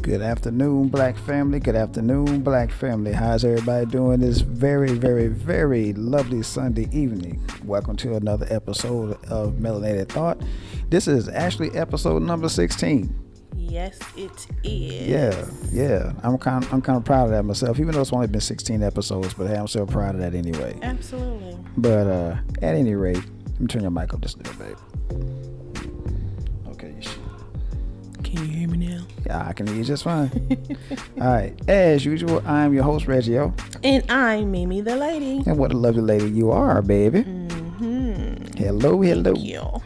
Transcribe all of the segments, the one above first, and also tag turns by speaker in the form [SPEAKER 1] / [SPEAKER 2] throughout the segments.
[SPEAKER 1] Good afternoon, Black family. Good afternoon, Black family. How's everybody doing this very, very, very lovely Sunday evening? Welcome to another episode of Melanated Thought. This is actually episode number 16.
[SPEAKER 2] Yes, it is.
[SPEAKER 1] Yeah. I'm kind of proud of that myself, even though it's only been 16 episodes. But hey, I'm so proud of that anyway.
[SPEAKER 2] Absolutely.
[SPEAKER 1] But at any rate, let me turn your mic up just a little bit. Okay, you should.
[SPEAKER 2] Can you hear me now?
[SPEAKER 1] Yeah, I can hear you just fine. All right. As usual, I'm your host, Reggio.
[SPEAKER 2] And I'm Mimi the lady.
[SPEAKER 1] And what a lovely lady you are, baby.
[SPEAKER 2] Mm-hmm.
[SPEAKER 1] Hello.
[SPEAKER 2] Thank you.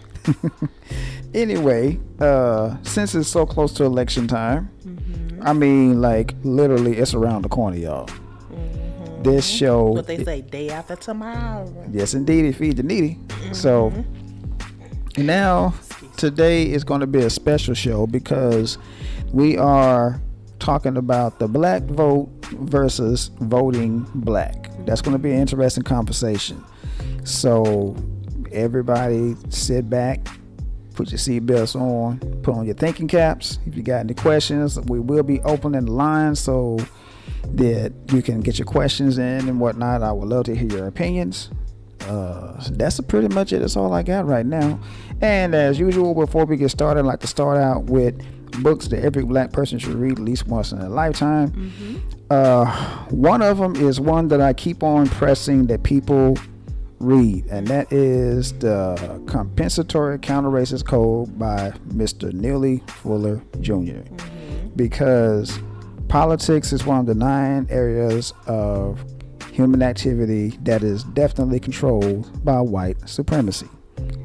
[SPEAKER 1] Anyway, since it's so close to election time, I mean, like, literally, it's around the corner, y'all. This show...
[SPEAKER 2] What they say, day after tomorrow.
[SPEAKER 1] Yes, indeed. It feeds the needy. So, now... Today is going to be a special show because we are talking about the black vote versus voting black. That's going to be an interesting conversation. So everybody sit back, put your seatbelts on, put on your thinking caps. If you got any questions, we will be opening the line so that you can get your questions in and whatnot. I would love to hear your opinions. That's pretty much it. That's all I got right now. And as usual, before we get started, I'd like to start out with books that every black person should read at least once in a lifetime. One of them is one that I keep on pressing that people read, and that is the Compensatory Counter-Racist Code by Mr. Neely Fuller Jr. Because politics is one of the 9 areas of human activity that is definitely controlled by white supremacy,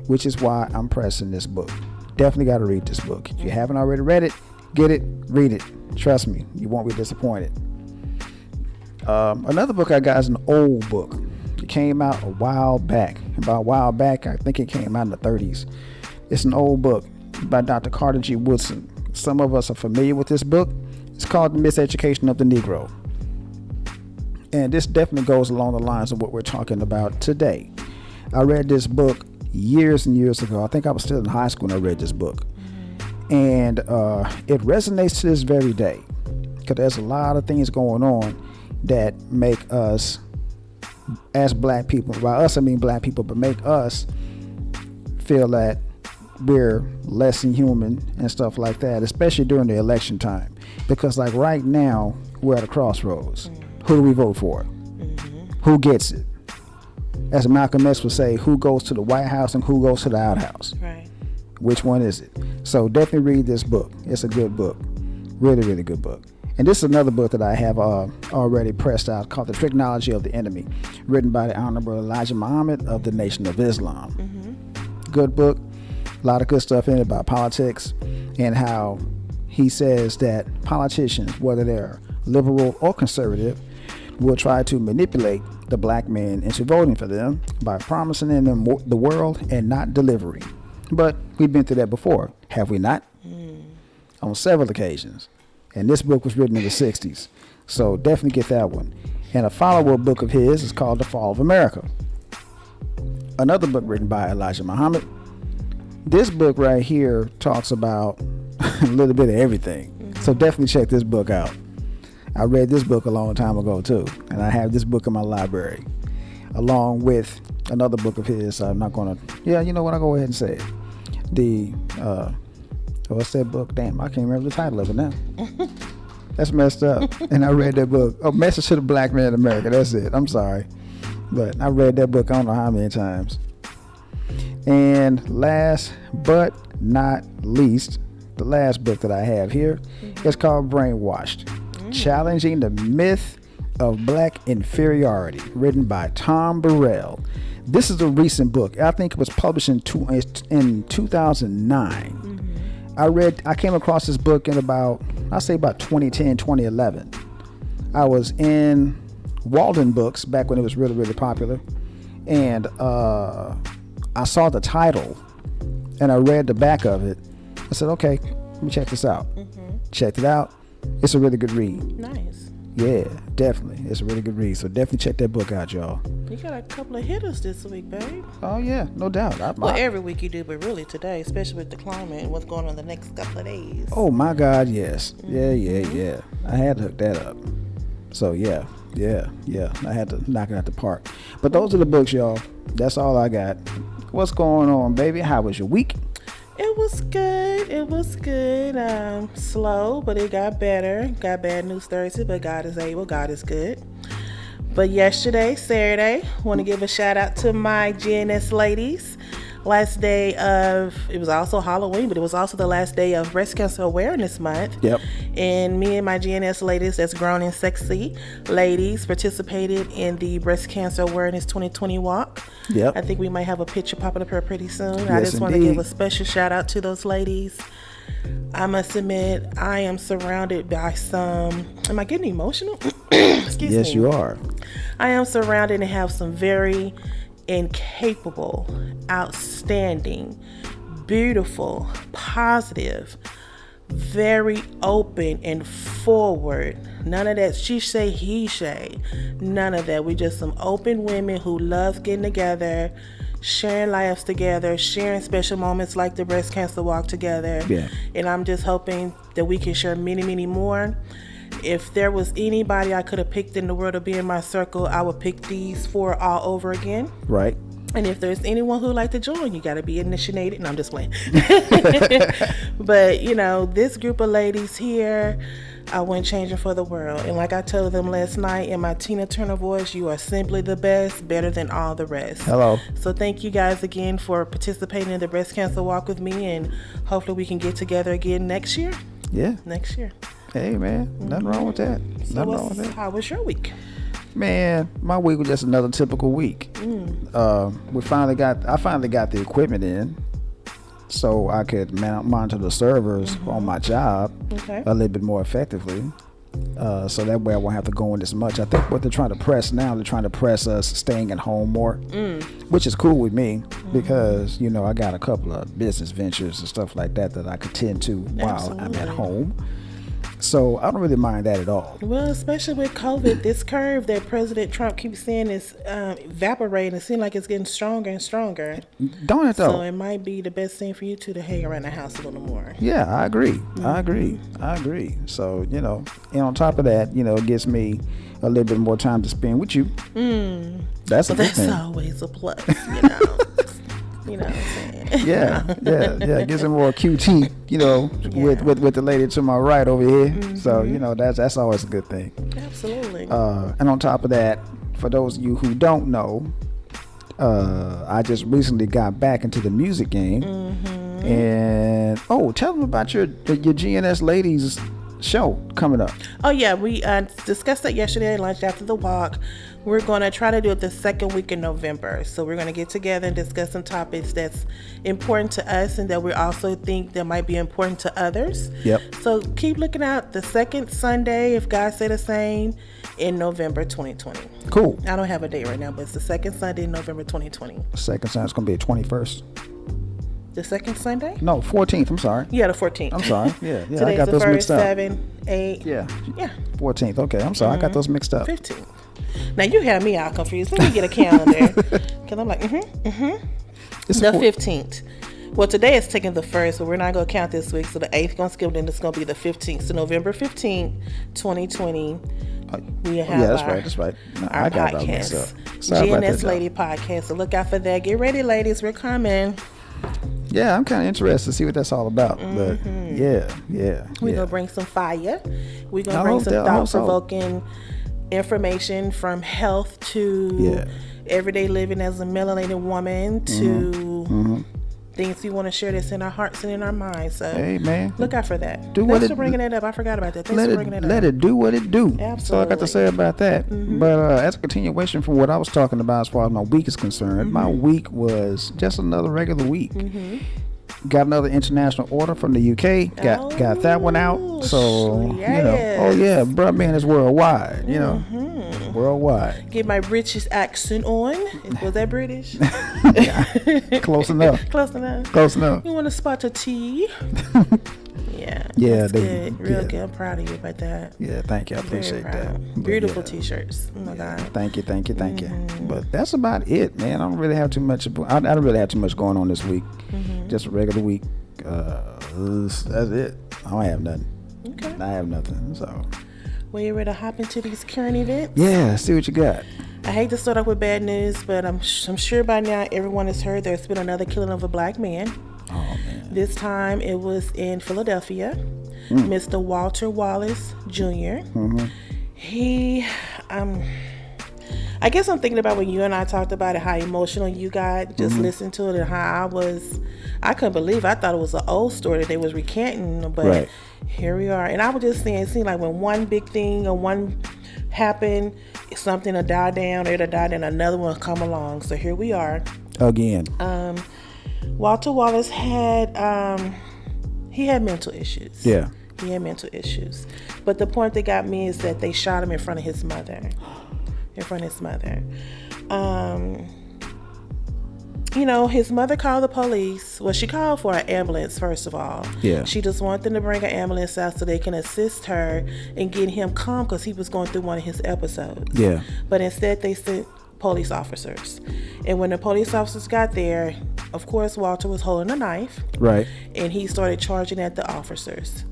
[SPEAKER 1] which is why I'm pressing this book. Definitely got to read this book. If you haven't already read it, get it, read it. Trust me, you won't be disappointed. Another book I got is an old book. It came out a while back. I think it came out in the 30s. It's an old book by Dr. Carter G. Woodson. Some of us are familiar with this book. It's called The Miseducation of the Negro. And this definitely goes along the lines of what we're talking about today. I read this book years and years ago. I think I was still in high school when I read this book. And it resonates to this very day. Because there's a lot of things going on that make us, as black people, by us I mean black people, but make us feel that we're less than human and stuff like that, especially during the election time. Because like right now, we're at a crossroads. Who do we vote for? Who gets it? As Malcolm X would say, who goes to the White House and who goes to the outhouse?
[SPEAKER 2] Right.
[SPEAKER 1] Which one is it? So definitely read this book. It's a good book. Really, really good book. And this is another book that I have already pressed out called The TRICKNOLOGY of the Enemy, written by the Honorable Elijah Muhammad of the Nation of Islam. Good book. A lot of good stuff in it about politics and how he says that politicians, whether they're liberal or conservative, will try to manipulate the black man into voting for them by promising them the world and not delivering. But we've been through that before, have we not? On several occasions. And this book was written in the 60s. So definitely get that one. And a follow-up book of his is called The Fall of America. Another book written by Elijah Muhammad. This book right here talks about a little bit of everything. So definitely check this book out. I read this book a long time ago too, and I have this book in my library, along with another book of his. I'm not gonna, you know what? I'll go ahead and say it. What's that book? Damn, I can't remember the title of it now. That's messed up. And I read that book. Oh, Message to the Black Man in America. That's it. I'm sorry, but I read that book I don't know how many times. And last but not least, the last book that I have here is called Brainwashed. Challenging the Myth of Black Inferiority, written by Tom Burrell. This is a recent book. I think it was published in 2009. I came across this book in about 2010, 2011. I was in Walden Books back when it was really, really popular. And I saw the title and I read the back of it. I said, okay, let me check this out. Checked it out. It's a really good read.
[SPEAKER 2] Nice.
[SPEAKER 1] Yeah, definitely. It's a really good read. So definitely check that book out, y'all.
[SPEAKER 2] You got a couple of hitters this week, babe.
[SPEAKER 1] Oh yeah, no doubt.
[SPEAKER 2] Well, every week you do, but really today, especially with the climate and what's going on the next couple of days.
[SPEAKER 1] Oh my God, yes. Yeah. I had to hook that up. So yeah. I had to knock it out the park. But those are the books, y'all. That's all I got. What's going on, baby? How was your week?
[SPEAKER 2] It was good. Slow, but it got better. Got bad news Thursday, but God is able. God is good. But yesterday, Saturday, want to give a shout out to my GNS ladies. Last day it was also Halloween, but it was also the last day of Breast Cancer Awareness Month.
[SPEAKER 1] Yep.
[SPEAKER 2] And me and my GNS ladies, that's grown and sexy ladies, participated in the Breast Cancer Awareness 2020 walk.
[SPEAKER 1] Yep.
[SPEAKER 2] I think we might have a picture popping up here pretty soon.
[SPEAKER 1] Yes,
[SPEAKER 2] I just want to
[SPEAKER 1] indeed.
[SPEAKER 2] give a special shout out to those ladies. I must admit, I am surrounded by some. Am I getting emotional? Excuse me.
[SPEAKER 1] Yes, you are.
[SPEAKER 2] I am surrounded and have some very incapable, outstanding, beautiful, positive, very open and forward. None of that she say, he say. None of that. We just some open women who love getting together, sharing lives together, sharing special moments like the breast cancer walk together.
[SPEAKER 1] Yeah.
[SPEAKER 2] And I'm just hoping that we can share many, many more. If there was anybody I could have picked in the world to be in my circle, I would pick these four all over again.
[SPEAKER 1] Right.
[SPEAKER 2] And if there's anyone who'd like to join, you got to be initiated. No, I'm just playing. But, this group of ladies here, I wouldn't change it for the world. And like I told them last night in my Tina Turner voice, you are simply the best, better than all the rest.
[SPEAKER 1] Hello.
[SPEAKER 2] So thank you guys again for participating in the breast cancer walk with me. And hopefully we can get together again next year.
[SPEAKER 1] Yeah.
[SPEAKER 2] Next year.
[SPEAKER 1] Hey, man. Nothing wrong with that. Nothing wrong with that.
[SPEAKER 2] How was your week?
[SPEAKER 1] Man, my week was just another typical week. I finally got the equipment in, so I could monitor the servers on my job a little bit more effectively. So that way I won't have to go in as much. I think what they're trying to press now, they're trying to press us staying at home more, which is cool with me because, I got a couple of business ventures and stuff like that I could tend to while I'm at home. So I don't really mind that at all.
[SPEAKER 2] Well, especially with COVID, this curve that President Trump keeps saying is evaporating. It seems like it's getting stronger and stronger.
[SPEAKER 1] Don't it though?
[SPEAKER 2] So it might be the best thing for you two to hang around the house a little more.
[SPEAKER 1] Yeah, I agree. I agree. So, and on top of that, it gives me a little bit more time to spend with you. That's a good thing.
[SPEAKER 2] That's always a plus, You know what I'm saying?
[SPEAKER 1] Yeah. It gives me more QT, with the lady to my right over here. So, that's always a good thing.
[SPEAKER 2] Absolutely.
[SPEAKER 1] And on top of that, for those of you who don't know, I just recently got back into the music game. And tell them about your GNS ladies show coming up.
[SPEAKER 2] Oh yeah, we discussed that yesterday at lunch after the walk. We're going to try to do it the second week in November. So we're going to get together and discuss some topics that's important to us and that we also think that might be important to others.
[SPEAKER 1] Yep.
[SPEAKER 2] So keep looking out the second Sunday, if God say the same, in November 2020.
[SPEAKER 1] Cool.
[SPEAKER 2] I don't have a date right now, but it's the second Sunday in November 2020.
[SPEAKER 1] Second Sunday, it's going to be the 21st.
[SPEAKER 2] The second Sunday?
[SPEAKER 1] No, 14th. I'm sorry.
[SPEAKER 2] Yeah, the 14th.
[SPEAKER 1] I'm sorry. Yeah.
[SPEAKER 2] Today's
[SPEAKER 1] I got
[SPEAKER 2] the
[SPEAKER 1] those
[SPEAKER 2] first,
[SPEAKER 1] mixed up.
[SPEAKER 2] 7, 8.
[SPEAKER 1] Yeah.
[SPEAKER 2] 14th.
[SPEAKER 1] Okay, I'm sorry. I got those mixed up.
[SPEAKER 2] 15th. Now you have me all confused. Let me get a calendar. Because I'm like, the 15th. Well, today is taking the 1st, but we're not going to count this week. So the 8th going to skip, then it's going to be the 15th. So November 15th, 2020. We have
[SPEAKER 1] that's right. No,
[SPEAKER 2] our
[SPEAKER 1] I got that mixed
[SPEAKER 2] podcast.
[SPEAKER 1] up. Sorry about
[SPEAKER 2] GNS
[SPEAKER 1] that,
[SPEAKER 2] Lady Podcast. So look out for that. Get ready, ladies. We're coming.
[SPEAKER 1] Yeah, I'm kind of interested to see what that's all about. But yeah.
[SPEAKER 2] We're going to bring some fire. We're going to bring some thought-provoking information from health to everyday living as a melanated woman to things we want to share that's in our hearts and in our minds. So
[SPEAKER 1] hey, man,
[SPEAKER 2] look out for that. Thanks for bringing it up. I forgot about that. Thanks for bringing it up.
[SPEAKER 1] Let it do what it do.
[SPEAKER 2] Absolutely.
[SPEAKER 1] That's all I got to say about that. But as a continuation from what I was talking about as far as my week is concerned, my week was just another regular week. Got another international order from the UK. Got that one out. So bruh, man, it's worldwide. Worldwide.
[SPEAKER 2] Get my British accent on. Was that British?
[SPEAKER 1] Close enough.
[SPEAKER 2] Close enough.
[SPEAKER 1] Close enough.
[SPEAKER 2] You want to spot a tea? Yeah.
[SPEAKER 1] Yeah,
[SPEAKER 2] That's good. Real good. I'm proud of you about that.
[SPEAKER 1] Yeah, thank you. I
[SPEAKER 2] Very
[SPEAKER 1] appreciate
[SPEAKER 2] proud.
[SPEAKER 1] that. But
[SPEAKER 2] Beautiful
[SPEAKER 1] yeah.
[SPEAKER 2] t-shirts. Oh my God.
[SPEAKER 1] Thank you. But that's about it, man. I don't really have too much. I don't really have too much going on this week. Just a regular week. That's it. I don't have nothing.
[SPEAKER 2] Okay.
[SPEAKER 1] I have nothing. So.
[SPEAKER 2] Well, you ready to hop into these current events?
[SPEAKER 1] Yeah. See what you got.
[SPEAKER 2] I hate to start off with bad news, but I'm sure by now everyone has heard there's been another killing of a black man.
[SPEAKER 1] Oh man.
[SPEAKER 2] This time it was in Philadelphia. Mr. Walter Wallace Jr. He, I guess I'm thinking about when you and I talked about it, how emotional you got just listening to it, and how I couldn't believe. I thought it was an old story that they was recanting, but here we are. And I was just saying, it seemed like when one big thing or one happened, something will die down, it'll die down, another one will come along. So here we are
[SPEAKER 1] again.
[SPEAKER 2] Walter Wallace had he had mental issues.
[SPEAKER 1] Yeah.
[SPEAKER 2] He had mental issues. But the point that got me is that they shot him in front of his mother. His mother called the police. Well, she called for an ambulance, first of all.
[SPEAKER 1] Yeah.
[SPEAKER 2] She just wanted them to bring an ambulance out so they can assist her and get him calm because he was going through one of his episodes.
[SPEAKER 1] Yeah.
[SPEAKER 2] But instead, they sent police officers. And when the police officers got there, of course, Walter was holding a knife.
[SPEAKER 1] Right.
[SPEAKER 2] And he started charging at the officers.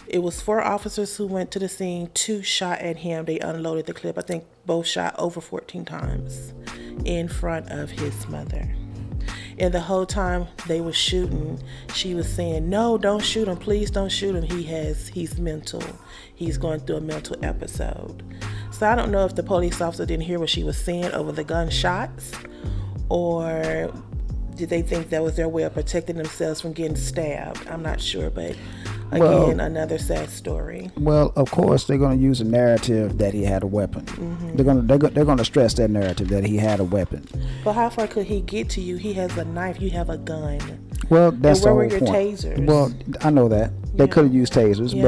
[SPEAKER 2] It was 4 officers who went to the scene. 2 shot at him. They unloaded the clip. I think both shot over 14 times in front of his mother. And the whole time they were shooting, she was saying, "No, don't shoot him. Please don't shoot him. He's mental. He's going through a mental episode." So I don't know if the police officer didn't hear what she was saying over the gunshots, or did they think that was their way of protecting themselves from getting stabbed? I'm not sure, but again, another sad story.
[SPEAKER 1] Well, of course, they're going to use a narrative that he had a weapon. They're going to stress that narrative that he had a weapon.
[SPEAKER 2] But how far could he get to you? He has a knife. You have a gun.
[SPEAKER 1] Well, that's
[SPEAKER 2] and where
[SPEAKER 1] the
[SPEAKER 2] were
[SPEAKER 1] whole
[SPEAKER 2] your
[SPEAKER 1] point.
[SPEAKER 2] tasers?
[SPEAKER 1] Well, I know that. They could have used tasers,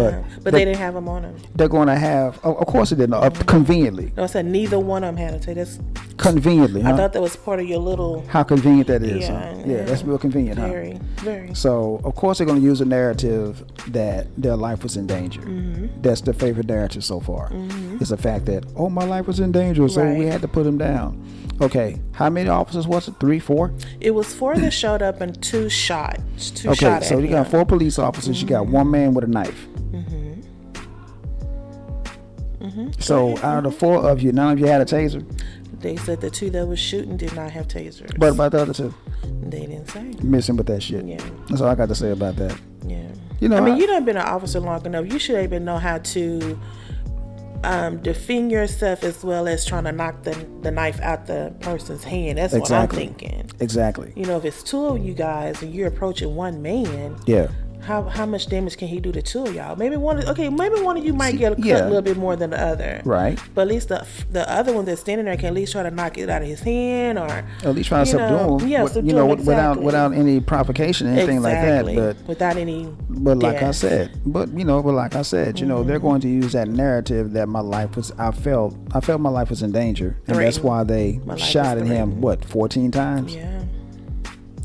[SPEAKER 2] but they didn't have them on them.
[SPEAKER 1] They're going to have, of course they didn't, conveniently.
[SPEAKER 2] No, I said neither one of them had a taser. That's
[SPEAKER 1] conveniently, huh?
[SPEAKER 2] I thought that was part of your little...
[SPEAKER 1] How convenient that is,
[SPEAKER 2] Yeah,
[SPEAKER 1] huh? Yeah, that's real convenient,
[SPEAKER 2] very,
[SPEAKER 1] huh?
[SPEAKER 2] Very.
[SPEAKER 1] So, of course they're going to use a narrative that their life was in danger. That's their favorite narrative so far. It's the fact that, my life was in danger, so we had to put him down. Okay, how many officers was it? 3, 4?
[SPEAKER 2] It was 4 that showed up and 2 shot. 2
[SPEAKER 1] okay,
[SPEAKER 2] shot
[SPEAKER 1] so
[SPEAKER 2] at
[SPEAKER 1] you got 4 police officers. You got 1 man with a knife. So out of the 4 of you, none of you had a taser?
[SPEAKER 2] They said the 2 that was shooting did not have tasers.
[SPEAKER 1] What about the other 2?
[SPEAKER 2] They didn't say.
[SPEAKER 1] Missing with that shit.
[SPEAKER 2] Yeah.
[SPEAKER 1] That's all I got to say about that.
[SPEAKER 2] Yeah.
[SPEAKER 1] You know,
[SPEAKER 2] you done been an officer long enough. You should even know how to defend yourself as well as trying to knock the knife out the person's hand. That's what I'm thinking.
[SPEAKER 1] Exactly.
[SPEAKER 2] If it's 2 of you guys and you're approaching 1 man.
[SPEAKER 1] Yeah.
[SPEAKER 2] How much damage can he do to 2 of y'all? Maybe one of you might get cut a little bit more than the other.
[SPEAKER 1] Right.
[SPEAKER 2] But at least the other one that's standing there can at least try to knock it out of his hand, or
[SPEAKER 1] at least try to subdue him.
[SPEAKER 2] Yeah, subdue him, exactly.
[SPEAKER 1] without any provocation or anything like that. But
[SPEAKER 2] without any.
[SPEAKER 1] But like I said, they're going to use that narrative that my life was. I felt my life was in danger, and that's why they shot at him. 14 times.
[SPEAKER 2] Yeah.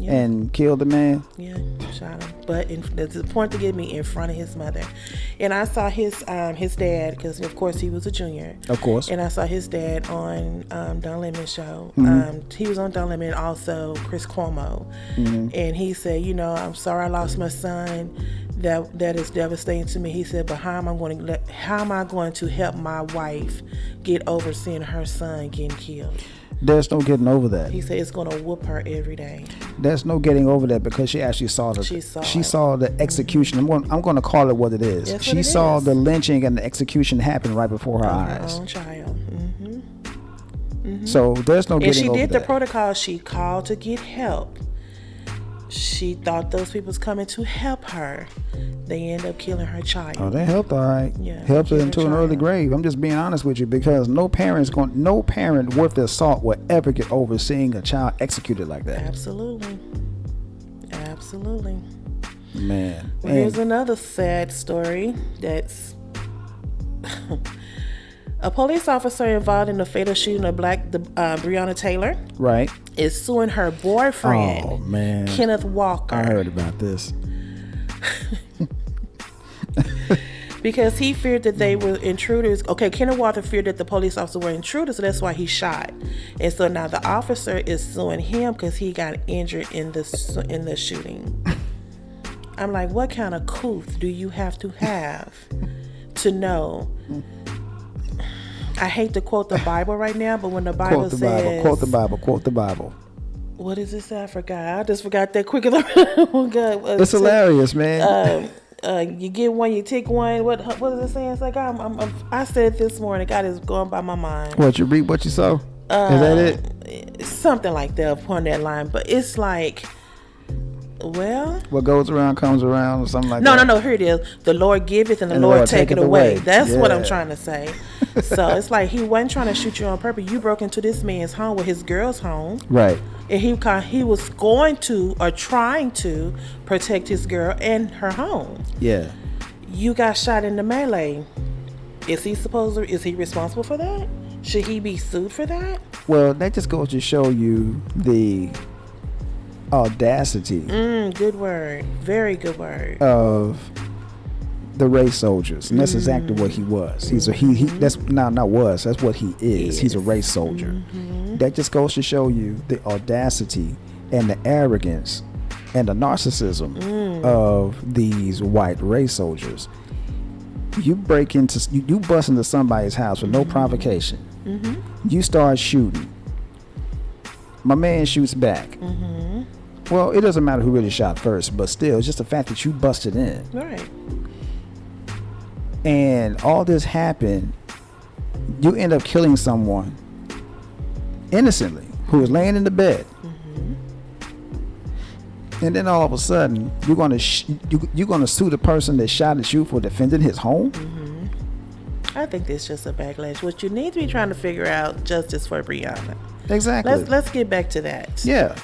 [SPEAKER 1] And killed the man.
[SPEAKER 2] Yeah, shot him. But that's the point to get me in front of his mother. And I saw his dad, because of course he was a junior.
[SPEAKER 1] Of course.
[SPEAKER 2] And I saw his dad on Don Lemon's show. He was on Don Lemon, also Chris Cuomo. And he said, I'm sorry I lost my son. That is devastating to me. He said, but how am I going to help my wife get over seeing her son getting killed?
[SPEAKER 1] There's no getting over that.
[SPEAKER 2] He said it's going to whoop her every day.
[SPEAKER 1] There's no getting over that because she actually saw the execution. I'm going to call it what it is.
[SPEAKER 2] That's
[SPEAKER 1] she saw the lynching and the execution happen right before her eyes.
[SPEAKER 2] Her own child.
[SPEAKER 1] So there's no getting over that.
[SPEAKER 2] And she did the protocol. She called to get help. She thought those people was coming to help her. They end up killing her child.
[SPEAKER 1] Oh, they helped, all right.
[SPEAKER 2] Yeah,
[SPEAKER 1] helped her into an early grave. I'm just being honest with you, because no parent worth their salt will ever get over seeing a child executed like that.
[SPEAKER 2] Absolutely.
[SPEAKER 1] Man.
[SPEAKER 2] Well, here's another sad story. That's a police officer involved in the fatal shooting of Breonna Taylor.
[SPEAKER 1] Right.
[SPEAKER 2] Is suing her boyfriend.
[SPEAKER 1] Oh man.
[SPEAKER 2] Kenneth Walker.
[SPEAKER 1] I heard about this.
[SPEAKER 2] Because he feared that they were intruders. Okay, Kenneth Walker feared that the police officer were intruders, so that's why he shot. And so now the officer is suing him because he got injured in the shooting. I'm like, what kind of couth do you have to know? I hate to quote the Bible right now, but when the Bible says...
[SPEAKER 1] Quote the Bible.
[SPEAKER 2] What does it say? I forgot. I just forgot that quick. Oh, God.
[SPEAKER 1] It's hilarious, man.
[SPEAKER 2] You get one, you take one. What does it say? It's like, I said it this morning. God is going by my mind.
[SPEAKER 1] What, you reap what you sow? Is that it?
[SPEAKER 2] Something like that upon that line. But it's like... Well,
[SPEAKER 1] what goes around comes around, or something like that.
[SPEAKER 2] No. Here it is. The Lord giveth, and the Lord taketh away. That's what I'm trying to say. So it's like he wasn't trying to shoot you on purpose. You broke into this man's home, with his girl's home,
[SPEAKER 1] right?
[SPEAKER 2] And he was going to, or trying to, protect his girl and her home. Yeah. You got shot in the melee. Is he responsible for that? Should he be sued for that?
[SPEAKER 1] Well, that just goes to show you the audacity.
[SPEAKER 2] Good word. Very good word.
[SPEAKER 1] Of the race soldiers, and that's exactly what he was. That's what he is. He's a race soldier. That just goes to show you the audacity and the arrogance and the narcissism of these white race soldiers. You bust into somebody's house with no provocation. You start shooting. My man shoots back. Well, it doesn't matter who really shot first, but still, it's just the fact that you busted in.
[SPEAKER 2] Right.
[SPEAKER 1] And all this happened, you end up killing someone innocently who was laying in the bed. And then all of a sudden, you're gonna sue the person that shot at you for defending his home.
[SPEAKER 2] I think it's just a backlash. What you need to be trying to figure out, justice for Breonna.
[SPEAKER 1] Exactly.
[SPEAKER 2] Let's get back to that.
[SPEAKER 1] Yeah.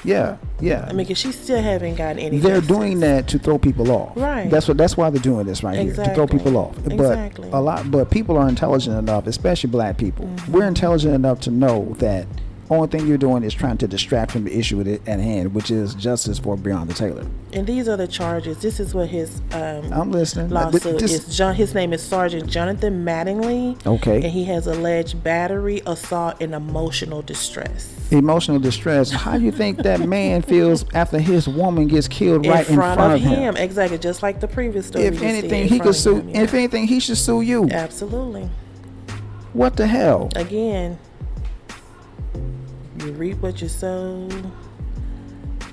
[SPEAKER 2] I mean, because she still haven't gotten any.
[SPEAKER 1] They're
[SPEAKER 2] justice.
[SPEAKER 1] doing that to throw people off.
[SPEAKER 2] Right.
[SPEAKER 1] That's why they're doing this right here, to throw people off.
[SPEAKER 2] Exactly.
[SPEAKER 1] But people are intelligent enough, especially black people. We're intelligent enough to know that only thing you're doing is trying to distract from the issue at hand, which is justice for Breonna Taylor.
[SPEAKER 2] And these are the charges. This is what his
[SPEAKER 1] I'm listening.
[SPEAKER 2] Lawsuit is. His name is Sergeant Jonathan Mattingly.
[SPEAKER 1] Okay.
[SPEAKER 2] And he has alleged battery, assault, and emotional distress.
[SPEAKER 1] Emotional distress. How do you think that man feels after his woman gets killed right in front of him?
[SPEAKER 2] Exactly, just like the previous story.
[SPEAKER 1] If anything, he could sue. If anything, he should sue you.
[SPEAKER 2] Absolutely.
[SPEAKER 1] What the hell?
[SPEAKER 2] Again, you reap what you sow.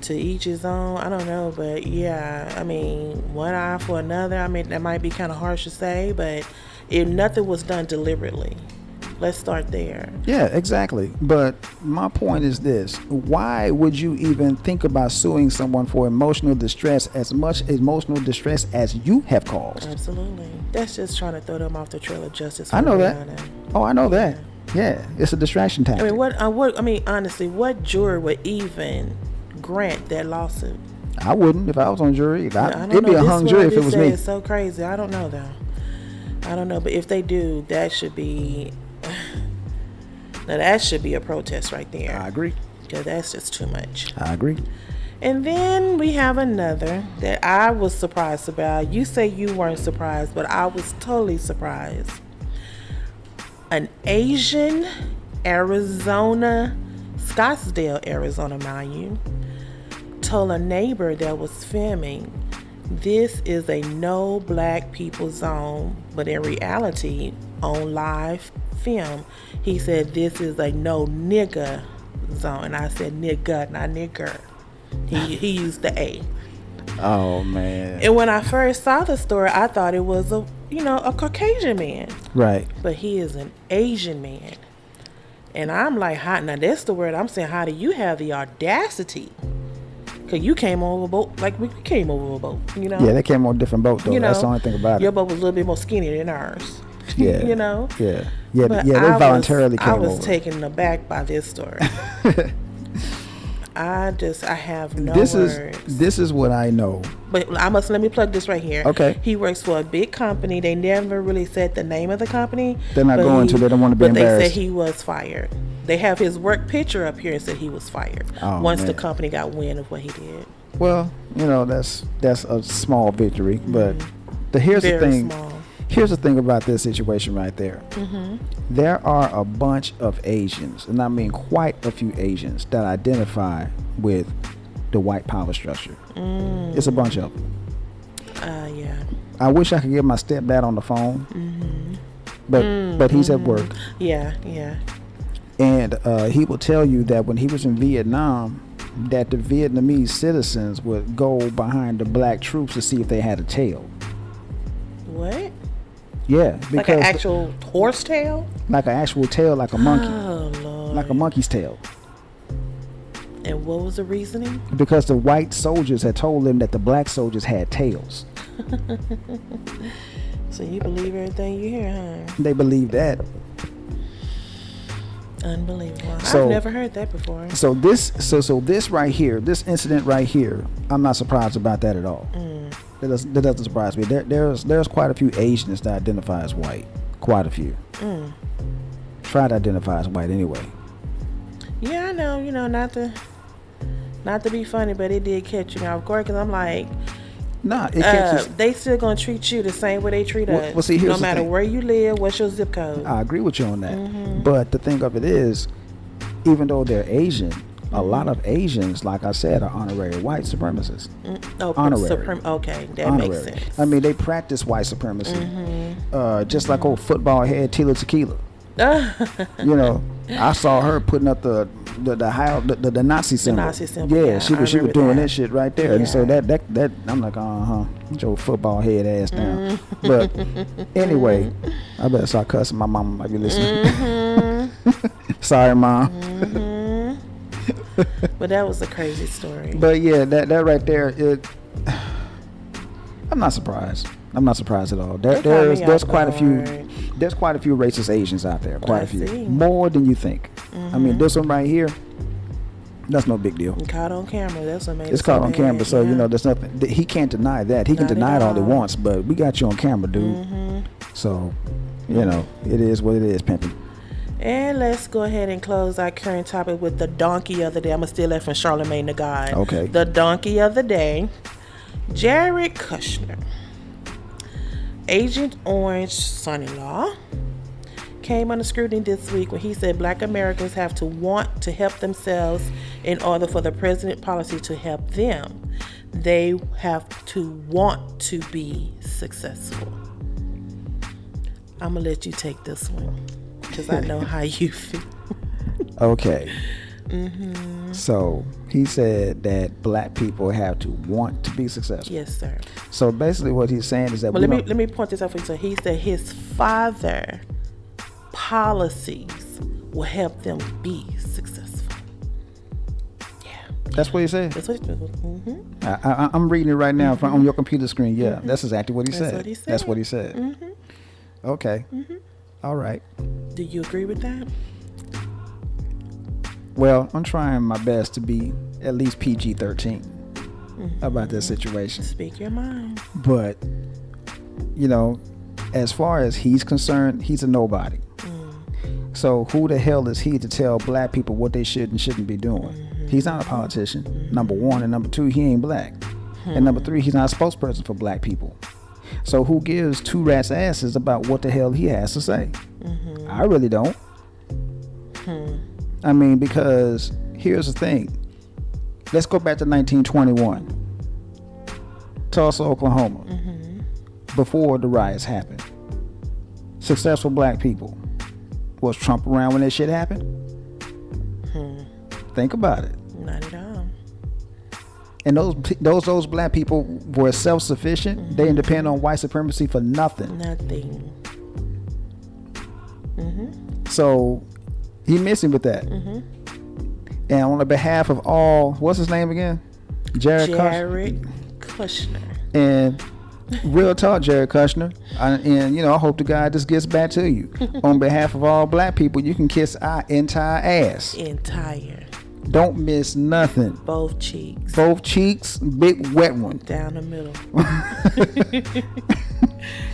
[SPEAKER 2] To each his own. I don't know, but yeah, I mean, one eye for another. I mean, that might be kind of harsh to say, but if nothing was done deliberately, let's start there.
[SPEAKER 1] Yeah, exactly. But my point is this: why would you even think about suing someone for emotional distress, as much emotional distress as you have caused?
[SPEAKER 2] Absolutely. That's just trying to throw them off the trail of justice.
[SPEAKER 1] I know that. Oh, I know that. Yeah, it's a distraction tactic.
[SPEAKER 2] I mean, honestly, what juror would even grant that lawsuit?
[SPEAKER 1] I wouldn't if I was on jury. It'd be a hung jury if it was me.
[SPEAKER 2] It's so crazy. I don't know though. I don't know, but if they do, that should be a protest right there.
[SPEAKER 1] I agree.
[SPEAKER 2] Because that's just too much.
[SPEAKER 1] I agree.
[SPEAKER 2] And then we have another that I was surprised about. You say you weren't surprised, but I was totally surprised. An Asian Scottsdale, Arizona, mind you, told a neighbor that was filming, this is a no black people zone, but in reality, on live film, he said this is a no nigga zone. And I said nigga, not nigger. He used the A.
[SPEAKER 1] Oh man.
[SPEAKER 2] And when I first saw the story, I thought it was a Caucasian man. Right. But he is an Asian man. And I'm like, now that's the word I'm saying. How do you have the audacity? Because you came over a boat, like we came over a boat, you know?
[SPEAKER 1] Yeah, they came on a different boat, though. That's the only thing about it.
[SPEAKER 2] Your boat was a little bit more skinny than ours.
[SPEAKER 1] Yeah.
[SPEAKER 2] You know?
[SPEAKER 1] Yeah. Yeah, they voluntarily came over.
[SPEAKER 2] I was taken aback by this story. I have no
[SPEAKER 1] words. This is what I know.
[SPEAKER 2] But let me plug this right here.
[SPEAKER 1] Okay.
[SPEAKER 2] He works for a big company. They never really said the name of the company.
[SPEAKER 1] They're not going to. They don't want to be embarrassed.
[SPEAKER 2] But they said he was fired. They have his work picture up here and said he was fired once the company got wind of what he did.
[SPEAKER 1] Well, that's a small victory, but here's the thing.
[SPEAKER 2] Small.
[SPEAKER 1] Here's the thing about this situation right there. There are a bunch of Asians, and I mean quite a few Asians, that identify with the white power structure. It's a bunch of them.
[SPEAKER 2] Yeah.
[SPEAKER 1] I wish I could get my stepdad on the phone, but he's at work.
[SPEAKER 2] Yeah.
[SPEAKER 1] And he will tell you that when he was in Vietnam, that the Vietnamese citizens would go behind the black troops to see if they had a tail.
[SPEAKER 2] What?
[SPEAKER 1] Yeah, because
[SPEAKER 2] Like an actual horse tail?
[SPEAKER 1] like an actual tail, like a monkey,
[SPEAKER 2] Oh, Lord.
[SPEAKER 1] like a monkey's tail.
[SPEAKER 2] And what was the reasoning?
[SPEAKER 1] Because the white soldiers had told them that the black soldiers had tails.
[SPEAKER 2] So you believe everything you hear, huh?
[SPEAKER 1] They believe that.
[SPEAKER 2] Unbelievable.
[SPEAKER 1] So-
[SPEAKER 2] I've never heard that before.
[SPEAKER 1] So this right here, this incident right here, I'm not surprised about that at all. That doesn't surprise me. There's quite a few Asians that identify as white. Quite a few. Try to identify as white anyway.
[SPEAKER 2] Yeah, I know. Not to be funny, but it did catch me off guard because I'm like,
[SPEAKER 1] Nah, it catches.
[SPEAKER 2] they still gonna treat you the same way they treat us.
[SPEAKER 1] Well, see, here's
[SPEAKER 2] no
[SPEAKER 1] the
[SPEAKER 2] matter
[SPEAKER 1] thing.
[SPEAKER 2] where you live, what's your zip code.
[SPEAKER 1] I agree with you on that. But the thing of it is, even though they're Asian, a lot of Asians, like I said, are honorary white supremacists. Honorary.
[SPEAKER 2] Okay, that
[SPEAKER 1] Honorary.
[SPEAKER 2] makes sense.
[SPEAKER 1] I mean, they practice white supremacy, just like old football head Tila Tequila. I saw her putting up the Nazi symbol.
[SPEAKER 2] Nazi symbol,
[SPEAKER 1] Yeah,
[SPEAKER 2] yeah,
[SPEAKER 1] she
[SPEAKER 2] I
[SPEAKER 1] was
[SPEAKER 2] remember
[SPEAKER 1] doing
[SPEAKER 2] that.
[SPEAKER 1] that shit right there. And so
[SPEAKER 2] Yeah.
[SPEAKER 1] that I'm like, get your football head ass down. But anyway, I better start cussing. My mama might be listening. Sorry, Mom.
[SPEAKER 2] But that was a crazy story.
[SPEAKER 1] But yeah, that right there, I'm not surprised. I'm not surprised at all. There's quite a few. There's quite a few racist Asians out there. Quite a few,
[SPEAKER 2] see.
[SPEAKER 1] more than you think. I mean, this one right here, that's no big deal.
[SPEAKER 2] Caught on camera. That's what made
[SPEAKER 1] It's
[SPEAKER 2] it
[SPEAKER 1] caught
[SPEAKER 2] so
[SPEAKER 1] on
[SPEAKER 2] bad,
[SPEAKER 1] camera, so
[SPEAKER 2] yeah.
[SPEAKER 1] there's nothing. He can't deny that. He can
[SPEAKER 2] Not at
[SPEAKER 1] deny it all he
[SPEAKER 2] all.
[SPEAKER 1] wants, but we got you on camera, dude. So, it is what it is, pimping.
[SPEAKER 2] And let's go ahead and close our current topic with the donkey of the day. I'm going to steal that from Charlemagne the God.
[SPEAKER 1] Okay.
[SPEAKER 2] The donkey of the day, Jared Kushner, Agent Orange's son-in-law, came under scrutiny this week when he said Black Americans have to want to help themselves in order for the president policy to help them. They have to want to be successful. I'm going to let you take this one because I know how you feel.
[SPEAKER 1] Okay. So he said that black people have to want to be successful.
[SPEAKER 2] Yes, sir.
[SPEAKER 1] So basically, what he's saying is that
[SPEAKER 2] Well, let me point this out for you. So he said his father policies will help them be successful. Yeah,
[SPEAKER 1] That's what he said.
[SPEAKER 2] that's what.
[SPEAKER 1] I'm reading it right now on your computer screen. Yeah, that's exactly what he
[SPEAKER 2] That's
[SPEAKER 1] said.
[SPEAKER 2] what he said.
[SPEAKER 1] That's what he said. Okay. All right.
[SPEAKER 2] Do you agree with that?
[SPEAKER 1] Well, I'm trying my best to be at least PG-13 about this situation.
[SPEAKER 2] Speak your mind.
[SPEAKER 1] But, as far as he's concerned, he's a nobody. So who the hell is he to tell black people what they should and shouldn't be doing? He's not a politician, number one. And number two, he ain't black. And number three, he's not a spokesperson for black people. So who gives two rats' asses about what the hell he has to say? I really don't. I mean, because here's the thing. Let's go back to 1921. Tulsa, Oklahoma. Before the riots happened. Successful black people. Was Trump around when that shit happened? Think about it.
[SPEAKER 2] Not at all.
[SPEAKER 1] And those black people were self-sufficient. They didn't depend on white supremacy for nothing.
[SPEAKER 2] Nothing.
[SPEAKER 1] So he missing with that. And on the behalf of all, what's his name again? Jared
[SPEAKER 2] Kushner.
[SPEAKER 1] And real talk, Jared Kushner. And I hope to God this gets back to you. On behalf of all black people, you can kiss our entire ass.
[SPEAKER 2] Entire.
[SPEAKER 1] Don't miss nothing.
[SPEAKER 2] Both cheeks.
[SPEAKER 1] Both cheeks, big wet one.
[SPEAKER 2] Down the middle.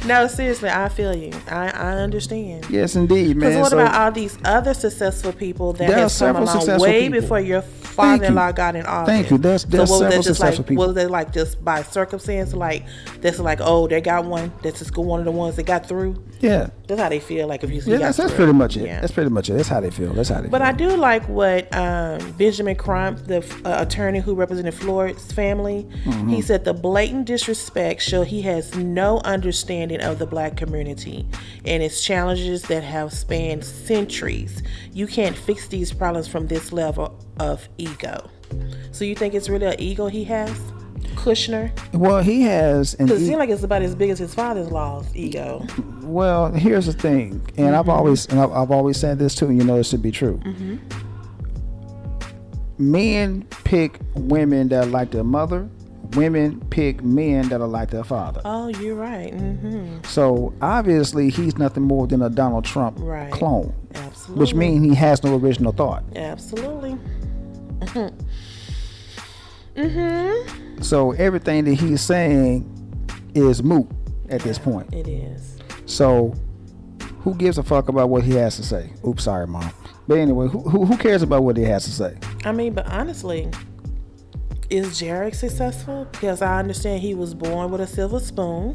[SPEAKER 2] No, seriously, I feel you. I understand.
[SPEAKER 1] Yes, indeed, man.
[SPEAKER 2] Because what about all these other successful people that have come along way before your father-in-law got in office?
[SPEAKER 1] Thank you. There's several successful people.
[SPEAKER 2] Was it like just by circumstance? Like that's like, oh, they got one. That's just one of the ones that got through.
[SPEAKER 1] Yeah.
[SPEAKER 2] That's how they feel. Like if you
[SPEAKER 1] that's pretty much it. Yeah. That's pretty much it. That's how they feel. But
[SPEAKER 2] I do like what Benjamin Crump, the attorney who represented Floyd's family, he said the blatant disrespect showed he has no understanding of the black community and its challenges that have spanned centuries. You can't fix these problems from this level of ego. So you think it's really an ego he has, Kushner?
[SPEAKER 1] Well, he has,
[SPEAKER 2] because it seems like it's about as big as his father-in-law's ego.
[SPEAKER 1] Well, here's the thing, and I've always said this too, and you know this to be true. Men pick women that like their mother. Women pick men that are like their father.
[SPEAKER 2] Oh, you're right.
[SPEAKER 1] So obviously he's nothing more than a Donald Trump clone.
[SPEAKER 2] Absolutely.
[SPEAKER 1] Which means he has no original thought.
[SPEAKER 2] Absolutely.
[SPEAKER 1] So everything that he's saying is moot at this point.
[SPEAKER 2] It is.
[SPEAKER 1] So who gives a fuck about what he has to say? Oops, sorry, Mom. But anyway, who cares about what he has to say?
[SPEAKER 2] I mean, but honestly, is Jared successful? Because I understand he was born with a silver spoon,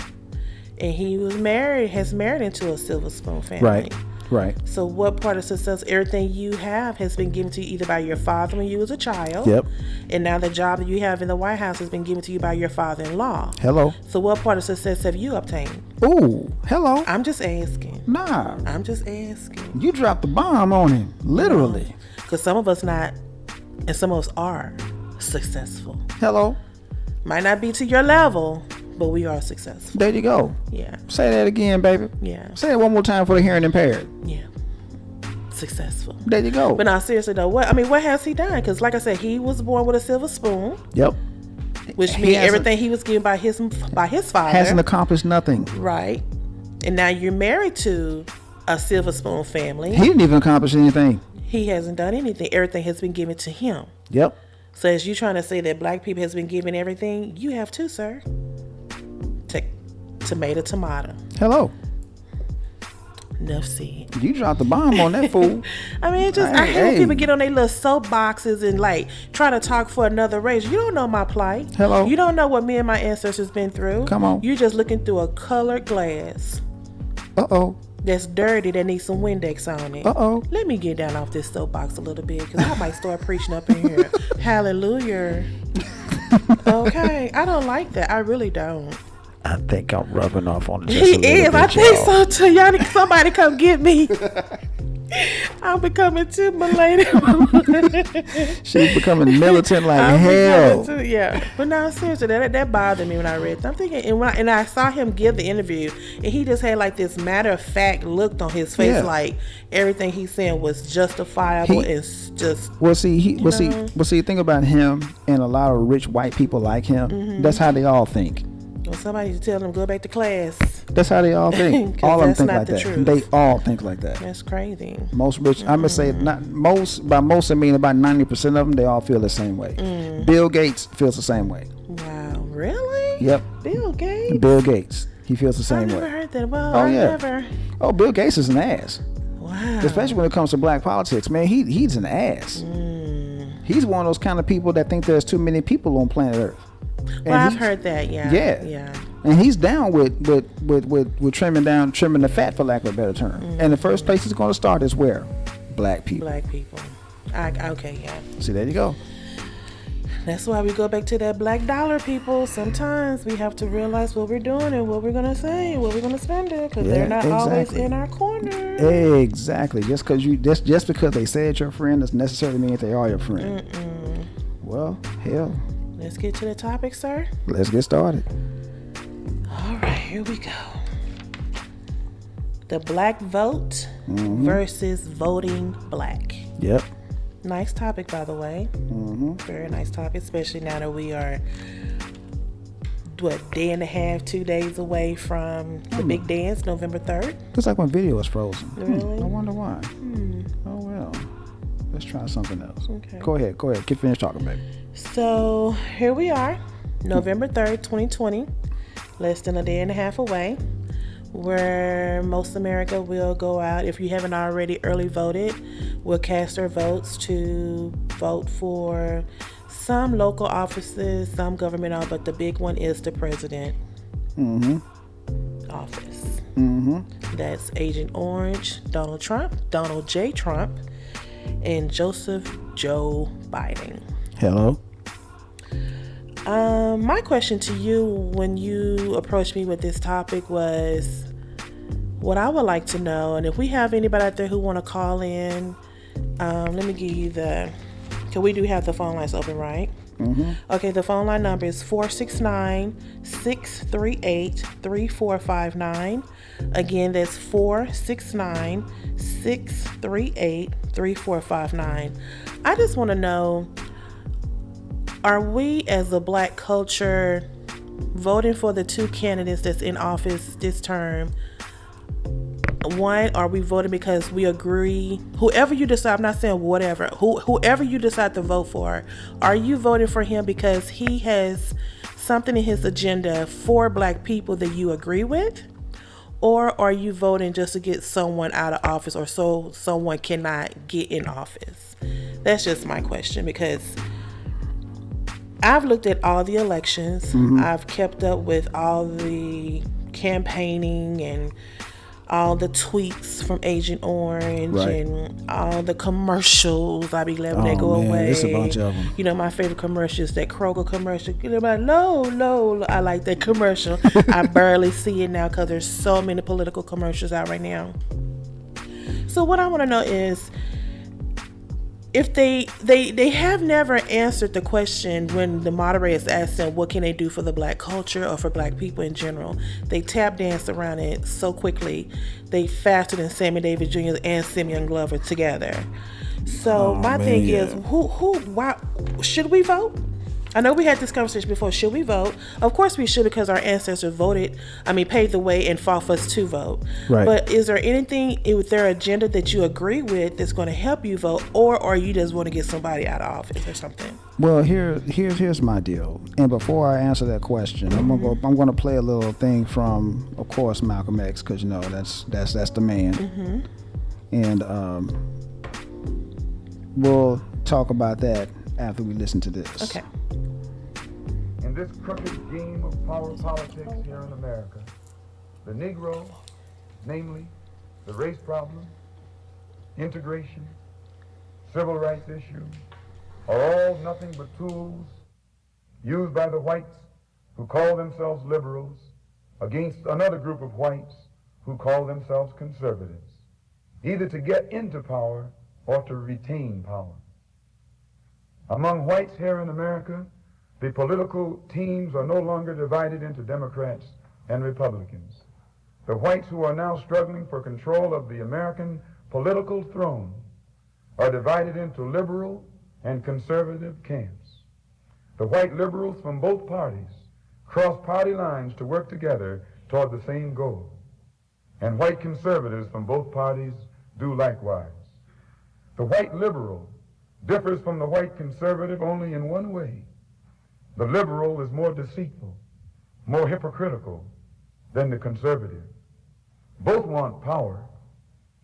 [SPEAKER 2] and he has married into a silver spoon family.
[SPEAKER 1] Right.
[SPEAKER 2] So what part of success? Everything you have has been given to you either by your father when you was a child.
[SPEAKER 1] Yep.
[SPEAKER 2] And now the job that you have in the White House has been given to you by your father-in-law.
[SPEAKER 1] Hello.
[SPEAKER 2] So what part of success have you obtained?
[SPEAKER 1] Ooh, hello.
[SPEAKER 2] I'm just asking.
[SPEAKER 1] Nah.
[SPEAKER 2] I'm just asking.
[SPEAKER 1] You dropped the bomb on him, literally.
[SPEAKER 2] Because some of us not, and some of us are successful.
[SPEAKER 1] Hello.
[SPEAKER 2] Might not be to your level, but we are successful.
[SPEAKER 1] There you go.
[SPEAKER 2] Yeah.
[SPEAKER 1] Say that again, baby.
[SPEAKER 2] Yeah.
[SPEAKER 1] Say it one more time for the hearing impaired.
[SPEAKER 2] Yeah. Successful.
[SPEAKER 1] There you go.
[SPEAKER 2] But now, seriously though, what has he done? Because like I said, he was born with a silver spoon.
[SPEAKER 1] Yep.
[SPEAKER 2] Which means everything he was given by his father
[SPEAKER 1] hasn't accomplished nothing.
[SPEAKER 2] Right. And now you're married to a silver spoon family.
[SPEAKER 1] He didn't even accomplish anything.
[SPEAKER 2] He hasn't done anything. Everything has been given to him.
[SPEAKER 1] Yep.
[SPEAKER 2] So as you trying to say that black people has been given everything, you have too, sir. Tomato.
[SPEAKER 1] Hello.
[SPEAKER 2] Enough said.
[SPEAKER 1] You dropped the bomb on that fool.
[SPEAKER 2] I mean, I hate people get on their little soapboxes and like try to talk for another race. You don't know my plight.
[SPEAKER 1] Hello.
[SPEAKER 2] You don't know what me and my ancestors been through.
[SPEAKER 1] Come on.
[SPEAKER 2] You're just looking through a colored glass.
[SPEAKER 1] Uh-oh.
[SPEAKER 2] That's dirty, that needs some Windex on it.
[SPEAKER 1] Uh-oh.
[SPEAKER 2] Let me get down off this soapbox a little bit because I might start preaching up in here. Hallelujah. Okay. I don't like that. I really don't.
[SPEAKER 1] I think I'm rubbing off on it
[SPEAKER 2] just a little bit, I think so too. Y'all need somebody come get me. I'm becoming too Melanated.
[SPEAKER 1] She's becoming militant like hell.
[SPEAKER 2] Yeah, but no, seriously, that bothered me when I read it. I'm thinking, and I saw him give the interview, and he just had like this matter of fact look on his face, like everything he's saying was justifiable and just.
[SPEAKER 1] Think about him and a lot of rich white people like him. That's how they all think.
[SPEAKER 2] Well, somebody tell them go back to class.
[SPEAKER 1] That's how they all think. All of them think like that.
[SPEAKER 2] Truth.
[SPEAKER 1] They all think like that.
[SPEAKER 2] That's crazy.
[SPEAKER 1] Most rich, I'm gonna say not most. By most, I mean about 90% of them. They all feel the same way. Bill Gates feels the same way.
[SPEAKER 2] Wow, really?
[SPEAKER 1] Yep.
[SPEAKER 2] Bill Gates.
[SPEAKER 1] Bill Gates. He feels the same way.
[SPEAKER 2] I never heard that. Well, never.
[SPEAKER 1] Oh, Bill Gates is an ass.
[SPEAKER 2] Wow.
[SPEAKER 1] Especially when it comes to black politics, man. He's an ass. He's one of those kind of people that think there's too many people on planet Earth.
[SPEAKER 2] Well, I've heard that, yeah.
[SPEAKER 1] And he's down with trimming the fat, for lack of a better term. And the first place he's going to start is where? Black people.
[SPEAKER 2] Okay, yeah.
[SPEAKER 1] See, there you go.
[SPEAKER 2] That's why we go back to that black dollar, people. Sometimes we have to realize what we're doing and what we're going to say and what we're going to spend it, because they're not always in our corner.
[SPEAKER 1] Exactly. Just because they said your friend doesn't necessarily mean that they are your friend. Well, hell.
[SPEAKER 2] Let's get to the topic, sir.
[SPEAKER 1] Let's get started.
[SPEAKER 2] All right, here we go. The black vote versus voting black.
[SPEAKER 1] Yep.
[SPEAKER 2] Nice topic, by the way. Very nice topic, especially now that we are, day and a half, 2 days away from the big dance, November 3rd.
[SPEAKER 1] Looks like my video is frozen.
[SPEAKER 2] Really?
[SPEAKER 1] I wonder why. Oh, well. Let's try something else.
[SPEAKER 2] Okay.
[SPEAKER 1] Go ahead. Get finished talking, baby.
[SPEAKER 2] So here we are, November 3rd, 2020. less than a day and a half away, where most America will go out. If you haven't already early voted, will cast their votes to vote for some local offices, some government, but the big one is the president office. That's Agent Orange, Donald Trump, Donald J. Trump, and Joseph Joe Biden.
[SPEAKER 1] Hello.
[SPEAKER 2] My question to you when you approached me with this topic was, what I would like to know, and if we have anybody out there who want to call in, let me give you because we do have the phone lines open, right? Okay, the phone line number is 469-638-3459. Again, that's 469-638-3459. I just want to know, are we as a black culture voting for the two candidates that's in office this term? One, are we voting because we agree? Whoever you decide, I'm not saying whatever, whoever you decide to vote for, are you voting for him because he has something in his agenda for black people that you agree with? Or are you voting just to get someone out of office or so someone cannot get in office? That's just my question, because I've looked at all the elections. I've kept up with all the campaigning and all the tweets from Agent Orange, and all the commercials. I be letting that go away.
[SPEAKER 1] It's a bunch of them.
[SPEAKER 2] You know, my favorite commercial is that Kroger commercial. You know, like, low. I like that commercial. I barely see it now because there's so many political commercials out right now. So what I want to know is, if they have never answered the question when the moderators asked them what can they do for the black culture or for black people in general. They tap danced around it so quickly. They faster than Sammy Davis Jr. and Simeon Glover together. So my thing is, why should we vote? I know we had this conversation before. Should we vote? Of course we should, because our ancestors paved the way and fought for us to vote.
[SPEAKER 1] Right.
[SPEAKER 2] But is there anything with their agenda that you agree with that's going to help you vote, or you just want to get somebody out of office or something?
[SPEAKER 1] Well, here's my deal. And before I answer that question, I'm gonna play a little thing from, of course, Malcolm X, because you know that's the man. And we'll talk about that after we listen to this.
[SPEAKER 2] Okay.
[SPEAKER 3] In this crooked game of power politics here in America, the Negro, namely the race problem, integration, civil rights issue, are all nothing but tools used by the whites who call themselves liberals against another group of whites who call themselves conservatives, either to get into power or to retain power. Among whites here in America, the political teams are no longer divided into Democrats and Republicans. The whites who are now struggling for control of the American political throne are divided into liberal and conservative camps. The white liberals from both parties cross party lines to work together toward the same goal, and white conservatives from both parties do likewise. The white liberal differs from the white conservative only in one way. The liberal is more deceitful, more hypocritical than the conservative. Both want power,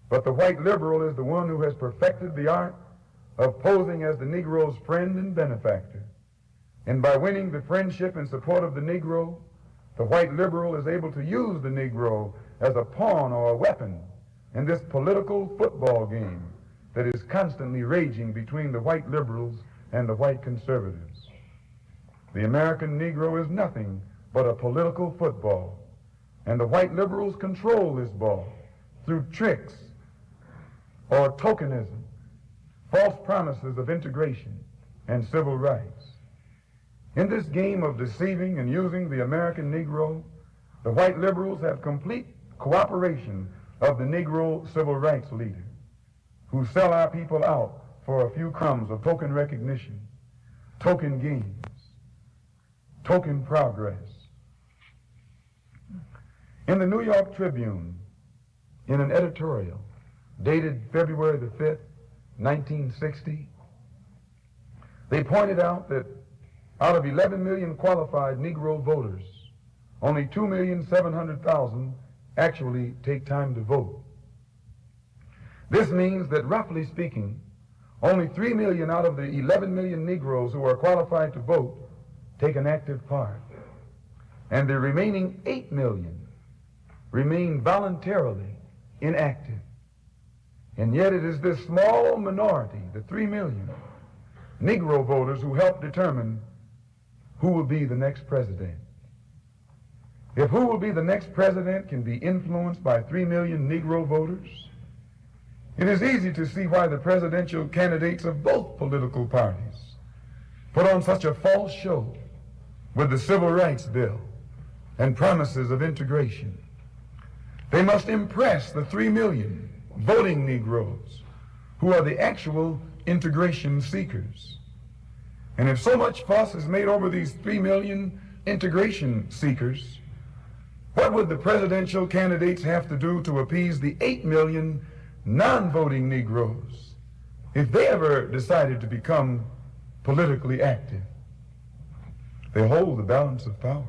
[SPEAKER 3] but the white liberal is the one who has perfected the art of posing as the Negro's friend and benefactor. And by winning the friendship and support of the Negro, the white liberal is able to use the Negro as a pawn or a weapon in this political football game that is constantly raging between the white liberals and the white conservatives. The American Negro is nothing but a political football, and the white liberals control this ball through tricks or tokenism, false promises of integration and civil rights. In this game of deceiving and using the American Negro, the white liberals have complete cooperation of the Negro civil rights leader, who sell our people out for a few crumbs of token recognition, token gains, token progress. In the New York Tribune, in an editorial dated February the 5th, 1960, they pointed out that out of 11 million qualified Negro voters, only 2,700,000 actually take time to vote. This means that, roughly speaking, only 3 million out of the 11 million Negroes who are qualified to vote take an active part. And the remaining 8 million remain voluntarily inactive. And yet it is this small minority, the 3 million Negro voters, who help determine who will be the next president. If who will be the next president can be influenced by 3 million Negro voters, it is easy to see why the presidential candidates of both political parties put on such a false show with the Civil Rights Bill and promises of integration. They must impress the 3 million voting Negroes who are the actual integration seekers. And if so much fuss is made over these 3 million integration seekers, what would the presidential candidates have to do to appease the 8 million non-voting Negroes if they ever decided to become politically active? They hold the balance of power.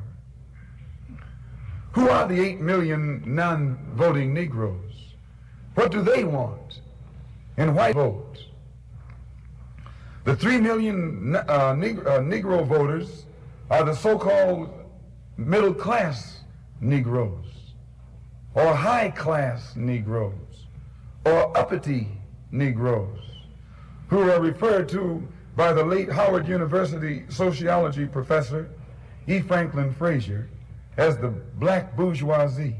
[SPEAKER 3] Who are the 8 million non-voting Negroes? What do they want? And why vote? The 3 million Negro voters are the so-called middle-class Negroes, or high-class Negroes, or uppity Negroes, who are referred to by the late Howard University sociology professor E. Franklin Frazier as the black bourgeoisie,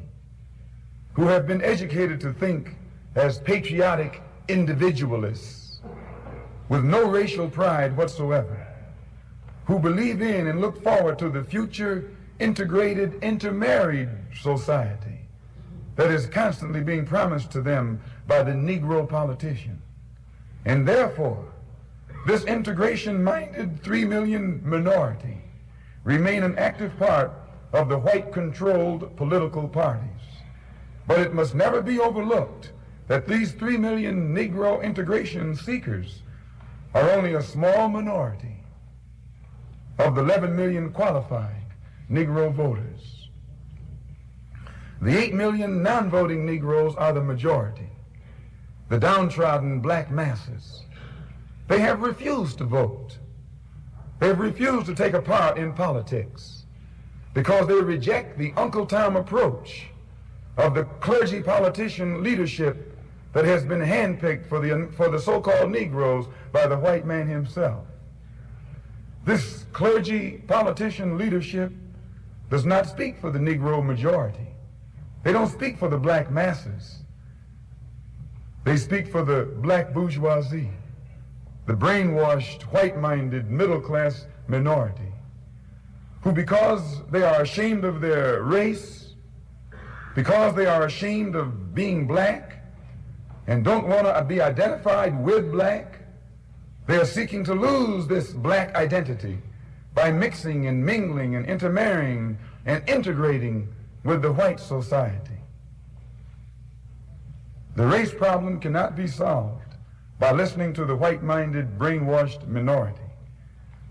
[SPEAKER 3] who have been educated to think as patriotic individualists with no racial pride whatsoever, who believe in and look forward to the future integrated, intermarried society that is constantly being promised to them by the Negro politician. And therefore, this integration-minded 3 million minority remain an active part of the white-controlled political parties. But it must never be overlooked that these 3 million Negro integration seekers are only a small minority of the 11 million qualified Negro voters. The 8 million non-voting Negroes are the majority, the downtrodden black masses. They have refused to vote. They have refused to take a part in politics because they reject the Uncle Tom approach of the clergy politician leadership that has been handpicked for the so-called Negroes by the white man himself. This clergy politician leadership does not speak for the Negro majority. They don't speak for the black masses. They speak for the black bourgeoisie, the brainwashed, white-minded, middle-class minority, who, because they are ashamed of their race, because they are ashamed of being black and don't want to be identified with black, they are seeking to lose this black identity by mixing and mingling and intermarrying and integrating with the white society. The race problem cannot be solved by listening to the white-minded, brainwashed minority.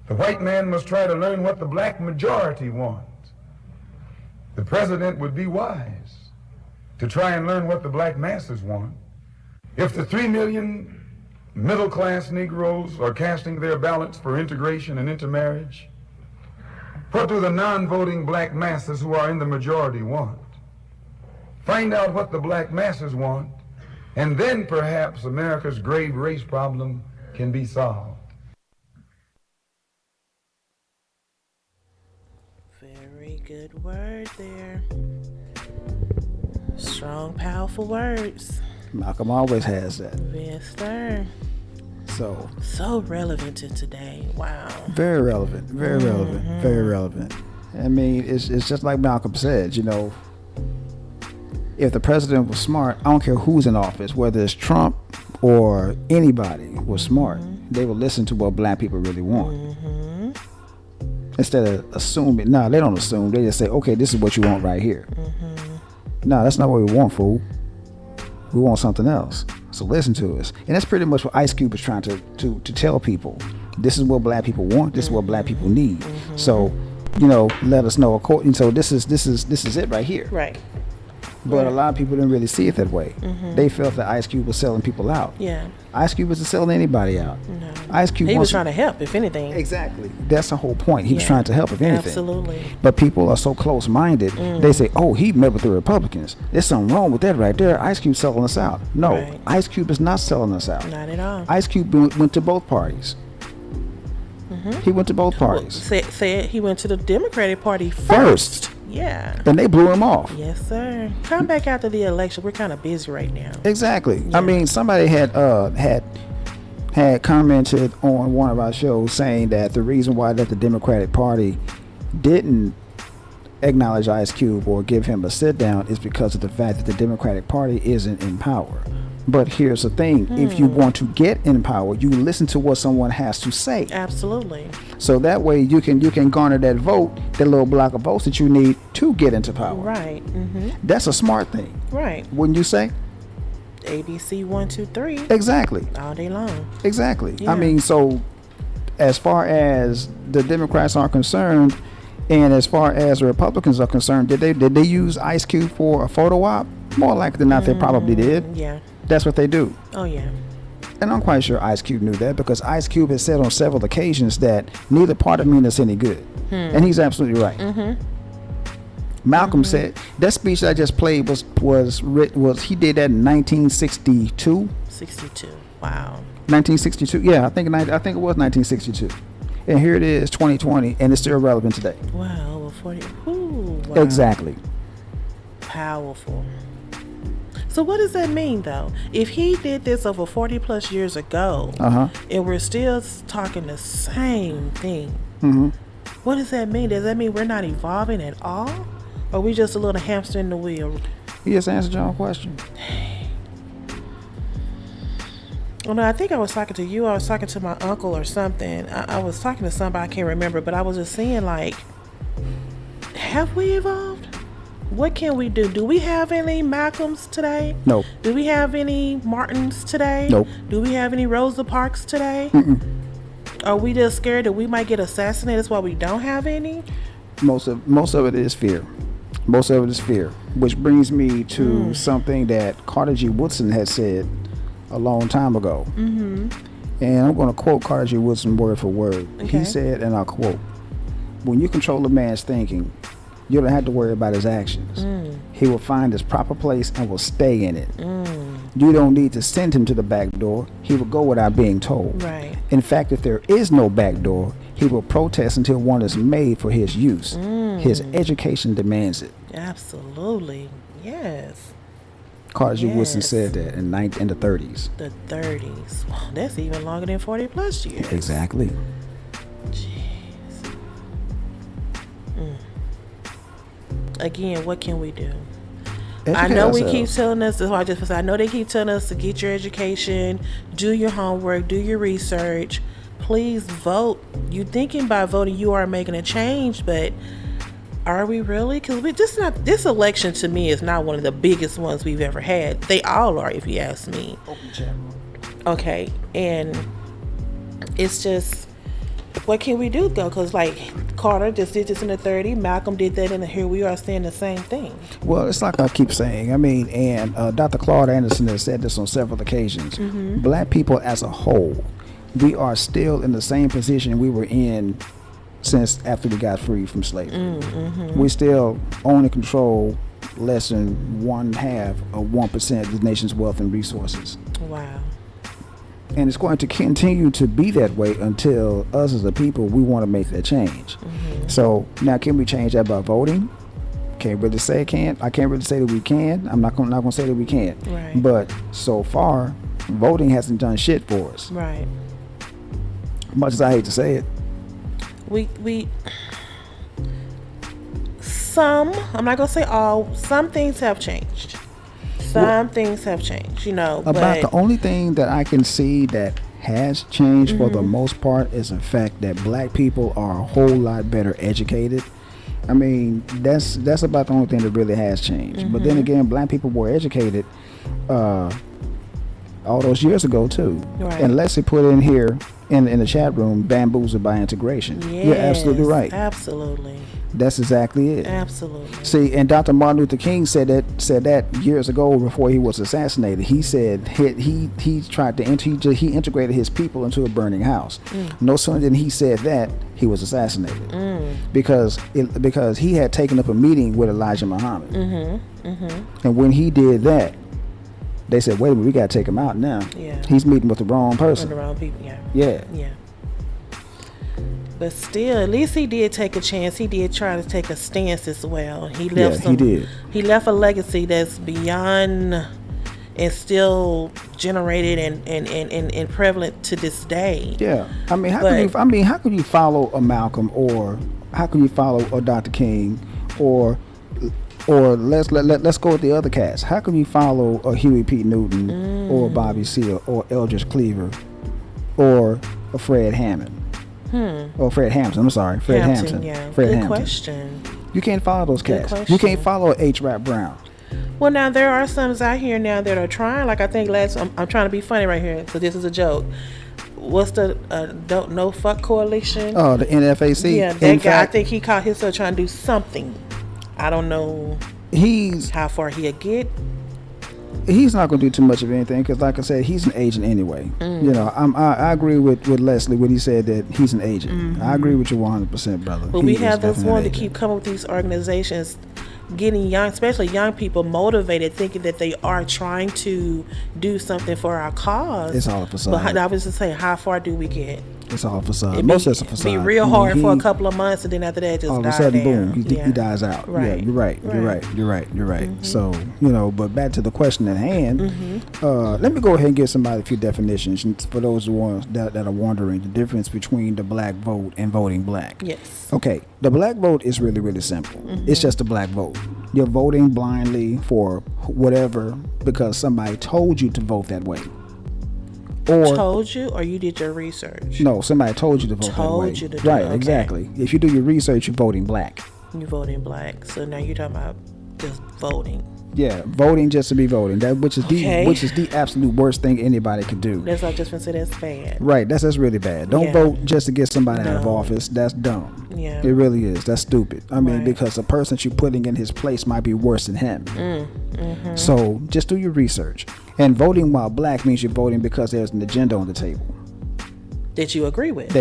[SPEAKER 3] The white man must try to learn what the black majority want. The president would be wise to try and learn what the black masses want. If the 3 million middle-class Negroes are casting their ballots for integration and intermarriage, what do the non-voting black masses who are in the majority want? Find out what the black masses want, and then perhaps America's grave race problem can be solved.
[SPEAKER 2] Very good word there. Strong, powerful words.
[SPEAKER 1] Malcolm always has that.
[SPEAKER 2] Yes, sir.
[SPEAKER 1] So
[SPEAKER 2] relevant to today. Wow.
[SPEAKER 1] very relevant, very relevant, very relevant. I mean, it's just like Malcolm said, you know, if the president was smart, I don't care who's in office, whether it's Trump or anybody was smart, they would listen to what black people really want. Instead of assuming, they don't assume, they just say, okay, this is what you want right here. No, that's not what we want, fool. We want something else. So listen to us. And that's pretty much what Ice Cube is trying to tell people. This is what black people want. This is what black people need. So let us know. According, so this is it right here.
[SPEAKER 2] Right.
[SPEAKER 1] But a lot of people didn't really see it that way. They felt that Ice Cube was selling people out.
[SPEAKER 2] Yeah.
[SPEAKER 1] Ice Cube wasn't selling anybody out.
[SPEAKER 2] No.
[SPEAKER 1] Ice Cube
[SPEAKER 2] He was trying to help, if anything.
[SPEAKER 1] Exactly. That's the whole point. He was trying to help, if anything.
[SPEAKER 2] Absolutely.
[SPEAKER 1] But people are so close-minded. They say, "Oh, he met with the Republicans. There's something wrong with that right there. Ice Cube selling us out." No,
[SPEAKER 2] Right.
[SPEAKER 1] Ice Cube is not selling us out.
[SPEAKER 2] Not at all.
[SPEAKER 1] Ice Cube went to both parties. He went to both parties.
[SPEAKER 2] Said he went to the Democratic Party
[SPEAKER 1] First.
[SPEAKER 2] Yeah.
[SPEAKER 1] And they blew him off.
[SPEAKER 2] Yes, sir. Come back after the election. We're kind of busy right now.
[SPEAKER 1] Exactly.
[SPEAKER 2] Yeah.
[SPEAKER 1] I mean, somebody had commented on one of our shows saying that the reason why that the Democratic Party didn't acknowledge Ice Cube or give him a sit down is because of the fact that the Democratic Party isn't in power. But here's the thing, if you want to get in power, you listen to what someone has to say.
[SPEAKER 2] Absolutely.
[SPEAKER 1] So that way you can garner that vote, that little block of votes that you need to get into power.
[SPEAKER 2] Right.
[SPEAKER 1] That's a smart thing.
[SPEAKER 2] Right.
[SPEAKER 1] Wouldn't you say?
[SPEAKER 2] ABC 1, 2, 3
[SPEAKER 1] Exactly.
[SPEAKER 2] all day long.
[SPEAKER 1] Exactly.
[SPEAKER 2] Yeah.
[SPEAKER 1] I mean, so as far as the Democrats are concerned, and as far as the Republicans are concerned, did they use Ice Cube for a photo op? More likely than not, they probably did.
[SPEAKER 2] Yeah.
[SPEAKER 1] That's what they do.
[SPEAKER 2] Oh, yeah.
[SPEAKER 1] And I'm quite sure Ice Cube knew that, because Ice Cube has said on several occasions that neither part of me is any good. And he's absolutely right. Malcolm said that speech that I just played was he did that in 1962.
[SPEAKER 2] 62. Wow.
[SPEAKER 1] 1962. Yeah, I think it was 1962. And here it is, 2020, and it's still relevant today.
[SPEAKER 2] Wow. Over 40. Ooh, wow.
[SPEAKER 1] Exactly.
[SPEAKER 2] Powerful. So what does that mean, though? If he did this over 40 plus years ago, and we're still talking the same thing, what does that mean? Does that mean we're not evolving at all? Or are we just a little hamster in the wheel?
[SPEAKER 1] He just answered your own question.
[SPEAKER 2] Well, no, I think I was talking to you. I was talking to my uncle or something. I was talking to somebody, I can't remember, but I was just saying, like, have we evolved? What can we do? Do we have any Malcolms today?
[SPEAKER 1] No.
[SPEAKER 2] Do we have any Martins today?
[SPEAKER 1] Nope.
[SPEAKER 2] Do we have any Rosa Parks today? Are we just scared that we might get assassinated? That's why we don't have any?
[SPEAKER 1] Most of it is fear. Most of it is fear. Which brings me to something that Carter G. Woodson had said a long time ago. And I'm going to quote Carter G. Woodson word for word.
[SPEAKER 2] Okay.
[SPEAKER 1] He said, and I'll quote, "When you control a man's thinking, you don't have to worry about his actions. He will find his proper place and will stay in it. You don't need to send him to the back door. He will go without being told.
[SPEAKER 2] Right.
[SPEAKER 1] In fact, if there is no back door, he will protest until one is made for his use. His education demands it."
[SPEAKER 2] Absolutely. Yes.
[SPEAKER 1] Carter G. Woodson
[SPEAKER 2] Yes.
[SPEAKER 1] said that in the 30s.
[SPEAKER 2] The 30s. Wow, that's even longer than 40 plus years.
[SPEAKER 1] Exactly.
[SPEAKER 2] Again, what can we do?
[SPEAKER 1] Educate
[SPEAKER 2] I know we keep
[SPEAKER 1] ourselves.
[SPEAKER 2] telling us, that's why I just said, I know they keep telling us to get your education, do your homework, do your research. Please vote. You thinking by voting you are making a change, but are we really? Because this election to me is not one of the biggest ones we've ever had. They all are, if you ask me. Okay, and it's just, what can we do though? Because like Carter just did this in the 30s, Malcolm did that, and here we are saying the same thing.
[SPEAKER 1] Well, it's like I keep saying. I mean, and Dr. Claude Anderson has said this on several occasions. Black people as a whole, we are still in the same position we were in since after we got free from slavery. We still own and control less than 1/2 of 1% of the nation's wealth and resources.
[SPEAKER 2] Wow.
[SPEAKER 1] And it's going to continue to be that way until us as a people, we want to make that change. So now, can we change that by voting? Can't really say I can't. I can't really say that we can. I'm not going to say that we can't.
[SPEAKER 2] Right.
[SPEAKER 1] But so far, voting hasn't done shit for us.
[SPEAKER 2] Right.
[SPEAKER 1] Much as I hate to say it.
[SPEAKER 2] I'm not gonna say all, some things have changed. Things have changed,
[SPEAKER 1] About
[SPEAKER 2] but
[SPEAKER 1] the only thing that I can see that has changed for the most part is the fact that black people are a whole lot better educated. I mean, that's about the only thing that really has changed. But then again, black people were educated all those years ago too.
[SPEAKER 2] Right.
[SPEAKER 1] And Leslie put in here in the chat room, bamboozled by integration.
[SPEAKER 2] Yes,
[SPEAKER 1] You're absolutely right.
[SPEAKER 2] Absolutely.
[SPEAKER 1] That's exactly it.
[SPEAKER 2] Absolutely.
[SPEAKER 1] See, and Dr. Martin Luther King said that years ago before he was assassinated. He said he tried to he integrated his people into a burning house. No sooner than he said that, he was assassinated because he had taken up a meeting with Elijah Muhammad. And when he did that, they said, "Wait a minute, we got to take him out now.
[SPEAKER 2] Yeah.
[SPEAKER 1] He's meeting with the wrong person."
[SPEAKER 2] With the wrong people. Yeah.
[SPEAKER 1] Yeah.
[SPEAKER 2] Yeah. But still, at least he did take a chance. He did try to take a stance as well. He left
[SPEAKER 1] he did.
[SPEAKER 2] He left a legacy that's beyond and still generated and prevalent to this day.
[SPEAKER 1] Yeah. I mean, how could you follow a Malcolm, or how can you follow a Dr. King, or let's go with the other cats. How can you follow a Huey P. Newton or Bobby Seale or Eldridge Cleaver or a Fred Hammond? Or Fred Hampton. I'm sorry, Fred Hampton.
[SPEAKER 2] Yeah.
[SPEAKER 1] Fred
[SPEAKER 2] Good
[SPEAKER 1] Hampton.
[SPEAKER 2] question.
[SPEAKER 1] You can't follow those cats.
[SPEAKER 2] question.
[SPEAKER 1] You can't follow H. Rap Brown.
[SPEAKER 2] Well, now there are some out here now that are trying. Like I think I'm trying to be funny right here, so this is a joke. What's the Don't No Fuck Coalition?
[SPEAKER 1] Oh, the NFAC.
[SPEAKER 2] Yeah, that guy. I think he caught himself trying to do something. I don't know how far he'll get.
[SPEAKER 1] He's not going to do too much of anything because, like I said, he's an agent anyway. You know, I agree with Leslie when he said that he's an agent. I agree with you 100%, brother.
[SPEAKER 2] But we have this one to keep coming with these organizations, getting young, especially young people, motivated, thinking that they are trying to do something for our cause.
[SPEAKER 1] It's all a facade.
[SPEAKER 2] But I was just saying, how far do we get?
[SPEAKER 1] It's all a facade. Most of it's a facade.
[SPEAKER 2] Be real hard for a couple of months, and then after that, just
[SPEAKER 1] all of a
[SPEAKER 2] die
[SPEAKER 1] sudden,
[SPEAKER 2] down.
[SPEAKER 1] boom, he dies out.
[SPEAKER 2] Right.
[SPEAKER 1] Yeah, you're right. So, you know, but back to the question at hand. Let me go ahead and give somebody a few definitions for those ones that are wondering the difference between the black vote and voting black.
[SPEAKER 2] Yes.
[SPEAKER 1] Okay, the black vote is really, really simple. It's just a black vote. You're voting blindly for whatever because somebody told you to vote that way. Or
[SPEAKER 2] told you, or you did your research?
[SPEAKER 1] No, somebody told you to vote that way.
[SPEAKER 2] Told you to do
[SPEAKER 1] right,
[SPEAKER 2] okay.
[SPEAKER 1] Exactly. If you do your research, you're voting black.
[SPEAKER 2] You're voting black. So now you're talking about just voting.
[SPEAKER 1] Yeah, voting just to be voting. Which is the absolute worst thing anybody could do.
[SPEAKER 2] That's what I just want to say. That's bad.
[SPEAKER 1] Right, that's really bad. Don't vote just to get somebody out of office. That's dumb.
[SPEAKER 2] Yeah,
[SPEAKER 1] it really is. That's stupid. I mean, because the person you're putting in his place might be worse than him. So just do your research. And voting while black means you're voting because there's an agenda on the table
[SPEAKER 2] that you agree with.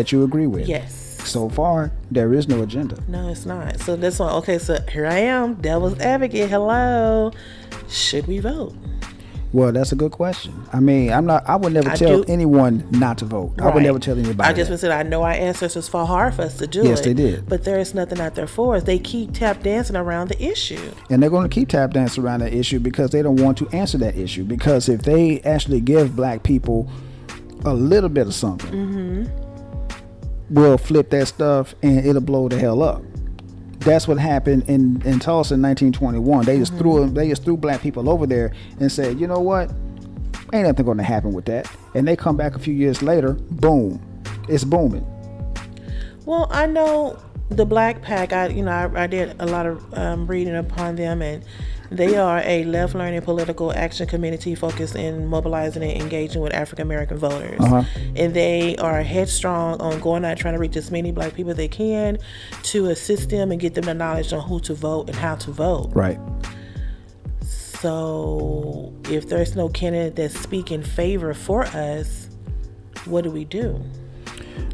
[SPEAKER 2] Yes.
[SPEAKER 1] So far, there is no agenda.
[SPEAKER 2] No, it's not. So this one, okay, so here I am, devil's advocate. Hello. Should we vote?
[SPEAKER 1] Well, that's a good question. I mean, I would never tell anyone not to vote. Right. I would never tell anybody.
[SPEAKER 2] I just said I know our ancestors fought hard for us to do it.
[SPEAKER 1] Yes, they did.
[SPEAKER 2] But there is nothing out there for us. They keep tap dancing around the issue.
[SPEAKER 1] And they're going to keep tap dancing around that issue because they don't want to answer that issue. Because if they actually give black people a little bit of something, we'll flip that stuff and it'll blow the hell up. That's what happened in Tulsa in 1921. They just threw black people over there and said, you know what? Ain't nothing going to happen with that. And they come back a few years later, boom, it's booming.
[SPEAKER 2] Well, I know the Black Pack. I did a lot of reading upon them, and they are a left-leaning political action community focused in mobilizing and engaging with African American voters. And they are headstrong on going out trying to reach as many black people as they can to assist them and get them the knowledge on who to vote and how to vote. Right. So if there's no candidate that speak in favor for us, what do we do?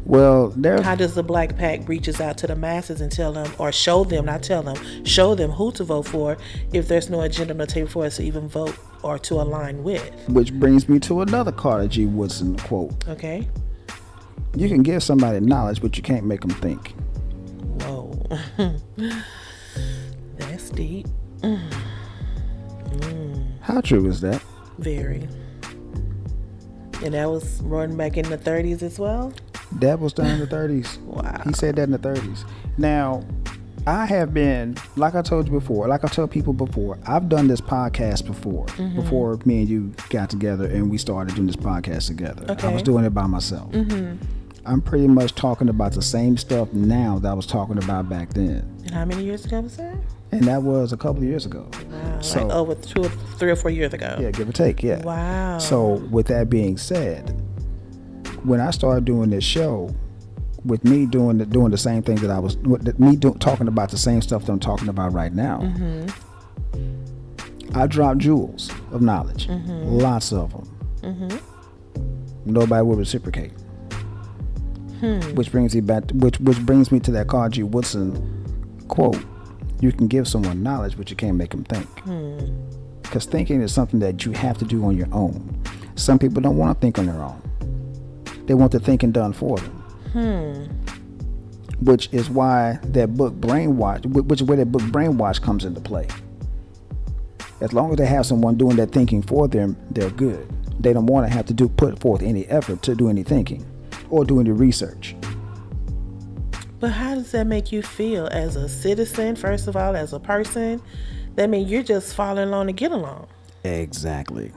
[SPEAKER 2] Well, how does the Black Pack reaches out to the masses and tell them, or show them who to vote for if there's no agenda on the table for us to even vote or to align with? Which brings me to another Carter G. Woodson quote. Okay. You can give somebody knowledge, but you can't make them think. Whoa. That's deep. How true is that? Very. And that was running back in the 30s as well? That was done in the 30s. Wow. He said that in the 30s. Now, I have been, like I told you before, like I told people before, I've done this podcast before. Before me and you got together and we started doing this podcast together. Okay. I was doing it by myself. I'm pretty much talking about the same stuff now that I was talking about back then. And how many years ago was that? And that was a couple of years ago. Wow.
[SPEAKER 1] So,
[SPEAKER 2] like over 3 or 4 years ago.
[SPEAKER 1] Yeah, give or take. Yeah.
[SPEAKER 2] Wow.
[SPEAKER 1] So with that being said, when I started doing this show, with me doing the same thing that I was, talking about the same stuff that I'm talking about right now, I dropped jewels of knowledge, lots of them. Nobody will reciprocate. Which brings me back. Which brings me to that Carl G. Woodson quote: "You can give someone knowledge, but you can't make them think." Because thinking is something that you have to do on your own. Some people don't want to think on their own. They want the thinking done for them. Which is why that book Brainwash, which is where that book Brainwash comes into play. As long as they have someone doing that thinking for them, they're good. They don't want to have to put forth any effort to do any thinking or do any research.
[SPEAKER 2] But how does that make you feel as a citizen, first of all, as a person? That means you're just following along to get along.
[SPEAKER 1] Exactly.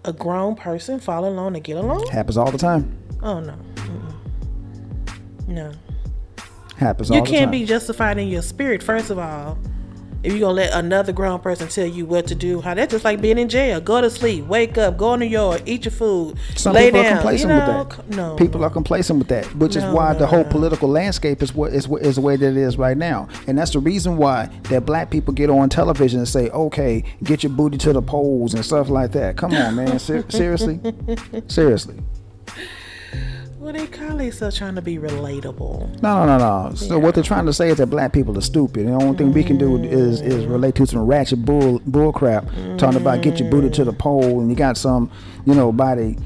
[SPEAKER 2] A grown person following along to get along?
[SPEAKER 1] Happens all the time.
[SPEAKER 2] Oh, no. No.
[SPEAKER 1] Happens all the time.
[SPEAKER 2] You can't be justified in your spirit, first of all, if you're going to let another grown person tell you what to do. How that's just like being in jail. Go to sleep, wake up, go in the yard, eat your food,
[SPEAKER 1] Some
[SPEAKER 2] lay
[SPEAKER 1] people
[SPEAKER 2] down.
[SPEAKER 1] are complacent with that.
[SPEAKER 2] No.
[SPEAKER 1] People are complacent with that, which is why the whole political landscape is the way that it is right now. And that's the reason why that black people get on television and say, okay, get your booty to the polls and stuff like that. Come on, man. Seriously? Seriously.
[SPEAKER 2] Well, they call themselves trying to be relatable.
[SPEAKER 1] No. So what they're trying to say is that black people are stupid. And the only thing we can do is relate to some ratchet bull crap, talking about get your booty to the poll, and you got some, body,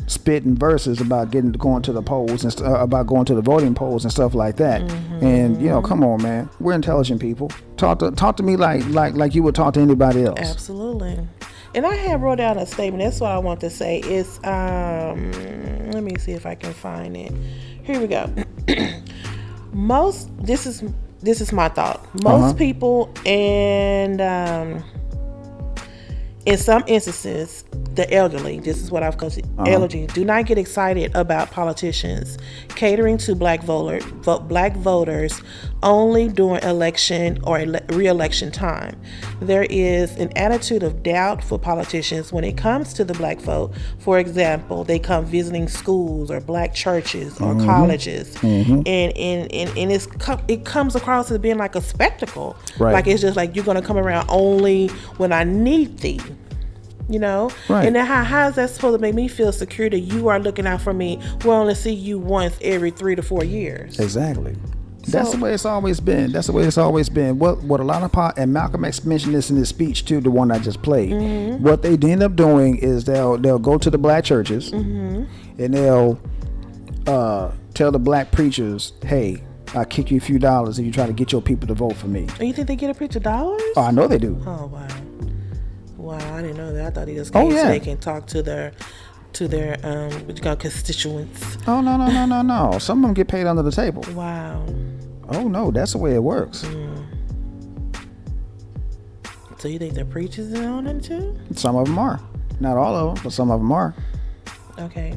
[SPEAKER 1] spitting verses about going to the polls and about going to the voting polls and stuff like that. And come on, man, we're intelligent people. Talk to me like you would talk to anybody else.
[SPEAKER 2] Absolutely. And I have wrote down a statement. That's what I want to say. It's let me see if I can find it. Here we go. This is my thought. Most people, and in some instances, the elderly, this is what I've called it, elderly, do not get excited about politicians catering to black voters only during election or re-election time. There is an attitude of doubt for politicians when it comes to the black vote. For example, they come visiting schools or black churches or colleges, and it comes across as being like a spectacle.
[SPEAKER 1] Right.
[SPEAKER 2] Like it's just like you're going to come around only when I need thee.
[SPEAKER 1] Right.
[SPEAKER 2] And then how is that supposed to make me feel secure that you are looking out for me? We'll only see you once every 3 to 4 years.
[SPEAKER 1] Exactly. That's the way it's always been. What a lot of and Malcolm X mentioned this in his speech too, the one I just played. What they end up doing is they'll go to the black churches and they'll tell the black preachers, hey, I'll kick you a few dollars if you try to get your people to vote for me.
[SPEAKER 2] Oh, you think they get a preacher dollars?
[SPEAKER 1] Oh, I know they do.
[SPEAKER 2] Oh, wow, I didn't know that. I thought he just came so they can talk to their what you call constituents.
[SPEAKER 1] Oh, no. Some of them get paid under the table.
[SPEAKER 2] Wow.
[SPEAKER 1] Oh no, that's the way it works.
[SPEAKER 2] So you think the preachers are on it too?
[SPEAKER 1] Some of them are. Not all of them, but some of them are.
[SPEAKER 2] Okay.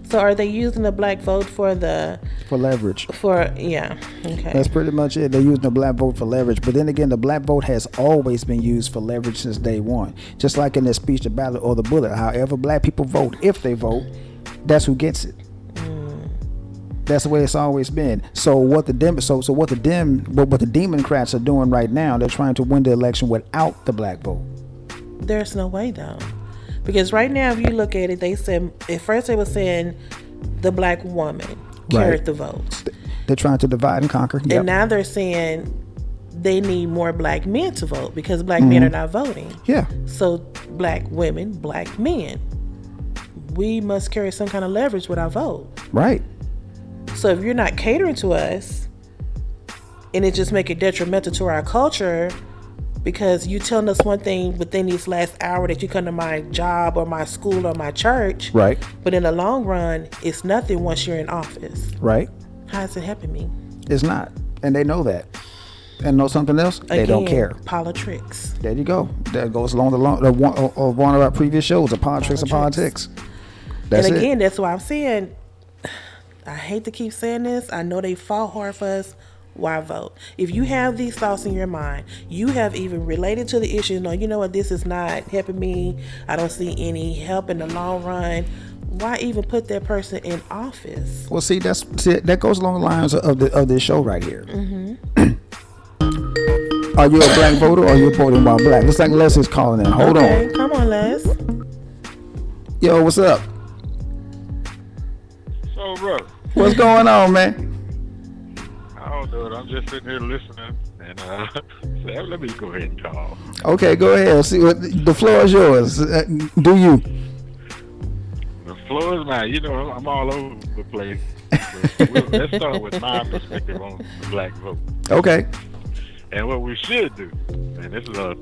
[SPEAKER 2] So are they using the black vote for leverage? Okay.
[SPEAKER 1] That's pretty much it. They're using the black vote for leverage. But then again, the black vote has always been used for leverage since day one. Just like in the speech, the ballot, or the bullet. However black people vote, if they vote, that's who gets it. That's the way it's always been. So what the Democrats are doing right now, they're trying to win the election without the black vote.
[SPEAKER 2] There's no way though. Because right now, if you look at it, they said, at first they were saying the black woman carried the vote.
[SPEAKER 1] They're trying to divide and conquer. Yep.
[SPEAKER 2] And now they're saying they need more black men to vote because black men are not voting.
[SPEAKER 1] Yeah.
[SPEAKER 2] So black women, black men, we must carry some kind of leverage with our vote.
[SPEAKER 1] Right.
[SPEAKER 2] So if you're not catering to us and it just make it detrimental to our culture, because you telling us one thing within this last hour that you come to my job or my school or my church.
[SPEAKER 1] Right.
[SPEAKER 2] But in the long run, it's nothing once you're in office.
[SPEAKER 1] Right.
[SPEAKER 2] How is it helping me?
[SPEAKER 1] It's not. And they know that. And know something else? They don't care.
[SPEAKER 2] Politics.
[SPEAKER 1] There you go. That goes along one of our previous shows, the politics of politics. That's
[SPEAKER 2] and again,
[SPEAKER 1] it.
[SPEAKER 2] that's why I'm saying, I hate to keep saying this. I know they fought hard for us why vote? If you have these thoughts in your mind, you have even related to the issue, no, you know what, this is not helping me, I don't see any help in the long run, why even put that person in office?
[SPEAKER 1] Well, see, that goes along the lines of this show right here. Are you a black voter or are you voting while black? Looks like Les is calling in. Hold on.
[SPEAKER 2] Come on, Les.
[SPEAKER 1] Yo, what's up?
[SPEAKER 4] So, brother,
[SPEAKER 1] What's going on, man?
[SPEAKER 4] I don't know it. I'm just sitting here listening, and so let me go ahead and call.
[SPEAKER 1] Okay, go ahead. See, the floor is yours. Do you?
[SPEAKER 4] The floor is mine. You know, I'm all over the place. Let's start with my perspective on the black vote.
[SPEAKER 1] Okay.
[SPEAKER 4] And what we should do, and this is a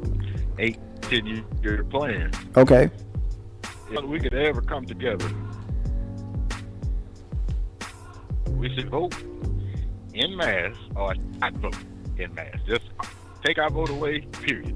[SPEAKER 4] 8-10 year plan,
[SPEAKER 1] Okay.
[SPEAKER 4] if we could ever come together, we should vote en masse or not vote en masse. Just take our vote away, period.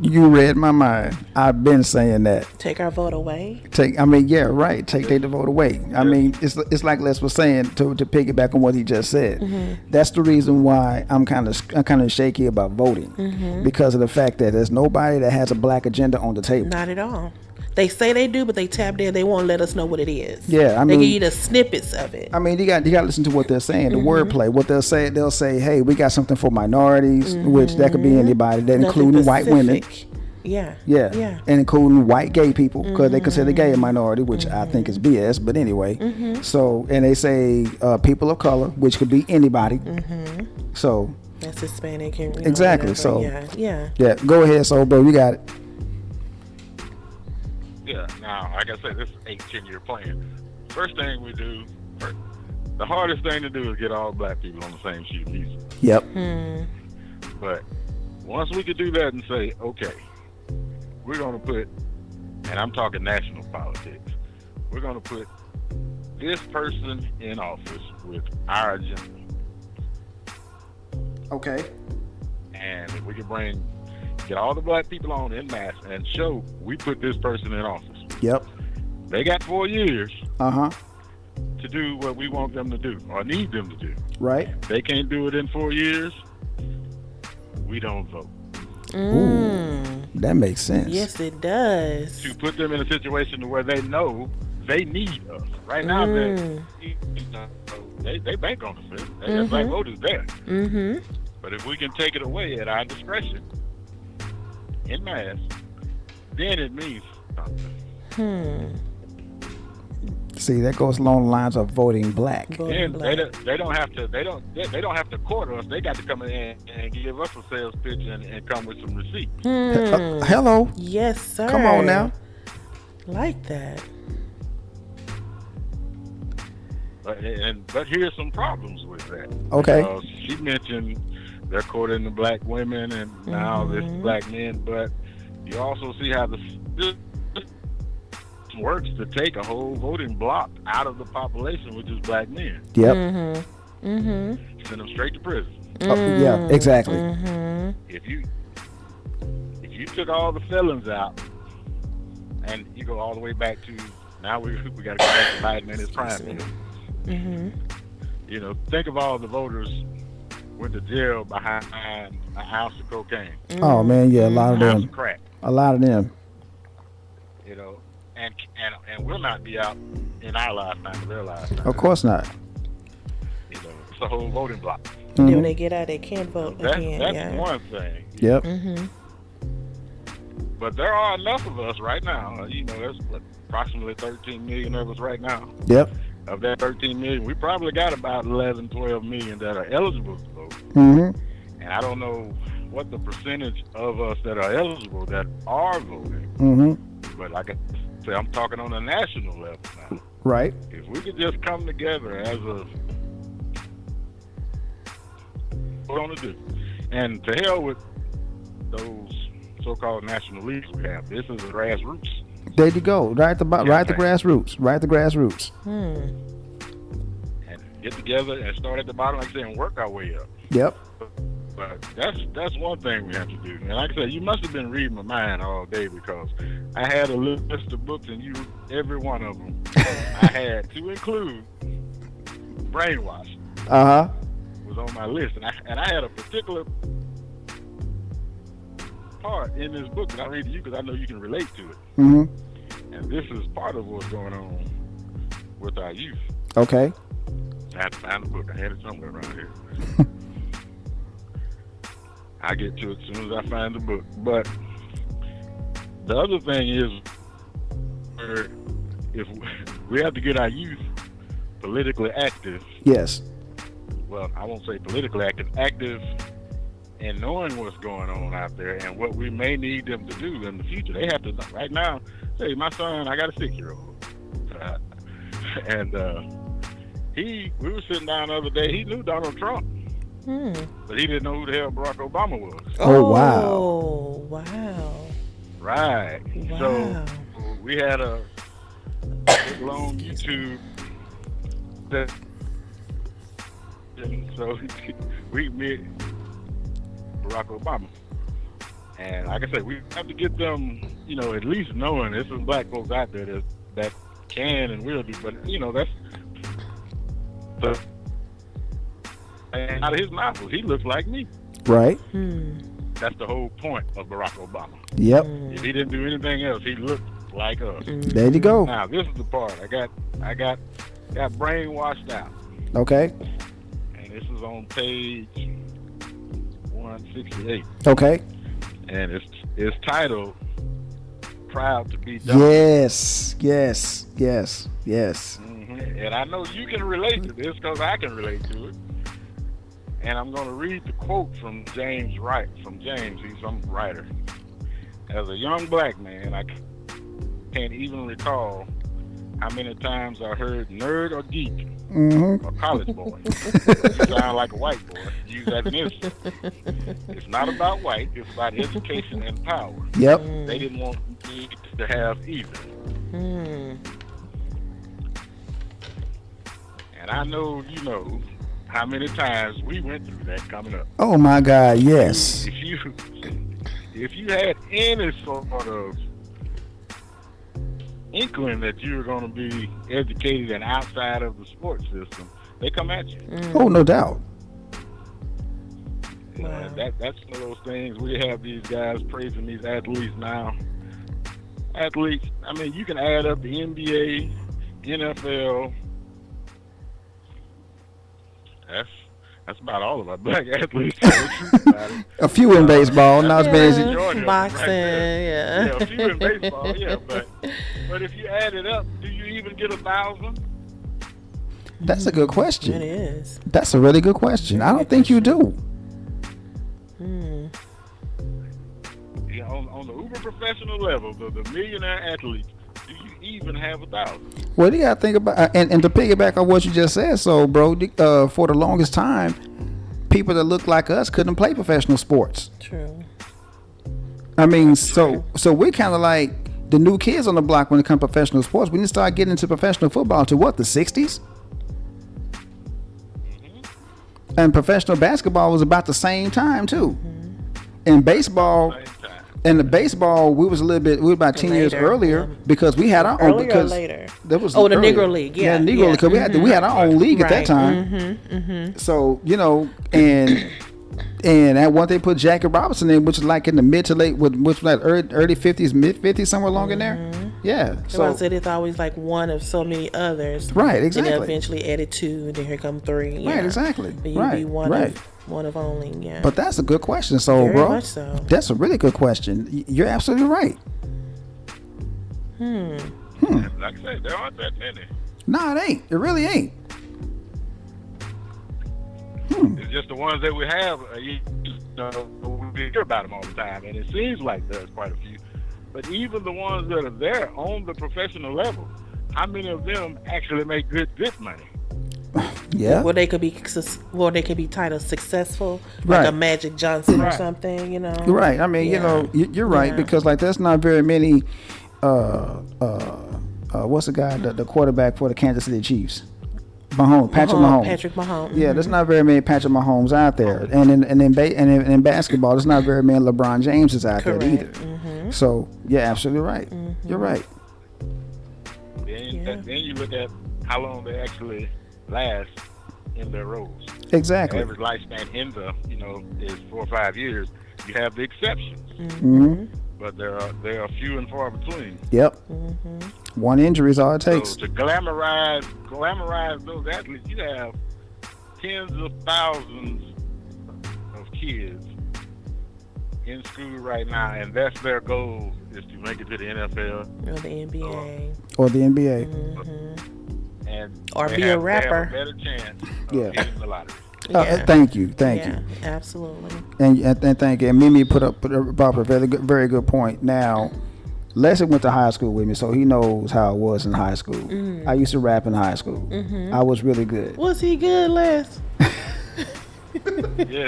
[SPEAKER 1] You read my mind. I've been saying that.
[SPEAKER 2] Take our vote away?
[SPEAKER 1] Take the vote away. I mean, it's like Les was saying, to piggyback on what he just said. That's the reason why I'm kind of shaky about voting, because of the fact that there's nobody that has a black agenda on the table.
[SPEAKER 2] Not at all. They say they do, but they tap there. They won't let us know what it is.
[SPEAKER 1] Yeah, I mean,
[SPEAKER 2] they give you the snippets of it.
[SPEAKER 1] I mean, you got to listen to what they're saying, the wordplay. What they'll say, hey, we got something for minorities, which that could be anybody, that including white women.
[SPEAKER 2] Yeah.
[SPEAKER 1] Yeah, and including white gay people, because they consider gay a minority, which I think is BS. But anyway, so, and they say people of color, which could be anybody. So
[SPEAKER 2] that's Hispanic. And,
[SPEAKER 1] exactly.
[SPEAKER 2] whatever.
[SPEAKER 1] So
[SPEAKER 2] yeah.
[SPEAKER 1] Go ahead, so bro, you got it.
[SPEAKER 4] Yeah, now, like I said, this is 8-10 year plan. First thing we do, the hardest thing to do is get all black people on the same sheet of music.
[SPEAKER 1] Yep.
[SPEAKER 4] But once we could do that and say, okay, we're going to put, and I'm talking national politics, we're going to put this person in office with our agenda.
[SPEAKER 1] Okay.
[SPEAKER 4] And if we could get all the black people on en masse and show we put this person in office.
[SPEAKER 1] Yep.
[SPEAKER 4] They got 4 years
[SPEAKER 1] to
[SPEAKER 4] do what we want them to do or need them to do.
[SPEAKER 1] Right.
[SPEAKER 4] They can't do it in 4 years, we don't vote.
[SPEAKER 1] Ooh, that makes sense.
[SPEAKER 2] Yes, it does.
[SPEAKER 4] To put them in a situation where they know they need us. Right now, they bank on us. That black vote is there. But if we can take it away at our discretion, en masse, then it means something.
[SPEAKER 1] See, that goes along the lines of voting black.
[SPEAKER 4] And they don't have to court us. They got to come in and give us a sales pitch and come with some receipts.
[SPEAKER 1] Hello.
[SPEAKER 2] Yes, sir.
[SPEAKER 1] Come on now.
[SPEAKER 2] Like that.
[SPEAKER 4] But here's some problems with that.
[SPEAKER 1] Okay.
[SPEAKER 4] She mentioned they're courting the black women and now this black men, but you also see how this works to take a whole voting block out of the population, which is black men.
[SPEAKER 1] Yep.
[SPEAKER 4] Send them straight to prison.
[SPEAKER 1] Yeah, exactly.
[SPEAKER 4] If you took all the felons out and you go all the way back to now, we got to go back to Biden and his crime bill. You know, think of all the voters went to jail behind an ounce of cocaine.
[SPEAKER 1] Oh man, yeah, a lot of
[SPEAKER 4] an ounce
[SPEAKER 1] them.
[SPEAKER 4] of crack.
[SPEAKER 1] A lot of them.
[SPEAKER 4] You know, and will not be out in our lifetime or their lifetime.
[SPEAKER 1] Of course not.
[SPEAKER 4] You know, it's a whole voting block.
[SPEAKER 2] Then when they get out, they can't vote again.
[SPEAKER 4] That's one thing.
[SPEAKER 1] Yep.
[SPEAKER 4] But there are enough of us right now. You know, there's approximately 13 million of us right now.
[SPEAKER 1] Yep.
[SPEAKER 4] Of that 13 million, we probably got about 11, 12 million that are eligible to vote.
[SPEAKER 1] And
[SPEAKER 4] I don't know what the percentage of us that are eligible that are voting. But like I say, I'm talking on a national level now.
[SPEAKER 1] Right.
[SPEAKER 4] If we could just come together as a what we're going to do. And to hell with those so-called national leagues we have. This is the grassroots.
[SPEAKER 1] There you go. Right at the grassroots. Right at the grassroots.
[SPEAKER 4] And get together and start at the bottom, like I said, and work our way up.
[SPEAKER 1] Yep.
[SPEAKER 4] But that's one thing we have to do. And like I said, you must have been reading my mind all day, because I had a list of books, and every one of them I had to include brainwashing. was on my list, and I had a particular part in this book that I read to you because I know you can relate to it.
[SPEAKER 1] Mm-hmm.
[SPEAKER 4] And this is part of what's going on with our youth.
[SPEAKER 1] Okay.
[SPEAKER 4] I had to find the book. I had it somewhere around here. I get to it as soon as I find the book. But the other thing is, if we have to get our youth politically active.
[SPEAKER 1] Yes.
[SPEAKER 4] Well, I won't say politically active in knowing what's going on out there and what we may need them to do in the future. They have to, right now, say, my son, I got a 6-year-old. And we were sitting down the other day, he knew Donald Trump. But he didn't know who the hell Barack Obama was.
[SPEAKER 1] Oh, wow.
[SPEAKER 2] Oh, wow.
[SPEAKER 4] Right.
[SPEAKER 2] Wow.
[SPEAKER 4] So we had a long YouTube. So we met Barack Obama. And like I said, we have to get them, at least knowing there's some black folks out there that can and will do. But, and out of his mouth, he looks like me.
[SPEAKER 1] Right.
[SPEAKER 4] That's the whole point of Barack Obama.
[SPEAKER 1] Yep.
[SPEAKER 4] If he didn't do anything else, he looked like us.
[SPEAKER 1] There you go.
[SPEAKER 4] Now this is the part I got brainwashed out.
[SPEAKER 1] Okay.
[SPEAKER 4] And this is on page 168.
[SPEAKER 1] Okay.
[SPEAKER 4] And it's titled "Proud to Be Dumb."
[SPEAKER 1] Yes.
[SPEAKER 4] And I know you can relate to this because I can relate to it. And I'm going to read the quote from James Wright. From James, he's some writer. As a young black man, I can't even recall how many times I heard nerd or geek or college boy. You sound like a white boy. Use that in insult. It's not about white. It's about education and power.
[SPEAKER 1] Yep.
[SPEAKER 4] They didn't want me to have either. And I know you know how many times we went through that coming up.
[SPEAKER 1] Oh my God, yes.
[SPEAKER 4] If you had any sort of inkling that you were going to be educated and outside of the sports system, they come at you.
[SPEAKER 1] Oh, no doubt.
[SPEAKER 2] Wow.
[SPEAKER 4] That's one of those things. We have these guys praising these athletes now. Athletes, I mean, you can add up the NBA, NFL. That's about all of our black athletes.
[SPEAKER 1] A few in baseball, not as many as
[SPEAKER 2] boxing,
[SPEAKER 4] Yeah, a few in baseball, yeah. But if you add it up, do you even get 1,000?
[SPEAKER 1] That's a good question.
[SPEAKER 2] It is.
[SPEAKER 1] That's a really good question. I don't think you do.
[SPEAKER 4] Yeah, on the uber professional level, the millionaire athletes, do you even have 1,000?
[SPEAKER 1] Well, you got to think about, and to piggyback on what you just said, so, bro, for the longest time, people that look like us couldn't play professional sports.
[SPEAKER 2] True.
[SPEAKER 1] I mean, so we're kind of like the new kids on the block when it comes to professional sports. We didn't start getting into professional football to what, the 60s? And professional basketball was about the same time, too. And baseball... And the baseball, we were about 10 years earlier because we had our own.
[SPEAKER 2] Earlier or later?
[SPEAKER 1] That was
[SPEAKER 2] the Negro League, yeah.
[SPEAKER 1] Negro League, because we had our own league at that time. So, and at one they put Jackie Robinson in, which is like in the mid to late, which was like early 50s, mid 50s, somewhere along in there. Yeah.
[SPEAKER 2] So I said it's always like one of so many others.
[SPEAKER 1] Right, exactly.
[SPEAKER 2] And then eventually added 2, and then here come 3. Yeah.
[SPEAKER 1] Right, exactly.
[SPEAKER 2] But you'd be one of only, yeah.
[SPEAKER 1] But that's a good question. So,
[SPEAKER 2] Very
[SPEAKER 1] bro,
[SPEAKER 2] much so.
[SPEAKER 1] That's a really good question. You're absolutely right.
[SPEAKER 4] Like I said, there aren't that many.
[SPEAKER 1] No, it ain't. It really ain't.
[SPEAKER 4] It's just the ones that we have, we hear about them all the time, and it seems like there's quite a few. But even the ones that are there on the professional level, how many of them actually make good money?
[SPEAKER 1] Yeah.
[SPEAKER 2] Well, they could be titled successful, like a Magic Johnson or something,
[SPEAKER 1] Right. I mean, you're right because like there's not very many. What's the guy, the quarterback for the Kansas City Chiefs? Patrick Mahomes. Yeah, there's not very many Patrick Mahomes out there, and in basketball, there's not very many LeBron Jameses out there either. So you're absolutely right. You're right.
[SPEAKER 4] Then you look at how long they actually last in their roles.
[SPEAKER 1] Exactly.
[SPEAKER 4] average lifespan in the, is 4 or 5 years. You have the exceptions,
[SPEAKER 1] Mm-hmm.
[SPEAKER 4] but there are few and far between.
[SPEAKER 1] Yep. One injury is all it takes.
[SPEAKER 4] So to glamorize those athletes, you have tens of thousands of kids in school right now, and that's their goal, is to make it to the NFL
[SPEAKER 2] Or the NBA.
[SPEAKER 1] Or the NBA.
[SPEAKER 4] and
[SPEAKER 2] Or
[SPEAKER 4] they
[SPEAKER 2] be a
[SPEAKER 4] have
[SPEAKER 2] rapper.
[SPEAKER 4] a better chance of
[SPEAKER 1] Yeah.
[SPEAKER 4] hitting the lottery.
[SPEAKER 2] Yeah.
[SPEAKER 1] Thank you.
[SPEAKER 2] Yeah, absolutely.
[SPEAKER 1] And thank you. And Mimi brought up a very good point. Now, Leslie went to high school with me, so he knows how it was in high school. I used to rap in high school. I was really good.
[SPEAKER 2] Was he good, Les?
[SPEAKER 4] Yes,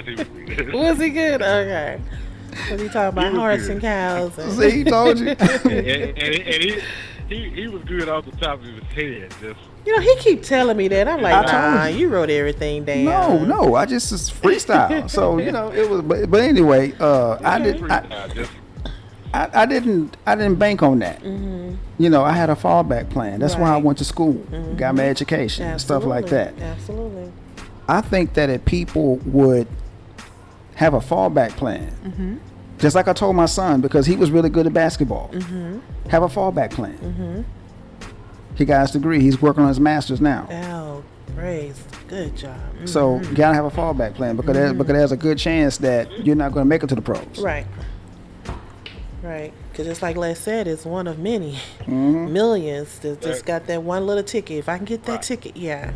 [SPEAKER 4] he was good.
[SPEAKER 2] Was he good? Okay. Was he talking about
[SPEAKER 4] was
[SPEAKER 2] hearts
[SPEAKER 4] good.
[SPEAKER 2] and cows? And
[SPEAKER 1] See, he told you.
[SPEAKER 4] and he was good off the top of his head. Just
[SPEAKER 2] he keep telling me that. I'm like,
[SPEAKER 1] I told
[SPEAKER 2] nah,
[SPEAKER 1] you.
[SPEAKER 2] you wrote everything down.
[SPEAKER 1] No, I just freestyle. So it was. But anyway, I didn't bank on that. I had a fallback plan. That's why I
[SPEAKER 2] Right.
[SPEAKER 1] went to school, got my education, and stuff like that.
[SPEAKER 2] Absolutely.
[SPEAKER 1] I think that if people would have a fallback plan, just like I told my son, because he was really good at basketball, have a fallback plan. He got his degree. He's working on his master's now.
[SPEAKER 2] Oh, praise. Good job.
[SPEAKER 1] So you gotta have a fallback plan because there's a good chance that you're not going to make it to the pros.
[SPEAKER 2] Right. Right. Because just like Les said, it's one of many millions that just got that one little ticket. If I can get that ticket, yeah.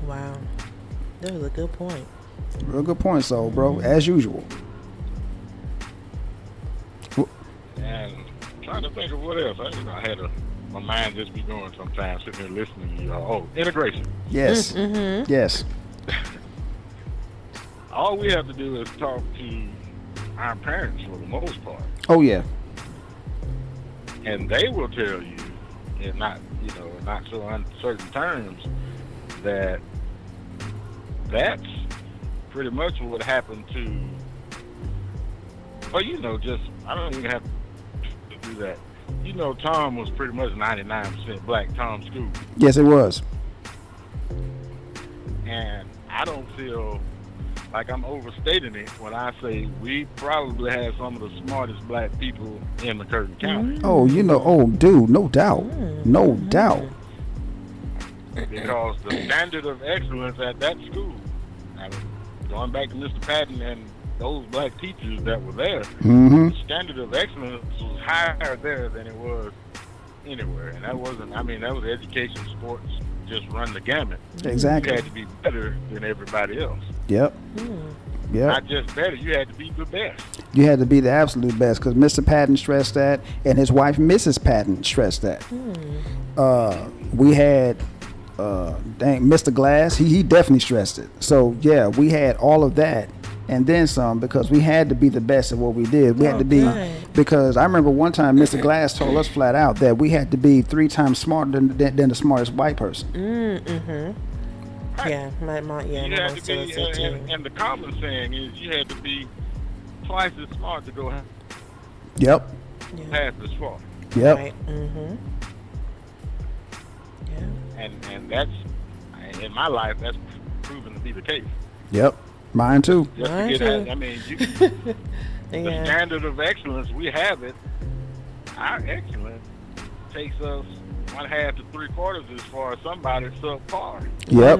[SPEAKER 2] Wow. That was a good point.
[SPEAKER 1] Real good point. So, bro, as usual.
[SPEAKER 4] and trying to think of what else. I had my mind just be going sometimes, sitting there listening to you. Integration.
[SPEAKER 1] Yes. Yes.
[SPEAKER 4] All we have to do is talk to our parents for the most part,
[SPEAKER 1] Oh yeah.
[SPEAKER 4] and they will tell you, in not so uncertain terms, that that's pretty much what happened to. Well, just I don't even have to do that. Tom was pretty much 99% black. Tom's school,
[SPEAKER 1] Yes, it was.
[SPEAKER 4] and I don't feel like I'm overstating it when I say we probably have some of the smartest black people in McCurtain County.
[SPEAKER 1] Oh, dude, no doubt. No doubt.
[SPEAKER 4] Because the standard of excellence at that school, going back to Mr. Patton and those black teachers that were there, the standard of excellence was higher there than it was anywhere. And that was education, sports, just run the gamut.
[SPEAKER 1] Exactly.
[SPEAKER 4] You had to be better than everybody else.
[SPEAKER 1] Yep. Yep.
[SPEAKER 4] Not just better, you had to be the best.
[SPEAKER 1] You had to be the absolute best because Mr. Patton stressed that, and his wife, Mrs. Patton, stressed that. We had Mr. Glass. He definitely stressed it. So yeah, we had all of that, and then some because we had to be the best at what we did. We had to be because I remember one time Mr. Glass told us flat out that we had to be 3 times smarter than the smartest white person.
[SPEAKER 2] Yeah, my mom
[SPEAKER 4] You had
[SPEAKER 2] said
[SPEAKER 4] to be,
[SPEAKER 2] that too.
[SPEAKER 4] and the common saying is you had to be twice as smart to go
[SPEAKER 1] Yep.
[SPEAKER 4] half as far.
[SPEAKER 1] Yep.
[SPEAKER 2] Right. Yeah.
[SPEAKER 4] And that's, in my life, that's proven to be the case.
[SPEAKER 1] Yep. Mine too.
[SPEAKER 4] Just
[SPEAKER 2] Mine
[SPEAKER 4] to
[SPEAKER 2] too.
[SPEAKER 4] get, the
[SPEAKER 2] Yeah.
[SPEAKER 4] standard of excellence, we have it. Our excellence takes us 1/2 to 3/4 as far as somebody subpar
[SPEAKER 1] Yep.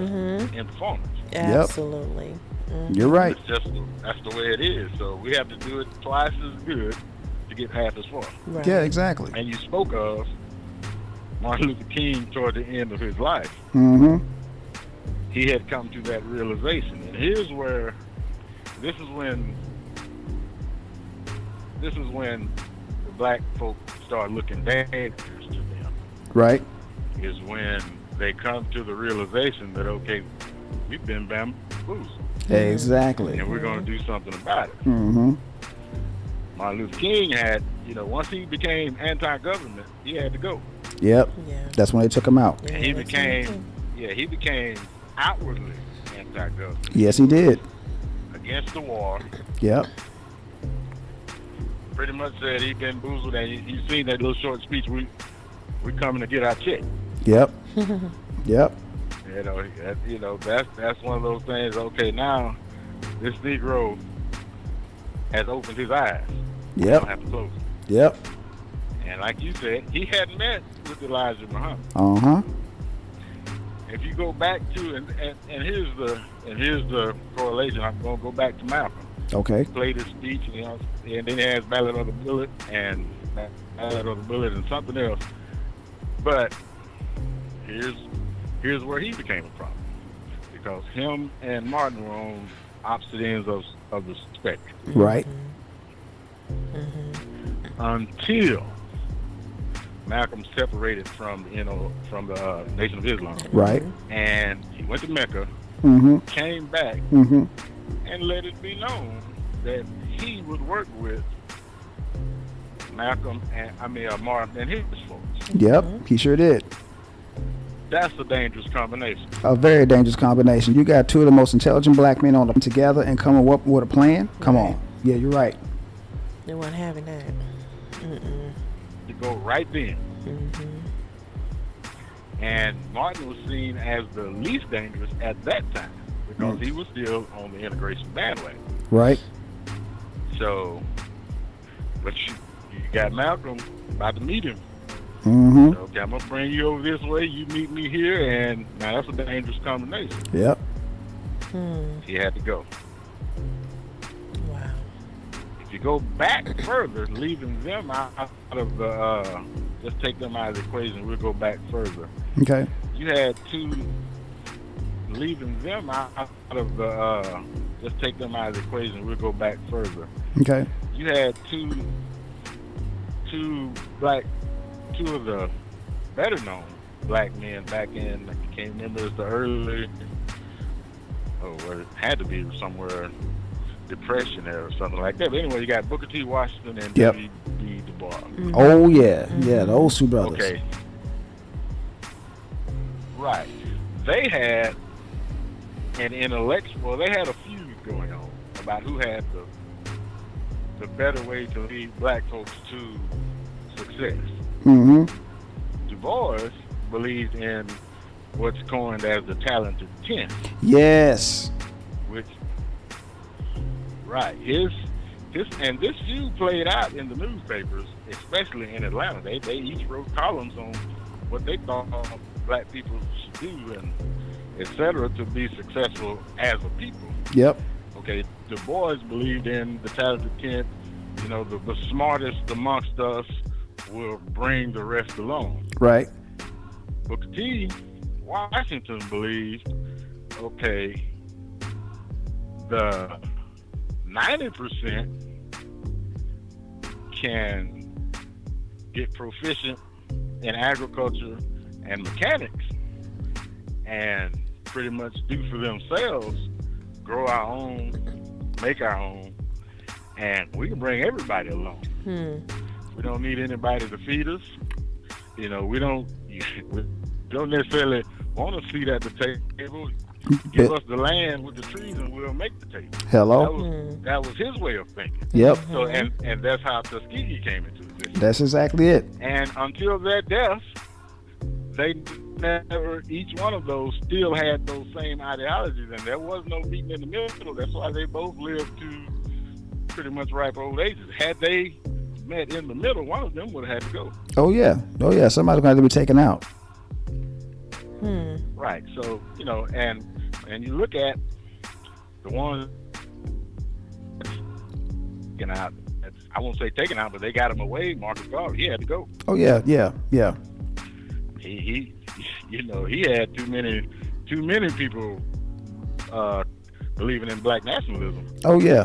[SPEAKER 4] in performance.
[SPEAKER 2] Absolutely.
[SPEAKER 1] You're right.
[SPEAKER 4] That's the way it is. So we have to do it twice as good to get half as far.
[SPEAKER 2] Right.
[SPEAKER 1] Yeah, exactly.
[SPEAKER 4] And you spoke of Martin Luther King toward the end of his life. He had come to that realization, and this is when the black folk start looking dangerous to them.
[SPEAKER 1] Right.
[SPEAKER 4] Is when they come to the realization that, okay, we've been bamboozled,
[SPEAKER 1] Exactly.
[SPEAKER 4] and we're going to do something about it. Martin Luther King had, once he became anti-government, he had to go.
[SPEAKER 1] Yep.
[SPEAKER 2] Yeah.
[SPEAKER 1] That's when they took him out.
[SPEAKER 2] Yeah,
[SPEAKER 4] And he
[SPEAKER 2] that's
[SPEAKER 4] became, became outwardly anti-government,
[SPEAKER 1] Yes, he did.
[SPEAKER 4] against the war.
[SPEAKER 1] Yep.
[SPEAKER 4] Pretty much said he bamboozled, and you seen that little short speech. We coming to get our check.
[SPEAKER 1] Yep. Yep.
[SPEAKER 4] That's one of those things. Okay, now this Negro has opened his eyes. You
[SPEAKER 1] Yep.
[SPEAKER 4] don't have to close them.
[SPEAKER 1] Yep.
[SPEAKER 4] And like you said, he had met with Elijah Muhammad.
[SPEAKER 1] Uh-huh.
[SPEAKER 4] If you go back to and here's the correlation. I'm gonna go back to Malcolm.
[SPEAKER 1] Okay.
[SPEAKER 4] He played his speech, and then he has Ballad of the Bullet and something else. But here's where he became a problem, because him and Martin were on opposite ends of the spectrum.
[SPEAKER 1] Right.
[SPEAKER 4] Until Malcolm separated from the Nation of Islam,
[SPEAKER 1] Right.
[SPEAKER 4] and he went to Mecca,
[SPEAKER 1] Mm-hmm.
[SPEAKER 4] came back,
[SPEAKER 1] Mm-hmm.
[SPEAKER 4] and let it be known that he would work with Martin and his folks.
[SPEAKER 1] Yep. He sure did.
[SPEAKER 4] That's a dangerous combination.
[SPEAKER 1] A very dangerous combination. You got two of the most intelligent black men on them together and coming up with a plan. Come on. Yeah, you're right.
[SPEAKER 2] They weren't having that.
[SPEAKER 4] To go right then. And Martin was seen as the least dangerous at that time, because he was still on the integration bandwagon.
[SPEAKER 1] Right.
[SPEAKER 4] So, but you got Malcolm about to meet him.
[SPEAKER 1] Mm-hmm.
[SPEAKER 4] So, okay, I'm gonna bring you over this way. You meet me here, and now that's a dangerous combination.
[SPEAKER 1] Yep.
[SPEAKER 4] He had to go.
[SPEAKER 2] Wow.
[SPEAKER 4] If you go back further, leaving them out of the, just take them out of the equation. We'll go back further.
[SPEAKER 1] Okay.
[SPEAKER 4] You had leaving them out of the, just take them out of the equation. We'll go back further.
[SPEAKER 1] Okay.
[SPEAKER 4] You had two of the better known black men back in, I can't remember, it's the early, it had to be somewhere Depression era or something like that. But anyway, you got Booker T. Washington and W. B. Du Bois.
[SPEAKER 1] Oh yeah, yeah, those two brothers.
[SPEAKER 4] Okay. Right. They had an intellectual, they had a feud going on about who had the better way to lead black folks to success.
[SPEAKER 1] Mm-hmm.
[SPEAKER 4] Du Bois believed in what's coined as the talented 10.
[SPEAKER 1] Yes.
[SPEAKER 4] Which, right, his and this feud played out in the newspapers, especially in Atlanta. They each wrote columns on what they thought black people should do and etc. to be successful as a people.
[SPEAKER 1] Yep.
[SPEAKER 4] Okay, Du Bois believed in the talented 10. You know, the smartest amongst us will bring the rest along.
[SPEAKER 1] Right.
[SPEAKER 4] Booker T. Washington believed, okay, the 90% can get proficient in agriculture and mechanics and pretty much do for themselves, grow our own, make our own, and we can bring everybody along. We don't need anybody to feed us. You know, we don't necessarily want a seat at the table. Give us the land with the trees and we'll make the table.
[SPEAKER 1] Hello.
[SPEAKER 4] That was his way of thinking.
[SPEAKER 1] Yep.
[SPEAKER 4] So and that's how Tuskegee came into existence.
[SPEAKER 1] That's exactly it.
[SPEAKER 4] And until their death, they never, each one of those still had those same ideologies, and there was no meeting in the middle. That's why they both lived to pretty much ripe old ages. Had they met in the middle, one of them would have had to go.
[SPEAKER 1] Oh yeah. Somebody's going to have to be taken out.
[SPEAKER 4] Right. So, you know, and you look at the ones taken out. I won't say taken out, but they got him away. Marcus Garvey, he had to go.
[SPEAKER 1] Oh yeah.
[SPEAKER 4] He you know, he had too many people believing in black nationalism.
[SPEAKER 1] Oh yeah.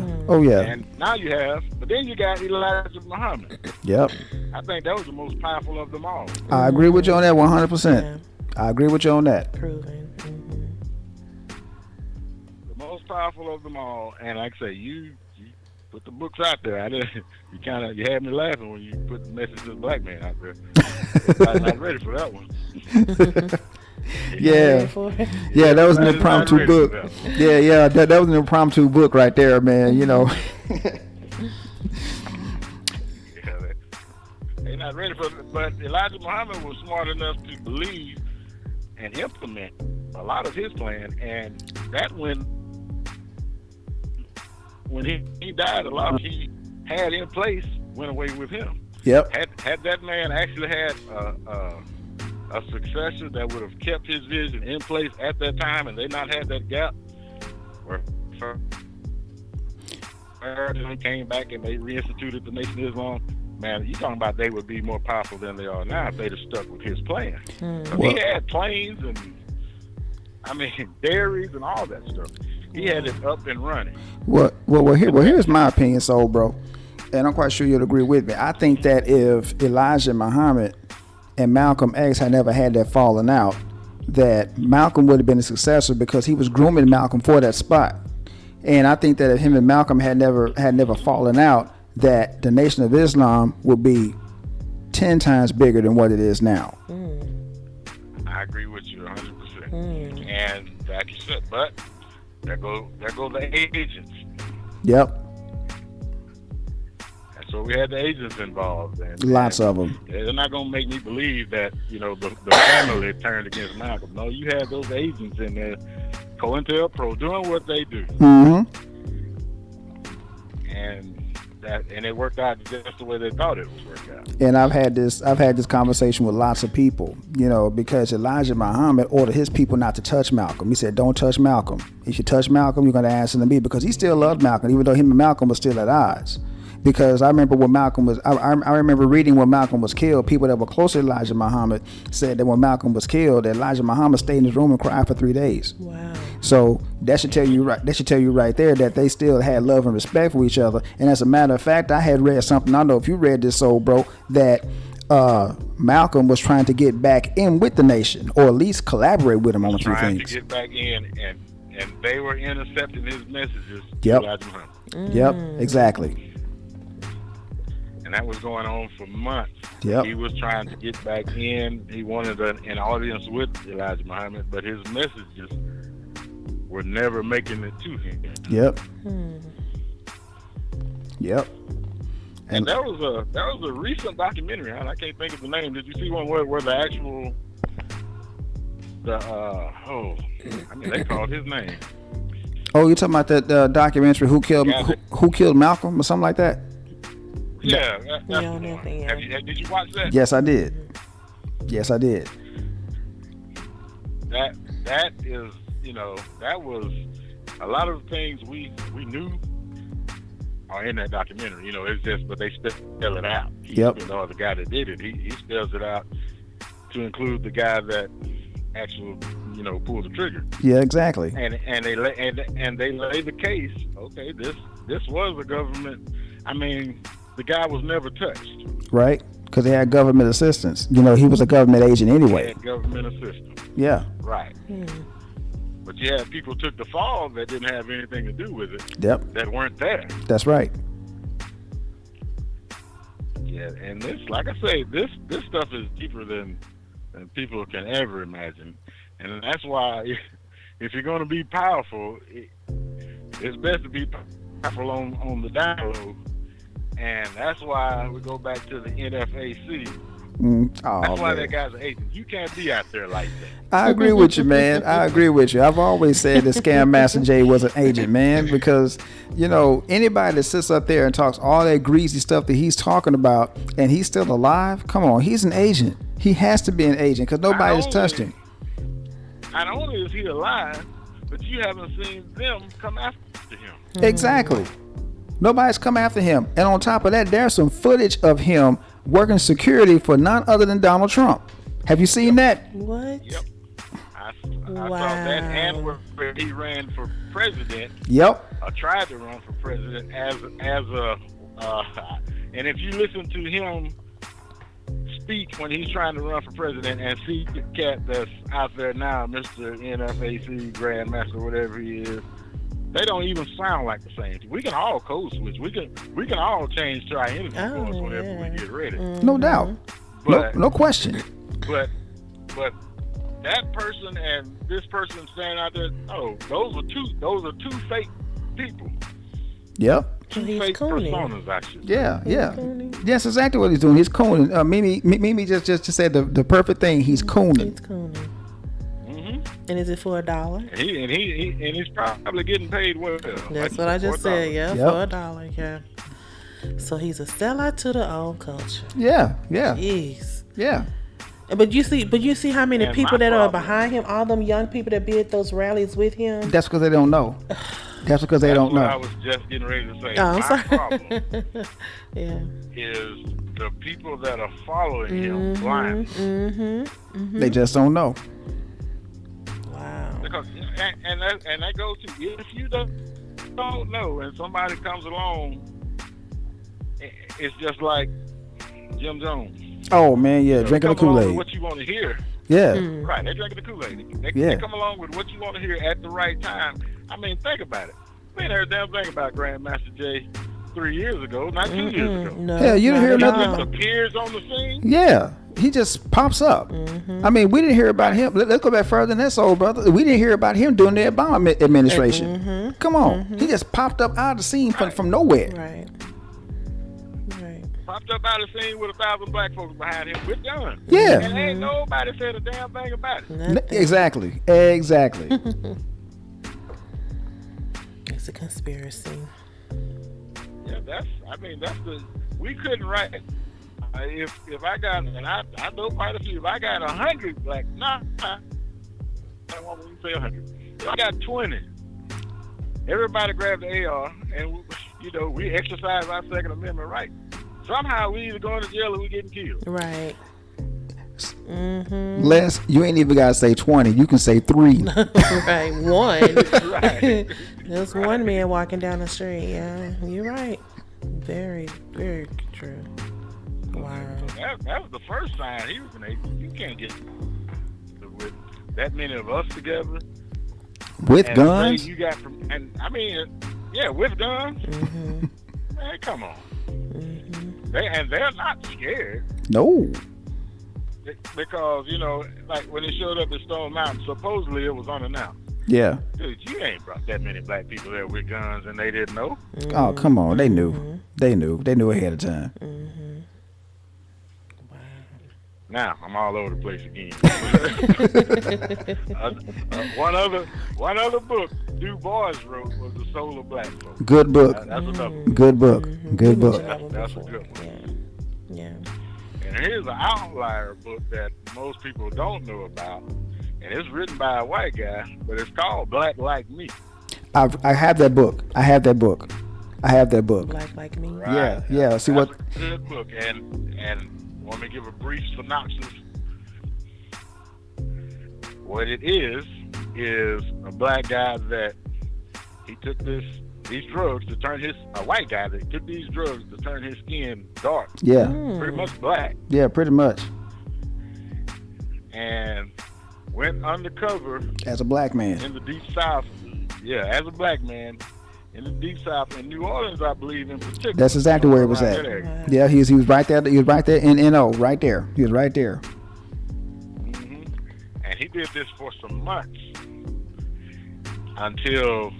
[SPEAKER 4] And now you have, but then you got Elijah Muhammad.
[SPEAKER 1] Yep.
[SPEAKER 4] I think that was the most powerful of them all.
[SPEAKER 1] I agree with you on that 100%.
[SPEAKER 2] Yeah.
[SPEAKER 1] I agree with you on that.
[SPEAKER 2] Proven.
[SPEAKER 4] The most powerful of them all, and like I say, you put the books out there. You had me laughing when you put the message to the black man out there. I'm not ready for that one.
[SPEAKER 1] Yeah, yeah, that was an impromptu book. Yeah, that was an impromptu book right there, man. You know.
[SPEAKER 4] They're not ready for it. But Elijah Muhammad was smart enough to believe and implement a lot of his plan, and that when he died, a lot of he had in place went away with him.
[SPEAKER 1] Yep.
[SPEAKER 4] Had that man actually had a successor that would have kept his vision in place at that time, and they not had that gap, where they came back and they reinstituted the Nation of Islam, man, you talking about they would be more powerful than they are now if they'd have stuck with his plan. So he had planes and, I mean, dairies and all that stuff. He had it up and running.
[SPEAKER 1] Well, here's my opinion, Soul Bro, and I'm quite sure you'll agree with me. I think that if Elijah Muhammad and Malcolm X had never had that falling out, that Malcolm would have been a successor because he was grooming Malcolm for that spot. And I think that if him and Malcolm had never fallen out, that the Nation of Islam would be 10 times bigger than what it is now.
[SPEAKER 4] I agree with you 100%. And like you said, but there go the agents.
[SPEAKER 1] Yep.
[SPEAKER 4] And so we had the agents involved. And
[SPEAKER 1] Lots of them.
[SPEAKER 4] They're not going to make me believe that, the family turned against Malcolm. No, you had those agents in there, COINTELPRO, doing what they do.
[SPEAKER 1] Mm-hmm.
[SPEAKER 4] And it worked out just the way they thought it would work out.
[SPEAKER 1] And I've had this conversation with lots of people, because Elijah Muhammad ordered his people not to touch Malcolm. He said, don't touch Malcolm. If you touch Malcolm, you're going to answer to me, because he still loved Malcolm, even though him and Malcolm were still at odds. Because I remember when Malcolm was, I remember reading when Malcolm was killed, people that were close to Elijah Muhammad said that when Malcolm was killed, that Elijah Muhammad stayed in his room and cried for 3 days.
[SPEAKER 2] Wow.
[SPEAKER 1] So that should tell you right there that they still had love and respect for each other. And as a matter of fact, I had read something, I don't know if you read this, Soul Bro, that Malcolm was trying to get back in with the nation, or at least collaborate with him on a few
[SPEAKER 4] trying
[SPEAKER 1] things.
[SPEAKER 4] To get back in, and they were intercepting his messages
[SPEAKER 1] Yep.
[SPEAKER 4] to Elijah Muhammad.
[SPEAKER 1] Yep, exactly.
[SPEAKER 4] And that was going on for months.
[SPEAKER 1] Yep.
[SPEAKER 4] He was trying to get back in. He wanted an audience with Elijah Muhammad, but his messages were never making it to him.
[SPEAKER 1] Yep. Yep.
[SPEAKER 4] And that was a recent documentary. I can't think of the name. Did you see one where the actual they called his name.
[SPEAKER 1] Oh, you're talking about that documentary Who Killed Malcolm or something like that?
[SPEAKER 4] Yeah, that's the one. Did you watch that?
[SPEAKER 1] Yes, I did. Yes, I did.
[SPEAKER 4] That is, that was a lot of the things we knew are in that documentary. It's just, but they spell it out.
[SPEAKER 1] Yep.
[SPEAKER 4] The guy that did it, he spells it out to include the guy that actually, pulled the trigger.
[SPEAKER 1] Yeah, exactly.
[SPEAKER 4] And they lay the case. Okay, this was a government. I mean, the guy was never touched.
[SPEAKER 1] Right, because they had government assistance. He was a government agent anyway.
[SPEAKER 4] He had government assistance.
[SPEAKER 1] Yeah.
[SPEAKER 4] Right. But you had people took the fall that didn't have anything to do with it.
[SPEAKER 1] Yep.
[SPEAKER 4] That weren't there.
[SPEAKER 1] That's right.
[SPEAKER 4] Yeah, and this, like I say, this stuff is deeper than people can ever imagine, and that's why if you're going to be powerful, it's best to be powerful on the down low. And that's why we go back to the NFAC. That's why that guy's an agent. You can't be out there like that.
[SPEAKER 1] I agree with you, man. I agree with you. I've always said that Scam Master Jay was an agent, man, because, anybody that sits up there and talks all that greasy stuff that he's talking about and he's still alive, come on, he's an agent. He has to be an agent because nobody has touched him.
[SPEAKER 4] Not only is he alive, but you haven't seen them come after him.
[SPEAKER 1] Exactly. Nobody's come after him. And on top of that, there's some footage of him working security for none other than Donald Trump. Have you seen that?
[SPEAKER 2] What?
[SPEAKER 4] Yep. I saw that, and where he ran for president.
[SPEAKER 1] Yep.
[SPEAKER 4] Or tried to run for president as a and if you listen to him speak when he's trying to run for president and see the cat that's out there now, Mr. NFAC Grandmaster, whatever he is, they don't even sound like the same. We can all code switch. We can all change to our energy voice whenever we get ready.
[SPEAKER 1] No doubt.
[SPEAKER 4] But
[SPEAKER 1] no question.
[SPEAKER 4] But that person and this person standing out there, those are two fake people.
[SPEAKER 1] Yep.
[SPEAKER 4] Two fake personas, actually.
[SPEAKER 1] Yeah. That's exactly what he's doing. He's cooning. Mimi just said the perfect thing. He's cooning.
[SPEAKER 2] He's cooning. And is it for $1?
[SPEAKER 4] And he's probably getting paid well.
[SPEAKER 2] That's what I just said. Yeah,
[SPEAKER 1] Yep.
[SPEAKER 2] for $1. Yeah. So he's a sellout to the old culture.
[SPEAKER 1] Yeah.
[SPEAKER 2] Jeez.
[SPEAKER 1] Yeah.
[SPEAKER 2] But you see how many
[SPEAKER 4] And
[SPEAKER 2] people
[SPEAKER 4] my
[SPEAKER 2] that are
[SPEAKER 4] problem-
[SPEAKER 2] behind him, all them young people that be at those rallies with him.
[SPEAKER 1] That's because they don't know. That's because they don't
[SPEAKER 4] That's what I
[SPEAKER 1] know.
[SPEAKER 4] was just getting ready to say.
[SPEAKER 2] Oh, I'm
[SPEAKER 4] My
[SPEAKER 2] sorry.
[SPEAKER 4] problem
[SPEAKER 2] Yeah.
[SPEAKER 4] is the people that are following him blindly.
[SPEAKER 1] They just don't know.
[SPEAKER 2] Wow.
[SPEAKER 4] Because and that goes to, if you don't know and somebody comes along, it's just like Jim Jones.
[SPEAKER 1] Oh man, yeah, drinking the
[SPEAKER 4] Come along with
[SPEAKER 1] Kool-Aid.
[SPEAKER 4] what you want to hear.
[SPEAKER 1] Yeah.
[SPEAKER 4] Right, they're drinking the Kool-Aid. They
[SPEAKER 1] Yeah.
[SPEAKER 4] come along with what you want to hear at the right time. I mean, think about it. We ain't heard a damn thing about Grandmaster Jay 3 years ago, not 2 years ago.
[SPEAKER 2] No,
[SPEAKER 1] Yeah, you didn't hear
[SPEAKER 2] not
[SPEAKER 4] He
[SPEAKER 2] at
[SPEAKER 1] nothing.
[SPEAKER 4] just
[SPEAKER 2] all.
[SPEAKER 4] appears on the scene.
[SPEAKER 1] Yeah. He just pops up. I mean, we didn't hear about him. Let's go back further than that, old brother. We didn't hear about him during the Obama administration. Come on. He just popped up out of the scene from nowhere.
[SPEAKER 2] Right. Right.
[SPEAKER 4] Popped up out of the scene with 1,000 black folks behind him with guns.
[SPEAKER 1] Yeah.
[SPEAKER 4] And ain't nobody said a damn thing about it.
[SPEAKER 2] Nothing.
[SPEAKER 1] Exactly.
[SPEAKER 2] It's a conspiracy.
[SPEAKER 4] Yeah, that's we couldn't write. If I got, and I know quite a few, if I got 100 black, I don't want to say 100. If I got 20, everybody grabbed the AR, and we exercise our Second Amendment right. Somehow we either going to jail or we getting killed.
[SPEAKER 2] Right.
[SPEAKER 1] Les, you ain't even gotta say 20. You can say 3.
[SPEAKER 2] Right. One.
[SPEAKER 4] Right.
[SPEAKER 2] There's one man walking down the street. Yeah, you're right. Very, very true. Wow.
[SPEAKER 4] That was the first sign he was you can't get with that many of us together.
[SPEAKER 1] With
[SPEAKER 4] And
[SPEAKER 1] guns?
[SPEAKER 4] you got from, and I mean, yeah, with guns. Man, come on. They're not scared
[SPEAKER 1] No.
[SPEAKER 4] because like when they showed up at Stone Mountain, supposedly it was unannounced.
[SPEAKER 1] Yeah.
[SPEAKER 4] Dude, you ain't brought that many black people there with guns and they didn't know.
[SPEAKER 1] Oh, come on. They knew. They knew ahead of time.
[SPEAKER 4] Now I'm all over the place again. One other book Du Bois wrote was The Soul of Black Folk.
[SPEAKER 1] Good book.
[SPEAKER 4] That's another one.
[SPEAKER 1] Good book. Good book.
[SPEAKER 4] That's a good one.
[SPEAKER 2] Yeah.
[SPEAKER 4] And here's an outlier book that most people don't know about, and it's written by a white guy, but it's called Black Like Me.
[SPEAKER 1] I have that book. I have that book.
[SPEAKER 2] Black like me.
[SPEAKER 4] Right?
[SPEAKER 1] Yeah. See what?
[SPEAKER 4] That's a good book, and want me to give a brief synopsis. What it is a black guy that he took these drugs to turn a white guy that took these drugs to turn his skin dark.
[SPEAKER 1] Yeah.
[SPEAKER 4] Pretty much black.
[SPEAKER 1] Yeah, pretty much.
[SPEAKER 4] And went undercover
[SPEAKER 1] As a black man.
[SPEAKER 4] in the Deep South. Yeah, as a black man in the Deep South, in New Orleans, I believe in particular.
[SPEAKER 1] That's exactly where he was
[SPEAKER 4] Around
[SPEAKER 1] at.
[SPEAKER 4] that area.
[SPEAKER 1] Yeah, he was right there. He was right there in NO, right there. He was right there.
[SPEAKER 4] And he did this for some months until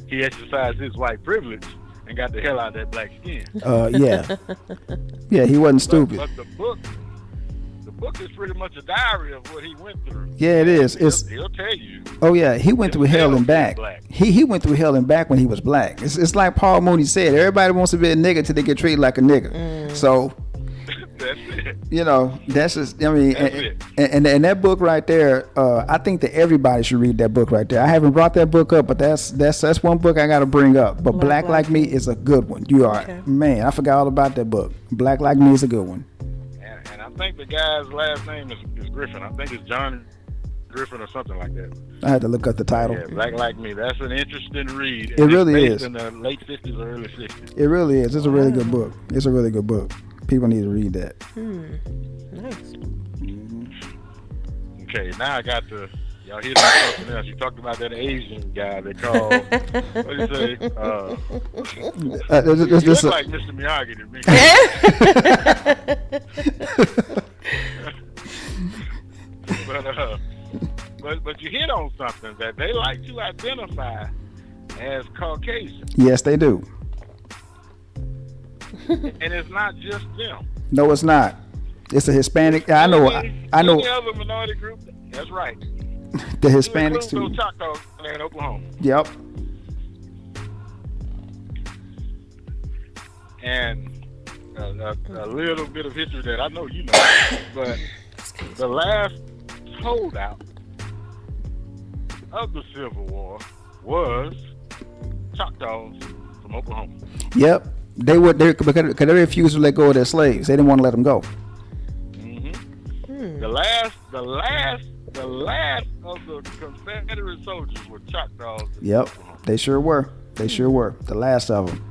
[SPEAKER 4] he exercised his white privilege and got the hell out of that black skin.
[SPEAKER 1] Yeah. Yeah, he wasn't stupid.
[SPEAKER 4] But the book is pretty much a diary of what he went through.
[SPEAKER 1] Yeah, it is.
[SPEAKER 4] He'll tell you.
[SPEAKER 1] Oh yeah, he went through hell and back.
[SPEAKER 4] Black.
[SPEAKER 1] He went through hell and back when he was black. It's like Paul Mooney said. Everybody wants to be a nigga till they get treated like a nigga. So
[SPEAKER 4] That's it.
[SPEAKER 1] that's just. I mean,
[SPEAKER 4] That's it.
[SPEAKER 1] and that book right there. I think that everybody should read that book right there. I haven't brought that book up, but that's one book I got to bring up. But Black Like Me is a good one. You are man. I forgot all about that book. Black Like Me is a good one.
[SPEAKER 4] And I think the guy's last name is Griffin. I think it's John Griffin or something like that.
[SPEAKER 1] I had to look up the title.
[SPEAKER 4] Yeah, Black Like Me. That's an interesting read.
[SPEAKER 1] It really
[SPEAKER 4] it's based
[SPEAKER 1] is.
[SPEAKER 4] in the late 50s or early 60s.
[SPEAKER 1] It really is. It's a really good book. It's a really good book. People need to read that.
[SPEAKER 2] Nice.
[SPEAKER 4] Okay, now I got to, y'all hear something else. You talked about that Asian guy they call, what do you say? He looks like Mr. Miyagi to me. But you hit on something that they like to identify as Caucasian.
[SPEAKER 1] Yes, they do.
[SPEAKER 4] And it's not just them.
[SPEAKER 1] No, it's not. It's a Hispanic. I know.
[SPEAKER 4] Any other minority group That's right.
[SPEAKER 1] The Hispanics
[SPEAKER 4] Those
[SPEAKER 1] too.
[SPEAKER 4] Choctaws in Oklahoma.
[SPEAKER 1] Yep.
[SPEAKER 4] And a little bit of history that I know you know, but the last holdout of the Civil War was Choctaws from Oklahoma.
[SPEAKER 1] Yep. Because they refused to let go of their slaves. They didn't want to let them go.
[SPEAKER 4] The last of the Confederate soldiers were Choctaws.
[SPEAKER 1] Yep. They sure were. They sure were. The last of them.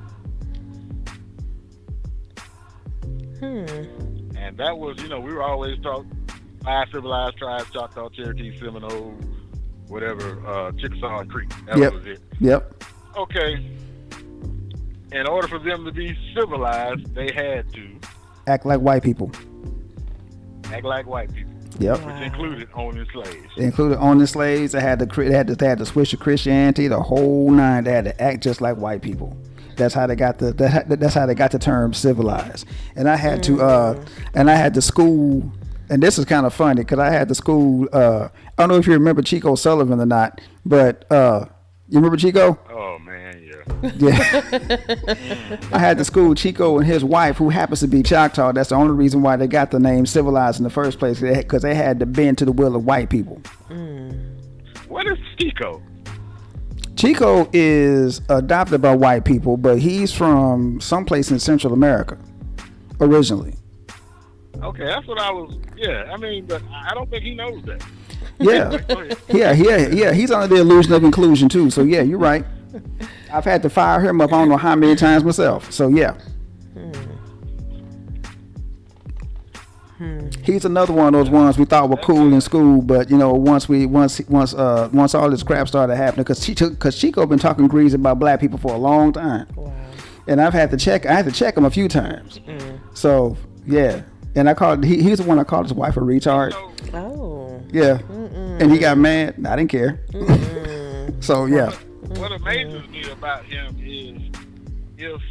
[SPEAKER 4] And that was, we were always taught 5 civilized tribes: Choctaw, Cherokee, Seminole, whatever, Chickasaw and Creek. That was it.
[SPEAKER 1] Yep.
[SPEAKER 4] Okay. In order for them to be civilized, they had to
[SPEAKER 1] Act like white people.
[SPEAKER 4] act like white people.
[SPEAKER 1] Yep.
[SPEAKER 4] Which included owning slaves.
[SPEAKER 1] They included owning slaves. They had to switch to Christianity, the whole nine. They had to act just like white people. That's how they got the term civilized. And I had to school, and this is kind of funny because I had to school. I don't know if you remember Chico Sullivan or not, but you remember Chico?
[SPEAKER 4] Oh man, yeah.
[SPEAKER 1] Yeah. I had to school Chico and his wife, who happens to be Choctaw. That's the only reason why they got the name civilized in the first place, because they had to bend to the will of white people.
[SPEAKER 4] What is Chico?
[SPEAKER 1] Chico is adopted by white people, but he's from someplace in Central America originally.
[SPEAKER 4] Okay, that's what I was. Yeah, I mean, but I don't think he knows that.
[SPEAKER 1] Yeah. Yeah. He's under the illusion of inclusion too. So yeah, you're right. I've had to fire him up I don't know how many times myself. So yeah. He's another one of those ones we thought were cool in school, but once all this crap started happening, because Chico been talking greasy about black people for a long time. Wow. And I had to check him a few times. So yeah. And he's the one I called his wife a retard.
[SPEAKER 2] Oh.
[SPEAKER 1] Yeah. And he got mad. I didn't care. So yeah.
[SPEAKER 4] What amazes me about him is if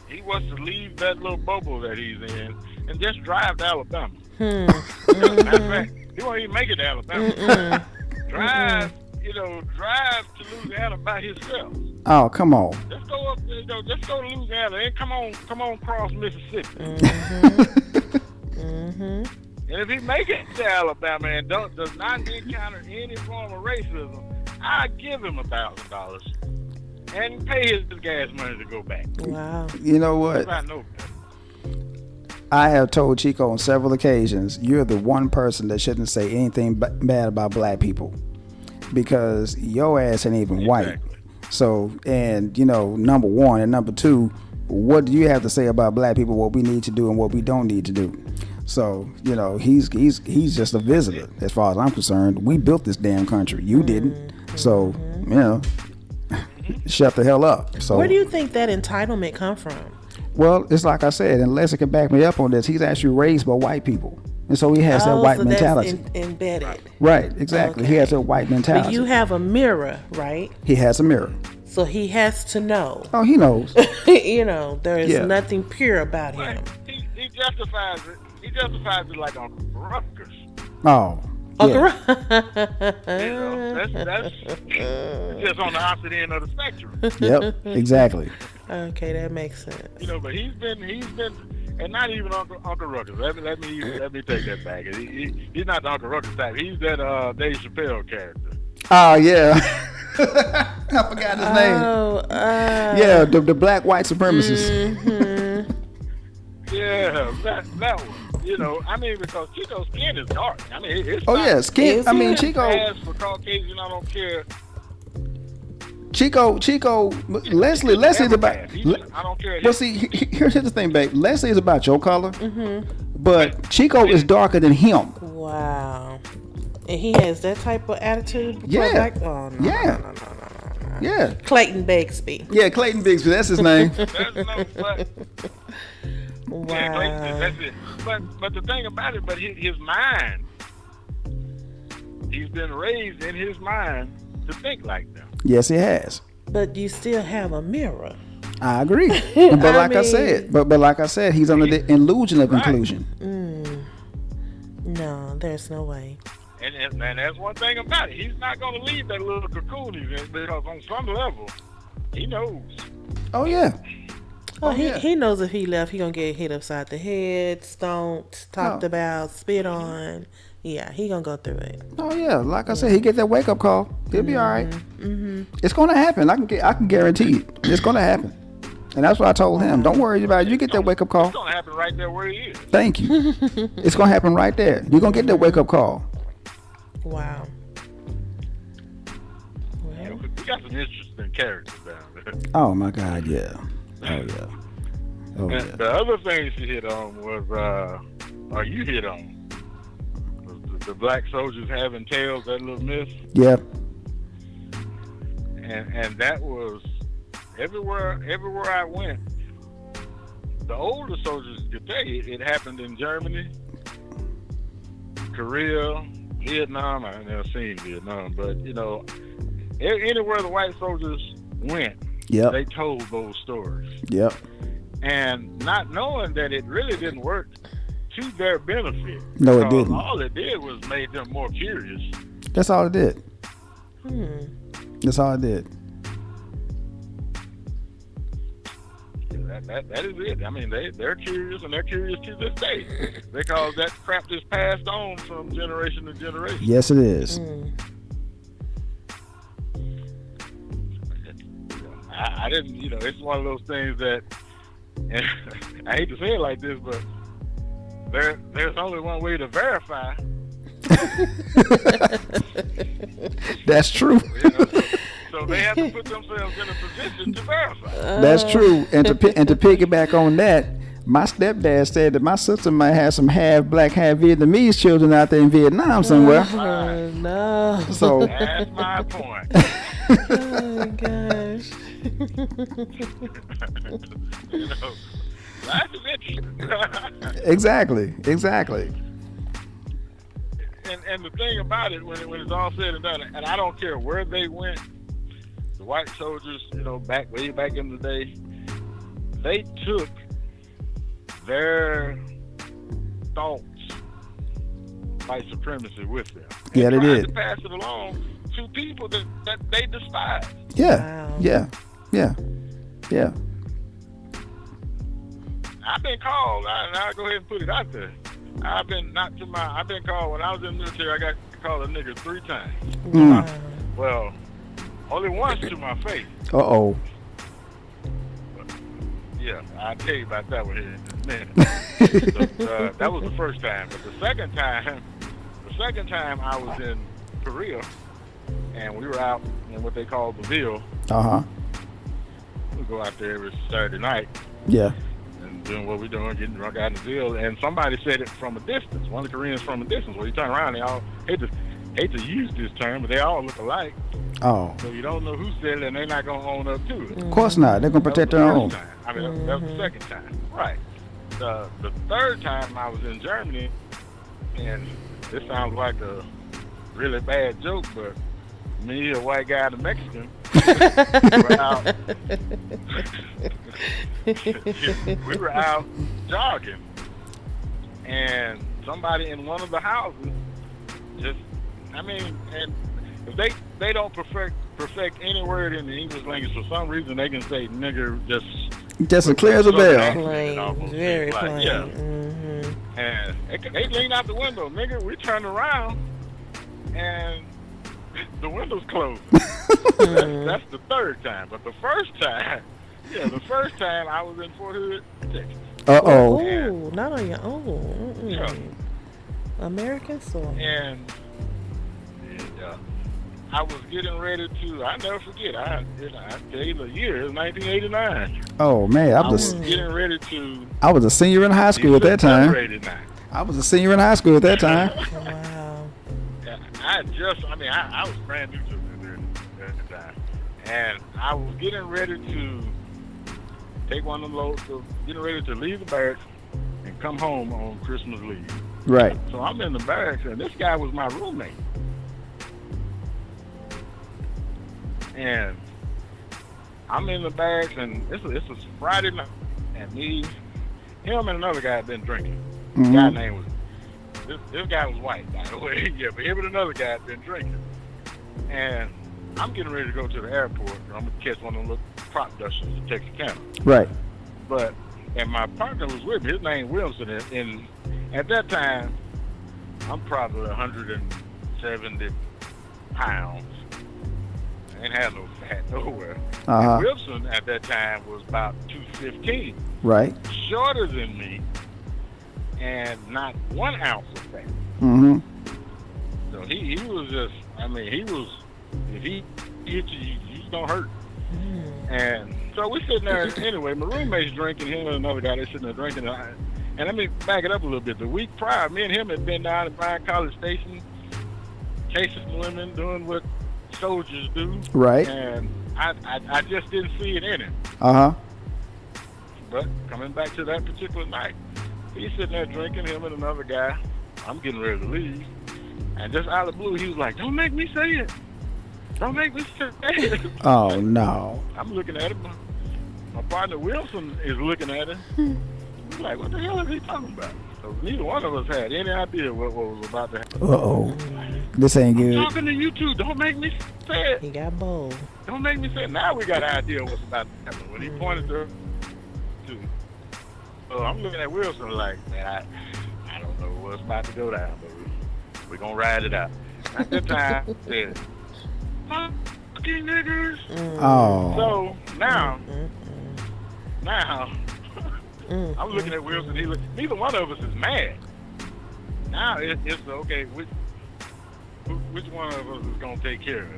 [SPEAKER 4] he was to leave that little bubble that he's in and just drive to Alabama. Matter of fact, he won't even make it to Alabama. Drive to Louisiana by himself.
[SPEAKER 1] Oh, come on.
[SPEAKER 4] Just go up, just go to Louisiana and come on across Mississippi. And if he make it to Alabama and does not encounter any form of racism, I give him $1,000 and pay his gas money to go back.
[SPEAKER 2] Wow.
[SPEAKER 1] You know what?
[SPEAKER 4] I know.
[SPEAKER 1] I have told Chico on several occasions, you're the one person that shouldn't say anything bad about black people, because your ass ain't even white. So, and number one, and number two, what do you have to say about black people, what we need to do and what we don't need to do? So, he's just a visitor as far as I'm concerned. We built this damn country. You didn't. So, shut the hell up. So,
[SPEAKER 2] where do you think that entitlement come from?
[SPEAKER 1] Well, it's like I said, and Leslie can back me up on this. He's actually raised by white people. And so he has that white mentality.
[SPEAKER 2] That's embedded.
[SPEAKER 1] Right, exactly. Okay. He has a white mentality.
[SPEAKER 2] But you have a mirror, right?
[SPEAKER 1] He has a mirror.
[SPEAKER 2] So he has to know.
[SPEAKER 1] Oh, he knows.
[SPEAKER 2] There is nothing pure about him.
[SPEAKER 4] He justifies it. He justifies it like Uncle Rutgers.
[SPEAKER 1] Oh.
[SPEAKER 2] Uncle
[SPEAKER 4] that's just on the opposite end of the spectrum.
[SPEAKER 1] Yep, exactly.
[SPEAKER 2] Okay, that makes sense.
[SPEAKER 4] But he's been, and not even Uncle Ruckus. Let me take that back. He's not the Uncle Ruckus type. He's that Dave Chappelle character.
[SPEAKER 1] Oh yeah, I forgot his name. Yeah, the black white supremacist.
[SPEAKER 4] Yeah, that one. Because Chico's skin is dark.
[SPEAKER 1] Skin. Chico.
[SPEAKER 4] As for Caucasian, I don't care.
[SPEAKER 1] Chico, Leslie's about.
[SPEAKER 4] I don't care.
[SPEAKER 1] Well, see, here's the thing, babe. Leslie is about your color, but Chico is darker than him.
[SPEAKER 2] Wow. And he has that type of attitude?
[SPEAKER 1] Yeah.
[SPEAKER 2] No.
[SPEAKER 1] Yeah.
[SPEAKER 2] Clayton Bigsby.
[SPEAKER 1] Yeah, Clayton Bigsby. That's his name.
[SPEAKER 2] Wow.
[SPEAKER 4] Yeah, Clayton, that's it. But the thing about it, his mind, he's been raised in his mind to think like them.
[SPEAKER 1] Yes, he has.
[SPEAKER 2] But you still have a mirror.
[SPEAKER 1] I agree. But like I said, he's under the illusion of inclusion.
[SPEAKER 2] No, there's no way.
[SPEAKER 4] And that's one thing about it. He's not going to leave that little cocoon he's in, because on some level, he knows.
[SPEAKER 1] Oh yeah.
[SPEAKER 2] Oh,
[SPEAKER 1] yeah.
[SPEAKER 2] he knows if he left, he gonna get hit upside the head, stomped, talked about, spit on. Yeah, he gonna go through it.
[SPEAKER 1] Oh yeah. Like I said, he get that wake up call. He'll be all right. It's gonna happen. I can guarantee it. It's gonna happen. And that's what I told him. Don't worry about it. You get that wake up call.
[SPEAKER 4] It's going to happen right there where he is.
[SPEAKER 1] Thank you. It's gonna happen right there. You're gonna get that wake up call.
[SPEAKER 2] Wow.
[SPEAKER 4] Yeah, we got some interesting characters down there.
[SPEAKER 1] Oh my God, yeah. Oh yeah. Oh
[SPEAKER 4] And
[SPEAKER 1] yeah.
[SPEAKER 4] the other thing she hit on was, or you hit on, was the black soldiers having tails, that little myth.
[SPEAKER 1] Yep.
[SPEAKER 4] And that was everywhere I went. The older soldiers could tell you it happened in Germany, Korea, Vietnam. I've never seen Vietnam, but you know, anywhere the white soldiers went,
[SPEAKER 1] Yep.
[SPEAKER 4] they told those stories.
[SPEAKER 1] Yep.
[SPEAKER 4] And not knowing that it really didn't work to their benefit.
[SPEAKER 1] No, it
[SPEAKER 4] Because
[SPEAKER 1] didn't.
[SPEAKER 4] all it did was made them more curious.
[SPEAKER 1] That's all it did. That's all it did.
[SPEAKER 4] That is it. I mean, they're curious, and they're curious to this day, because that crap is passed on from generation to generation.
[SPEAKER 1] Yes, it is.
[SPEAKER 4] I didn't, you know, it's one of those things that, and I hate to say it like this, but there's only one way to verify.
[SPEAKER 1] That's true.
[SPEAKER 4] You know? So they have to put themselves in a position to verify.
[SPEAKER 1] That's true. And to piggyback on that, my stepdad said that my sister might have some half black, half Vietnamese children out there in Vietnam somewhere.
[SPEAKER 2] Oh, no.
[SPEAKER 1] So
[SPEAKER 4] That's my point.
[SPEAKER 2] Oh, gosh.
[SPEAKER 4] You know, life is interesting.
[SPEAKER 1] exactly.
[SPEAKER 4] And the thing about it, when it's all said and done, and I don't care where they went, the white soldiers, you know, way back in the day, they took their thoughts, white supremacy, with them.
[SPEAKER 1] Yeah, they
[SPEAKER 4] tried
[SPEAKER 1] did.
[SPEAKER 4] to pass it along to people that they despise.
[SPEAKER 1] Yeah.
[SPEAKER 2] Wow.
[SPEAKER 1] Yeah.
[SPEAKER 4] I've been called, and I'll go ahead and put it out there. I've been called, when I was in the military, I got called a nigger 3 times. Well, only once to my face.
[SPEAKER 1] Uh-oh.
[SPEAKER 4] Yeah, I'll tell you about that one here in a minute. So, that was the first time. But the second time I was in Korea, and we were out in what they call the Ville.
[SPEAKER 1] Uh-huh.
[SPEAKER 4] We go out there every Saturday night
[SPEAKER 1] Yeah.
[SPEAKER 4] and doing what we're doing, getting drunk out in the Ville. And somebody said it from a distance. One of the Koreans from a distance. Well, you turn around, they all hate to use this term, but they all look alike.
[SPEAKER 1] Oh.
[SPEAKER 4] So you don't know who said it, and they're not going to own up to it.
[SPEAKER 1] Of course not. They're going to protect
[SPEAKER 4] That
[SPEAKER 1] their
[SPEAKER 4] was
[SPEAKER 1] own.
[SPEAKER 4] the first time. I mean, that was the second time. Right. The third time I was in Germany, and this sounds like a really bad joke, but me, a white guy, and a Mexican, we were out jogging, and somebody in one of the houses and if they don't perfect any word in the English language, for some reason they can say nigger just
[SPEAKER 1] Just as clear as a bell.
[SPEAKER 2] Plain, very plain.
[SPEAKER 4] Yeah. And they leaned out the window, nigga. We turned around, and the window's closed. That's the third time. But the first time I was in Fort Hood, Texas.
[SPEAKER 1] Uh-oh.
[SPEAKER 2] Oh, not on your own.
[SPEAKER 4] Yeah.
[SPEAKER 2] American soil.
[SPEAKER 4] And I was getting ready to, I never forget, I tell you the year, it was 1989.
[SPEAKER 1] Oh, man.
[SPEAKER 4] I was getting ready to
[SPEAKER 1] I was a senior in high school at that time.
[SPEAKER 4] Night.
[SPEAKER 1] I was a senior in high school at that time.
[SPEAKER 2] Wow.
[SPEAKER 4] I was brand new to it at the time. And I was getting ready to take one of those, getting ready to leave the barracks and come home on Christmas leave.
[SPEAKER 1] Right.
[SPEAKER 4] So I'm in the barracks, and this guy was my roommate. And I'm in the barracks, and this was Friday night, and him and another guy had been drinking. The guy name was This guy was white, by the way. Yeah, but him and another guy had been drinking. And I'm getting ready to go to the airport. And I'm going to catch one of them little prop dusters in Texarkana.
[SPEAKER 1] Right.
[SPEAKER 4] And my partner was with me. His name Wilson. And at that time, I'm probably 170 pounds. I ain't had no fat nowhere. And Wilson at that time was about 215.
[SPEAKER 1] Right.
[SPEAKER 4] Shorter than me. And not 1 ounce of fat.
[SPEAKER 1] Mm-hmm.
[SPEAKER 4] So he was just, I mean, he was, if he hit you, he's gonna hurt. And so we sitting there, anyway, my roommate's drinking, him and another guy, they sitting there drinking. And let me back it up a little bit. The week prior, me and him had been down at Bryan College Station, chasing women, doing what soldiers do.
[SPEAKER 1] Right.
[SPEAKER 4] And I just didn't see it in him. But coming back to that particular night, he's sitting there drinking, him and another guy. I'm getting ready to leave. And just out of the blue, he was like, don't make me say it. Don't make me say it.
[SPEAKER 1] Oh, no.
[SPEAKER 4] I'm looking at him. My partner Wilson is looking at him. He's like, what the hell is he talking about? So neither one of us had any idea what was about to happen.
[SPEAKER 1] Uh-oh. This ain't good.
[SPEAKER 4] I'm talking to you two. Don't make me say it.
[SPEAKER 2] He got bold.
[SPEAKER 4] Don't make me say it. Now we got an idea what's about to happen. When he pointed to so I'm looking at Wilson like, man, I don't know what's about to go down, but we're going to ride it out. At that time, I said, fucking niggers.
[SPEAKER 1] Oh.
[SPEAKER 4] So now, I'm looking at Wilson. Neither one of us is mad. Now it's okay. Which one of us is gonna take care of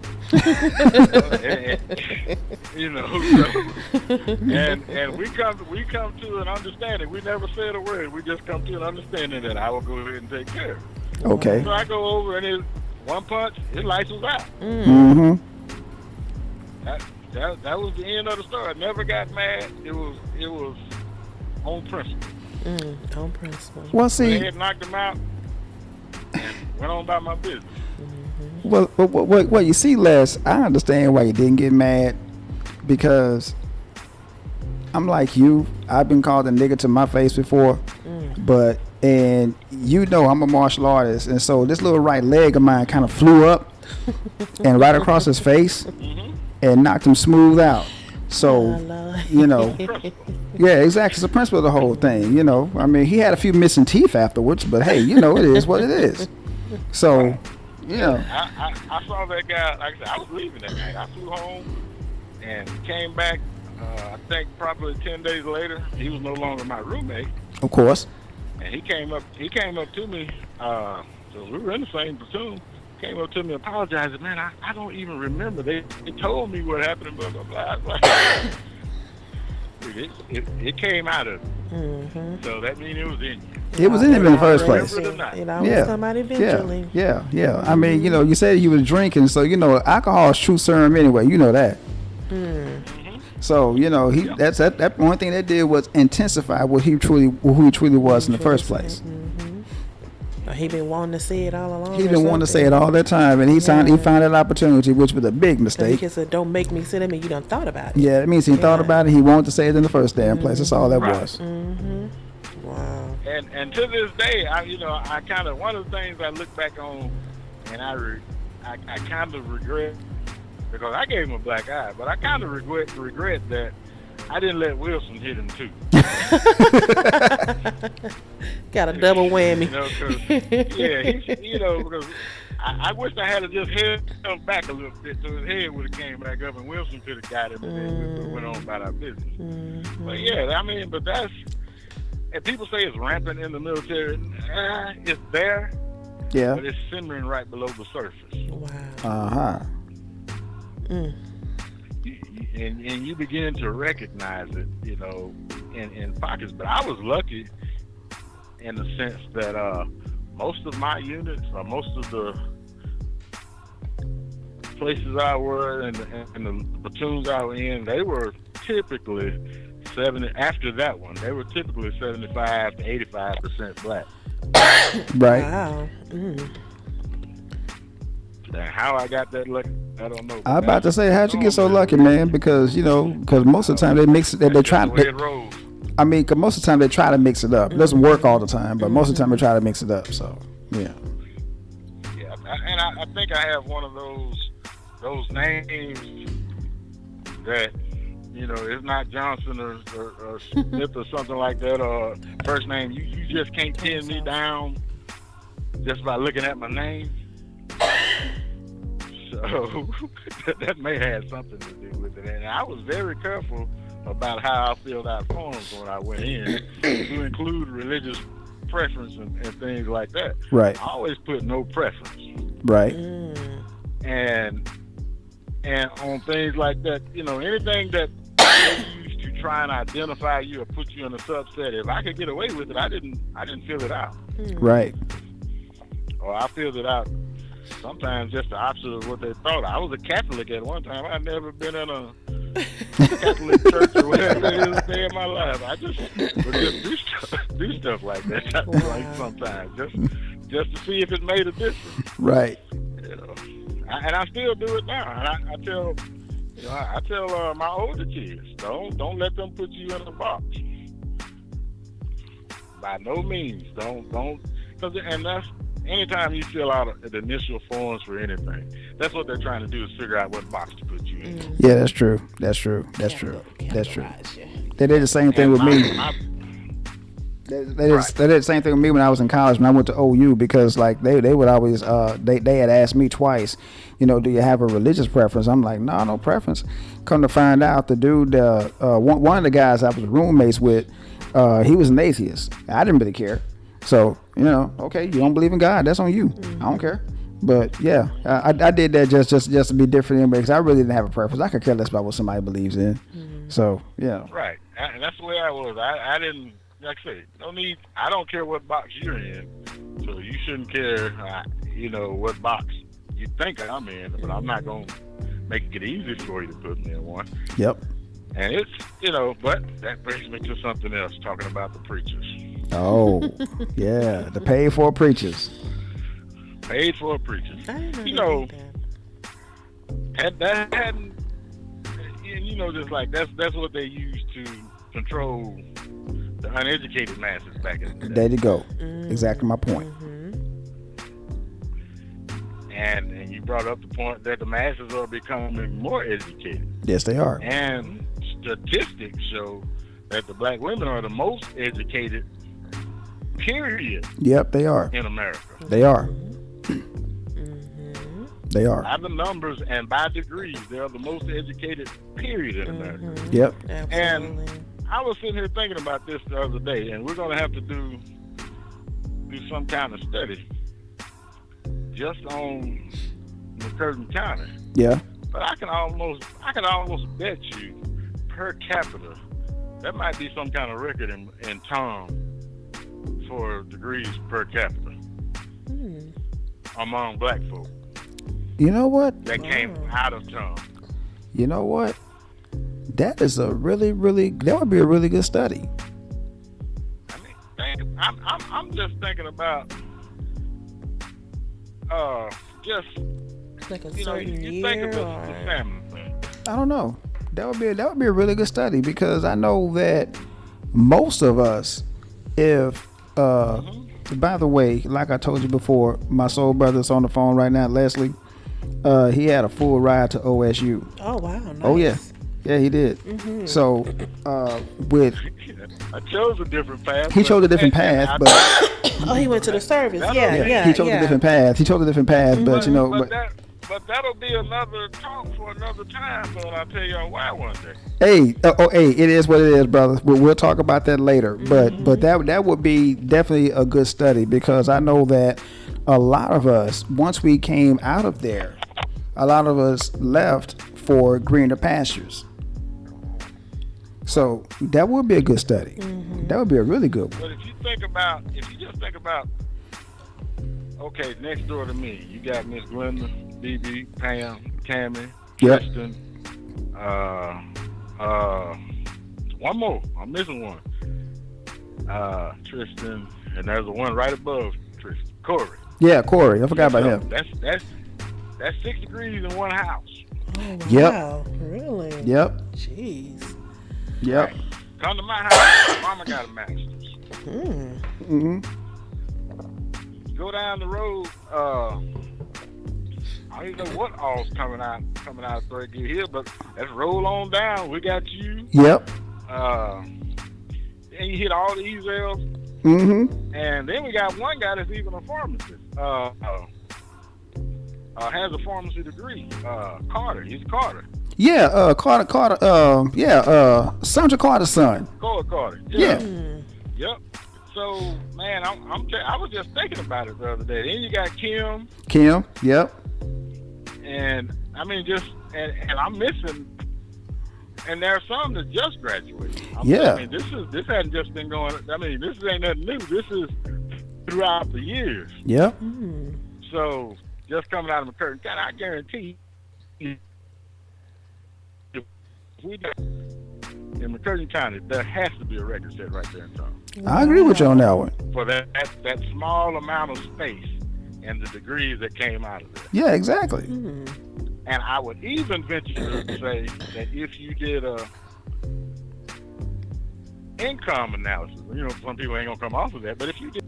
[SPEAKER 4] it? You know. So, and we come to an understanding. We never said a word. We just come to an understanding that I will go ahead and take care of it.
[SPEAKER 1] Okay.
[SPEAKER 4] So I go over and it's one punch. His lights was out.
[SPEAKER 1] Mm-hmm.
[SPEAKER 4] That was the end of the story. I never got mad. It was on principle.
[SPEAKER 2] On principle.
[SPEAKER 1] Well, see.
[SPEAKER 4] I had knocked him out and went on about my business.
[SPEAKER 1] Well, what you see, Les, I understand why you didn't get mad, because I'm like you. I've been called a nigga to my face before, and you know I'm a martial artist, and so this little right leg of mine kind of flew up and right across his face and knocked him smooth out. So, you know, yeah, exactly. It's the principle of the whole thing, you know. I mean, he had a few missing teeth afterwards, but hey, you know, it is what it is. So, yeah.
[SPEAKER 4] I saw that guy, like I said, I was leaving that night. I flew home and came back, I think probably 10 days later. He was no longer my roommate.
[SPEAKER 1] Of course.
[SPEAKER 4] And he came up to me, so we were in the same platoon. Came up to me apologizing, man, I don't even remember. They told me what happened, blah, blah, blah. It came out of it. So that means it was in you.
[SPEAKER 1] It was in him in the first place.
[SPEAKER 2] It always come out eventually.
[SPEAKER 1] Yeah. I mean, you know, you said you was drinking, so, you know, alcohol is true serum anyway. You know that. So, you know, that one thing they did was intensify who he truly was in the first place.
[SPEAKER 2] He been wanting to say it all along.
[SPEAKER 1] He been wanting to say it all that time, and he found that opportunity, which was a big mistake.
[SPEAKER 2] He said, "Don't make me sit at me." You done thought about it.
[SPEAKER 1] Yeah, it means he thought about it. He wanted to say it in the first damn place. That's all that was.
[SPEAKER 2] Wow.
[SPEAKER 4] And to this day, I kind of, one of the things I look back on, and I kind of regret, because I gave him a black eye, but I kind of regret that I didn't let Wilson hit him too.
[SPEAKER 2] Got a double whammy.
[SPEAKER 4] Because I wish I had just held him back a little bit so his head would have came back up and Wilson could have got him and then we went on about our business. But yeah, I mean, but that's, and people say it's rampant in the military. It's there, but it's simmering right below the surface.
[SPEAKER 2] Wow.
[SPEAKER 4] And you begin to recognize it, in pockets. But I was lucky in the sense that most of my units, or most of the places I were and the platoons I was in, they were typically 70. After that one, they were typically 75 to 85% black.
[SPEAKER 1] Right.
[SPEAKER 2] Wow.
[SPEAKER 4] And how I got that lucky, I don't know.
[SPEAKER 1] I'm about to say, how'd you get so lucky, man? Because most of the time they mix it. They try. Cause most of the time they try to mix it up. It doesn't work all the time, but most of the time they try to mix it up. So. Yeah.
[SPEAKER 4] Yeah, and I think I have one of those names that, you know, it's not Johnson or Smith or something like that, or first name. You just can't pin me down just by looking at my name. So that may have something to do with it. And I was very careful about how I filled out forms when I went in to include religious preference and things like that.
[SPEAKER 1] Right.
[SPEAKER 4] I always put no preference.
[SPEAKER 1] Right.
[SPEAKER 4] And on things like that, you know, anything that they use to try and identify you or put you in a subset, if I could get away with it, I didn't fill it out.
[SPEAKER 1] Right.
[SPEAKER 4] Or I filled it out sometimes just the opposite of what they thought. I was a Catholic at one time. I'd never been in a Catholic church or whatever it is a day in my life. I just would just do stuff like that. Like sometimes just to see if it made a difference.
[SPEAKER 1] Right.
[SPEAKER 4] You know, and I still do it now. And I tell, you know, I tell my older kids, don't let them put you in a box. By no means, don't. Cause and that's anytime you fill out the initial forms for anything, that's what they're trying to do is figure out what box to put you in.
[SPEAKER 1] Yeah, that's true. That's true. That's true. That's true. They did the same thing with me. They did the same thing with me when I was in college when I went to OU, because like they would always they had asked me twice, you know, do you have a religious preference? I'm like, no preference. Come to find out, the dude, one of the guys I was roommates with, he was an atheist. I didn't really care. So, you know, okay, you don't believe in God, that's on you. I don't care. But yeah, I did that just to be different anyway, because I really didn't have a preference. I could care less about what somebody believes in. So yeah.
[SPEAKER 4] Right, and that's the way I was. I didn't, like I say, no need. I don't care what box you're in, so you shouldn't care, you know, what box you think I'm in. But I'm not gonna make it easy for you to put me in one.
[SPEAKER 1] Yep.
[SPEAKER 4] And it's, you know, but that brings me to something else, talking about the preachers.
[SPEAKER 1] Oh, yeah, the paid for preachers.
[SPEAKER 4] Paid for preachers. You know, that hadn't, you know, just like that's what they used to control the uneducated masses back in the day.
[SPEAKER 1] There you go. Exactly my point.
[SPEAKER 4] And you brought up the point that the masses are becoming more educated.
[SPEAKER 1] Yes, they are.
[SPEAKER 4] And statistics show that the black women are the most educated, period.
[SPEAKER 1] Yep, they are.
[SPEAKER 4] In America.
[SPEAKER 1] They are. They are.
[SPEAKER 4] By the numbers and by degrees, they are the most educated, period, in America.
[SPEAKER 1] Yep.
[SPEAKER 2] Absolutely.
[SPEAKER 4] And I was sitting here thinking about this the other day, and we're going to have to do some kind of study just on McCurtain County.
[SPEAKER 1] Yeah.
[SPEAKER 4] But I can almost bet you per capita that might be some kind of record in Tom for degrees per capita among black folk.
[SPEAKER 1] You know what?
[SPEAKER 4] That came out of Tom.
[SPEAKER 1] You know what? That is a really, that would be a really good study.
[SPEAKER 4] I mean, I'm just thinking about just
[SPEAKER 2] like a
[SPEAKER 4] you know,
[SPEAKER 2] certain
[SPEAKER 4] you think
[SPEAKER 2] year,
[SPEAKER 4] about the family thing.
[SPEAKER 1] I don't know. That would be a really good study, because I know that most of us, if by the way, like I told you before, my soul brother's on the phone right now, Leslie. He had a full ride to OSU.
[SPEAKER 2] Oh wow! Nice.
[SPEAKER 1] Oh yeah, he did. So with
[SPEAKER 4] I chose a different path.
[SPEAKER 1] he chose a different path, but
[SPEAKER 2] Oh, he went to the service. Yeah.
[SPEAKER 1] he chose a different path. He chose a different path, but you know,
[SPEAKER 4] but that'll be another talk for another time. So I'll tell y'all why one day.
[SPEAKER 1] hey, it is what it is, brother. We'll talk about that later. But that would be definitely a good study, because I know that a lot of us, once we came out of there, a lot of us left for greener pastures. So that would be a good study. That would be a really good one.
[SPEAKER 4] But if you just think about, okay, next door to me, you got Miss Glenda, BB, Pam, Cammy,
[SPEAKER 1] Yep.
[SPEAKER 4] Tristan, one more. I'm missing one. Tristan, and there's the one right above Tristan, Corey.
[SPEAKER 1] Yeah, Corey. I forgot about him.
[SPEAKER 4] That's 6 degrees in one house.
[SPEAKER 2] Oh,
[SPEAKER 1] Yep.
[SPEAKER 2] wow. Really?
[SPEAKER 1] Yep.
[SPEAKER 2] Jeez.
[SPEAKER 1] Yep.
[SPEAKER 4] Come to my house. Mama got a master's. go down the road. I don't even know what all's coming out of Third Gear here, but let's roll on down. We got you.
[SPEAKER 1] Yep.
[SPEAKER 4] And you hit all the Ezels.
[SPEAKER 1] Mm-hmm.
[SPEAKER 4] And then we got one guy that's even a pharmacist. Has a pharmacy degree. Carter. He's Carter.
[SPEAKER 1] Yeah, Carter, Sandra Carter's son.
[SPEAKER 4] Carter.
[SPEAKER 1] Yeah.
[SPEAKER 4] Yep. So, man, I was just thinking about it the other day. Then you got Kim.
[SPEAKER 1] Yep.
[SPEAKER 4] And, I mean, and I'm missing, and there are some that just graduated. I mean, this hasn't just been going, I mean, this ain't nothing new. This is throughout the years.
[SPEAKER 1] Yep.
[SPEAKER 4] So, just coming out of McCurtain County, I guarantee you, if we got in McCurtain County, there has to be a record set right there in town.
[SPEAKER 1] I agree with you on that one.
[SPEAKER 4] For that small amount of space and the degrees that came out of it.
[SPEAKER 1] Yeah, exactly.
[SPEAKER 4] And I would even venture to say that if you did a income analysis, you know, some people ain't gonna come off of that, but if you did,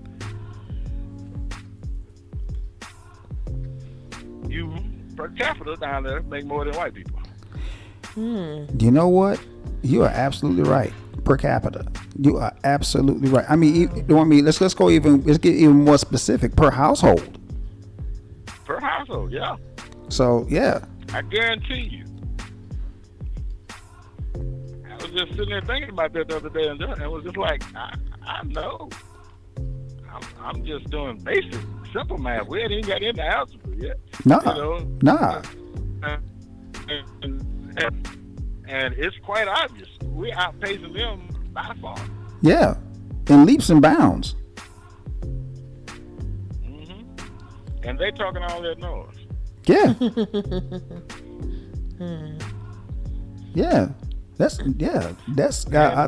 [SPEAKER 4] you per capita down there make more than white people.
[SPEAKER 1] You know what? You are absolutely right. Per capita, you are absolutely right. I mean, let's get even more specific. Per household.
[SPEAKER 4] Per household, yeah.
[SPEAKER 1] So yeah.
[SPEAKER 4] I guarantee you. I was just sitting there thinking about that the other day, and it was just like, I know. I'm just doing basic, simple math. We ain't even got into algebra yet.
[SPEAKER 1] Nah.
[SPEAKER 4] And it's quite obvious. We're outpacing them by far.
[SPEAKER 1] Yeah, in leaps and bounds.
[SPEAKER 4] And they talking all that noise.
[SPEAKER 1] Yeah.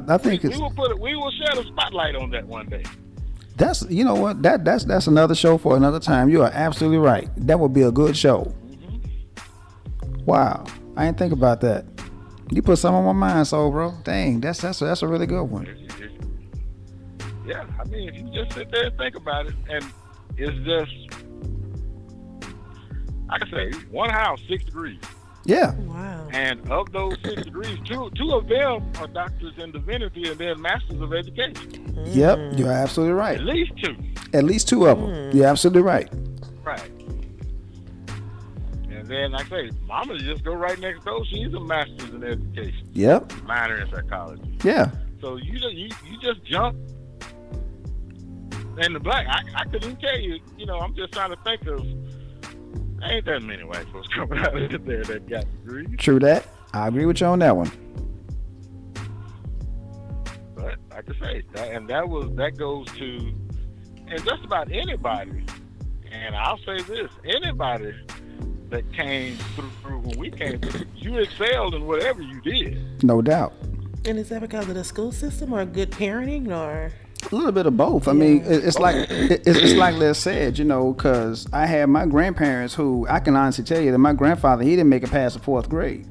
[SPEAKER 1] I think
[SPEAKER 4] we will shed a spotlight on that one day.
[SPEAKER 1] That's, you know what, that's another show for another time. You are absolutely right. That would be a good show. Wow, I didn't think about that. You put some on my mind, so bro. Dang, that's a really good one.
[SPEAKER 4] Yeah, I mean, if you just sit there and think about it, and it's just, I can say, one house, 6 degrees.
[SPEAKER 1] Yeah.
[SPEAKER 2] Wow.
[SPEAKER 4] And of those 6 degrees, two of them are doctors in divinity and then masters of education.
[SPEAKER 1] Yep, you're absolutely right.
[SPEAKER 4] At least 2.
[SPEAKER 1] At least 2 of them. You're absolutely right.
[SPEAKER 4] Right. And then, like I say, Mama just go right next door. She's a master's in education.
[SPEAKER 1] Yep.
[SPEAKER 4] Minor in psychology.
[SPEAKER 1] Yeah.
[SPEAKER 4] So you just jump in the black. I couldn't tell you. You know, I'm just trying to think of. Ain't that many white folks coming out of there that got degrees.
[SPEAKER 1] True that. I agree with you on that one.
[SPEAKER 4] But like I say, that goes to, and just about anybody. And I'll say this: anybody that came through when we came through, you excelled in whatever you did.
[SPEAKER 1] No doubt.
[SPEAKER 2] And is that because of the school system or good parenting or?
[SPEAKER 1] A little bit of both. I mean, it's like Les said, you know, because I had my grandparents who I can honestly tell you that my grandfather, he didn't make it past the 4th grade,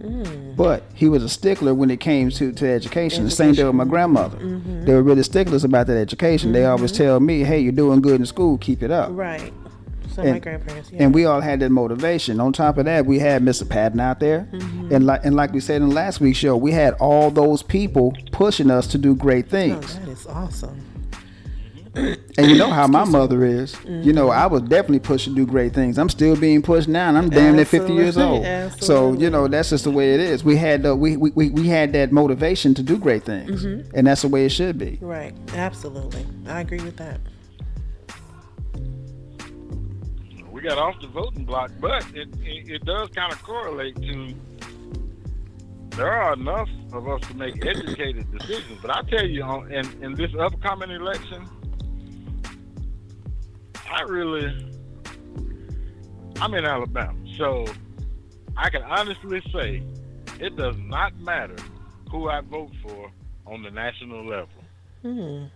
[SPEAKER 1] but he was a stickler when it came to education. The same deal with my grandmother. They were really sticklers about that education. They always tell me, hey, you're doing good in school, keep it up.
[SPEAKER 2] Right. So my grandparents,
[SPEAKER 1] and we all had that motivation. On top of that, we had Mr. Patton out there, and like we said in last week's show, we had all those people pushing us to do great things.
[SPEAKER 2] Oh, that is awesome.
[SPEAKER 1] And you know how my mother is. You know, I was definitely pushed to do great things. I'm still being pushed now, and I'm damn near 50 years old.
[SPEAKER 2] Absolutely.
[SPEAKER 1] So you know, that's just the way it is. We had we had that motivation to do great things, and that's the way it should be.
[SPEAKER 2] Right. Absolutely. I agree with that.
[SPEAKER 4] We got off the voting block, but it does kind of correlate to. There are enough of us to make educated decisions, but I tell you, in this upcoming election, I'm in Alabama, so I can honestly say it does not matter who I vote for on the national level.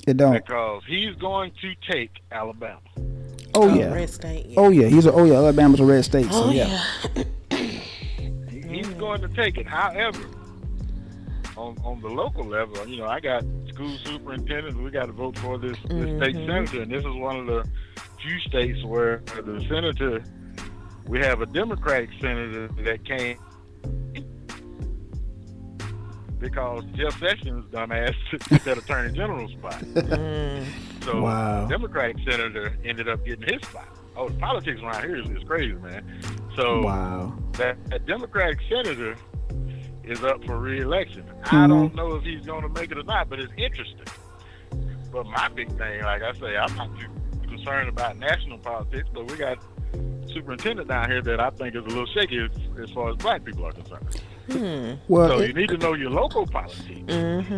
[SPEAKER 1] It don't.
[SPEAKER 4] Because he's going to take Alabama.
[SPEAKER 1] Oh yeah.
[SPEAKER 2] Red state. Yeah.
[SPEAKER 1] Oh yeah. Alabama's a red state. So yeah.
[SPEAKER 4] He's going to take it. However, on the local level, you know, I got school superintendents. We got to vote for this state senator, and this is one of the few states where the senator, we have a Democratic senator that came because Jeff Sessions, dumbass, took that attorney general spot. So
[SPEAKER 1] Wow.
[SPEAKER 4] the Democratic senator ended up getting his spot. Oh, the politics around here is crazy, man. So
[SPEAKER 1] Wow.
[SPEAKER 4] that Democratic senator is up for re-election. I don't know if he's going to make it or not, but it's interesting. But my big thing, like I say, I'm not too concerned about national politics, but we got superintendent down here that I think is a little shaky as far as black people are concerned.
[SPEAKER 1] Well,
[SPEAKER 4] So you need to know your local politics.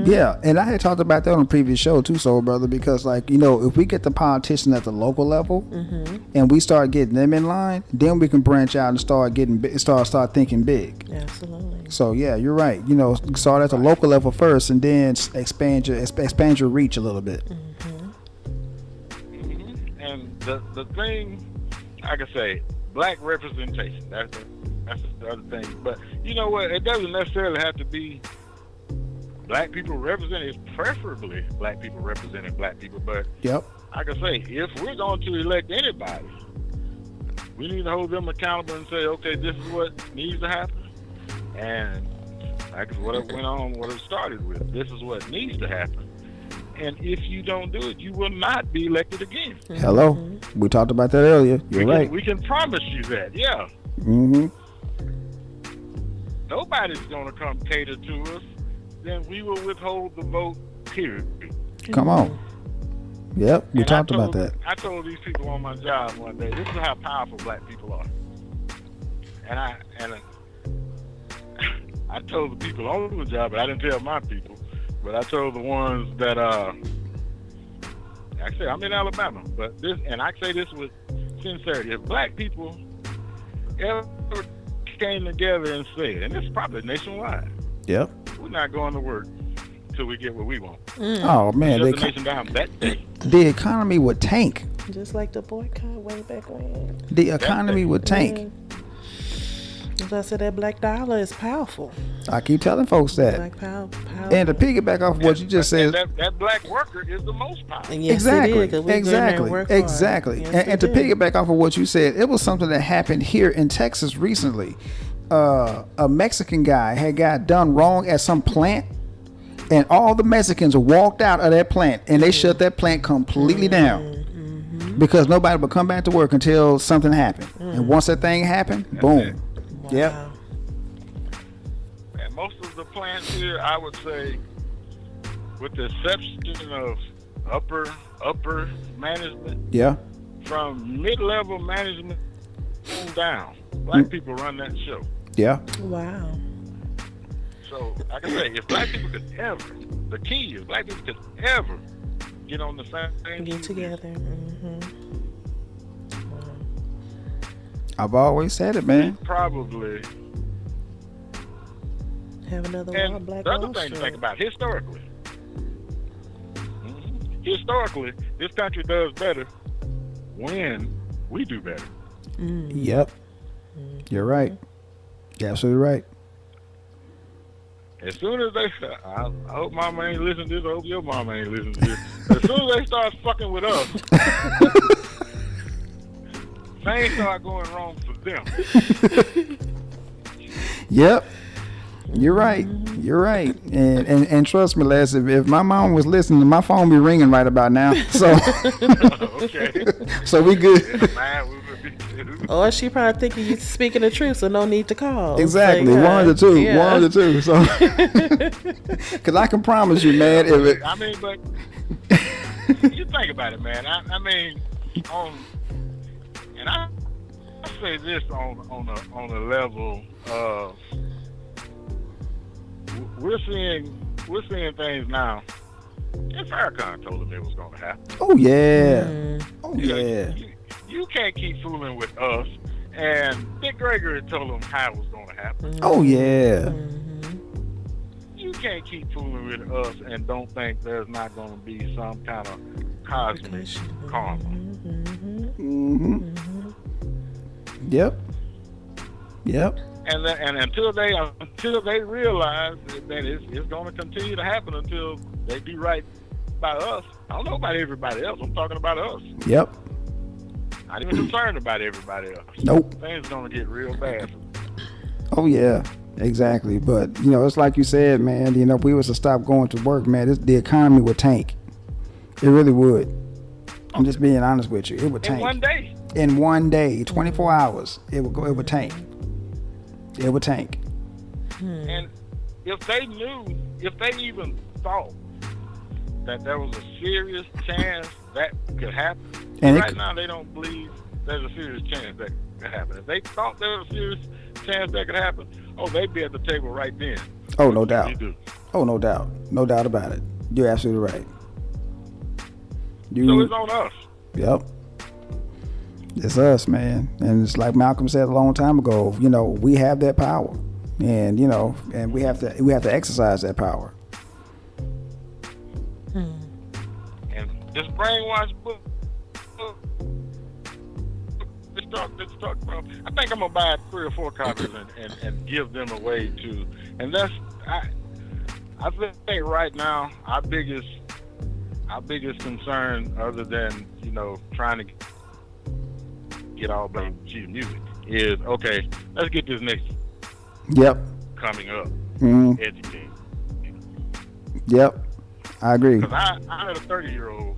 [SPEAKER 1] yeah, and I had talked about that on a previous show too, Soul Brother, because like, you know, if we get the politicians at the local level and we start getting them in line, then we can branch out and start getting start thinking big.
[SPEAKER 2] Absolutely.
[SPEAKER 1] So yeah, you're right. You know, start at the local level first, and then expand your reach a little bit.
[SPEAKER 4] And the thing, like I say, black representation. That's the other thing. But you know what? It doesn't necessarily have to be black people represented. It's preferably black people representing black people. But
[SPEAKER 1] Yep.
[SPEAKER 4] like I say, if we're going to elect anybody, we need to hold them accountable and say, okay, this is what needs to happen. And like what it went on, what it started with, this is what needs to happen. And if you don't do it, you will not be elected again.
[SPEAKER 1] Hello. We talked about that earlier. You're right.
[SPEAKER 4] We can promise you that, yeah. Nobody's going to come cater to us, then we will withhold the vote, period.
[SPEAKER 1] Come on. Yep, we
[SPEAKER 4] And
[SPEAKER 1] talked about that.
[SPEAKER 4] I told these people on my job one day, this is how powerful black people are. And I told the people on the job, but I didn't tell my people. But I told the ones that, actually, I'm in Alabama, but this, and I say this with sincerity, if black people ever came together and said, and this is probably nationwide,
[SPEAKER 1] Yep.
[SPEAKER 4] we're not going to work until we get what we want.
[SPEAKER 1] Oh man,
[SPEAKER 4] Shut the nation down that day.
[SPEAKER 1] the economy would tank.
[SPEAKER 2] Just like the boycott way back when.
[SPEAKER 1] The economy would tank.
[SPEAKER 2] As I said, that black dollar is powerful.
[SPEAKER 1] I keep telling folks that.
[SPEAKER 2] Black power.
[SPEAKER 1] And to piggyback off what you just said,
[SPEAKER 4] That black worker is the most powerful.
[SPEAKER 2] Yes,
[SPEAKER 1] exactly,
[SPEAKER 2] it is, 'cause we go in there and
[SPEAKER 1] exactly,
[SPEAKER 2] work hard.
[SPEAKER 1] exactly.
[SPEAKER 2] Yes,
[SPEAKER 1] And to
[SPEAKER 2] we do.
[SPEAKER 1] piggyback off of what you said, it was something that happened here in Texas recently. A Mexican guy had got done wrong at some plant, and all the Mexicans walked out of that plant, and they shut that plant completely down because nobody would come back to work until something happened. And once that thing happened, boom. Yep.
[SPEAKER 2] Wow.
[SPEAKER 4] And most of the plants here, I would say, with the exception of upper management,
[SPEAKER 1] Yeah.
[SPEAKER 4] from mid-level management on down, black people run that show.
[SPEAKER 1] Yeah.
[SPEAKER 2] Wow.
[SPEAKER 4] So, like I say, if black people could ever, the key is black people could ever get on the same
[SPEAKER 2] Get together.
[SPEAKER 1] I've always said it, man.
[SPEAKER 4] probably.
[SPEAKER 2] Have another
[SPEAKER 4] And
[SPEAKER 2] Black
[SPEAKER 4] the other
[SPEAKER 2] Wall
[SPEAKER 4] thing to
[SPEAKER 2] Street.
[SPEAKER 4] think about, historically, this country does better when we do better.
[SPEAKER 1] Yep. You're right. You're absolutely right.
[SPEAKER 4] As soon as they, I hope mama ain't listening to this, I hope your mama ain't listening to this. As soon as they start fucking with us, things start going wrong for them.
[SPEAKER 1] Yep. You're right. You're right. And trust me, Les, if my mom was listening, my phone be ringing right about now. So
[SPEAKER 4] Okay.
[SPEAKER 1] so we good.
[SPEAKER 4] Man, we would be too.
[SPEAKER 2] Or she probably thinking you speaking the truth, so no need to call.
[SPEAKER 1] Exactly.
[SPEAKER 2] Say,
[SPEAKER 1] One of the two.
[SPEAKER 2] yeah.
[SPEAKER 1] One of the two. So because I can promise you, man, if it,
[SPEAKER 4] I mean, but you think about it, man. I mean, and I say this on a level of we're seeing things now. And Farrakhan told them it was going to happen.
[SPEAKER 1] oh yeah. Oh yeah.
[SPEAKER 4] You can't keep fooling with us. And Dick Gregory told them how it was going to happen.
[SPEAKER 1] Oh yeah.
[SPEAKER 4] You can't keep fooling with us and don't think there's not going to be some kind of cosmic karma.
[SPEAKER 1] Yep. Yep.
[SPEAKER 4] And until they realize that it's going to continue to happen until they do right by us. I don't know about everybody else. I'm talking about us.
[SPEAKER 1] Yep.
[SPEAKER 4] Not even concerned about everybody else.
[SPEAKER 1] Nope.
[SPEAKER 4] Things gonna get real bad.
[SPEAKER 1] Oh yeah, exactly. But it's like you said, man. If we was to stop going to work, man, the economy would tank. It really would. I'm just being honest with you. It would tank.
[SPEAKER 4] In one day.
[SPEAKER 1] In one day, 24 hours, it would go. It would tank. It would tank.
[SPEAKER 4] And if they even thought that there was a serious chance that could happen,
[SPEAKER 1] And
[SPEAKER 4] right now they don't believe there's a serious chance that could happen. If they thought there was a serious chance that could happen, they'd be at the table right then.
[SPEAKER 1] Oh, no doubt.
[SPEAKER 4] You do.
[SPEAKER 1] Oh, no doubt. No doubt about it. You're absolutely right.
[SPEAKER 4] So it's on us.
[SPEAKER 1] Yep. It's us, man. And it's like Malcolm said a long time ago, we have that power. And, and we have to exercise that power.
[SPEAKER 4] And this brainwash book, I think I'm gonna buy 3 or 4 copies and give them away to. And that's I think right now our biggest concern, other than trying to get all blamed cheap music, is let's get this next coming up educated.
[SPEAKER 1] Yep, I agree.
[SPEAKER 4] Because I had a 30-year-old.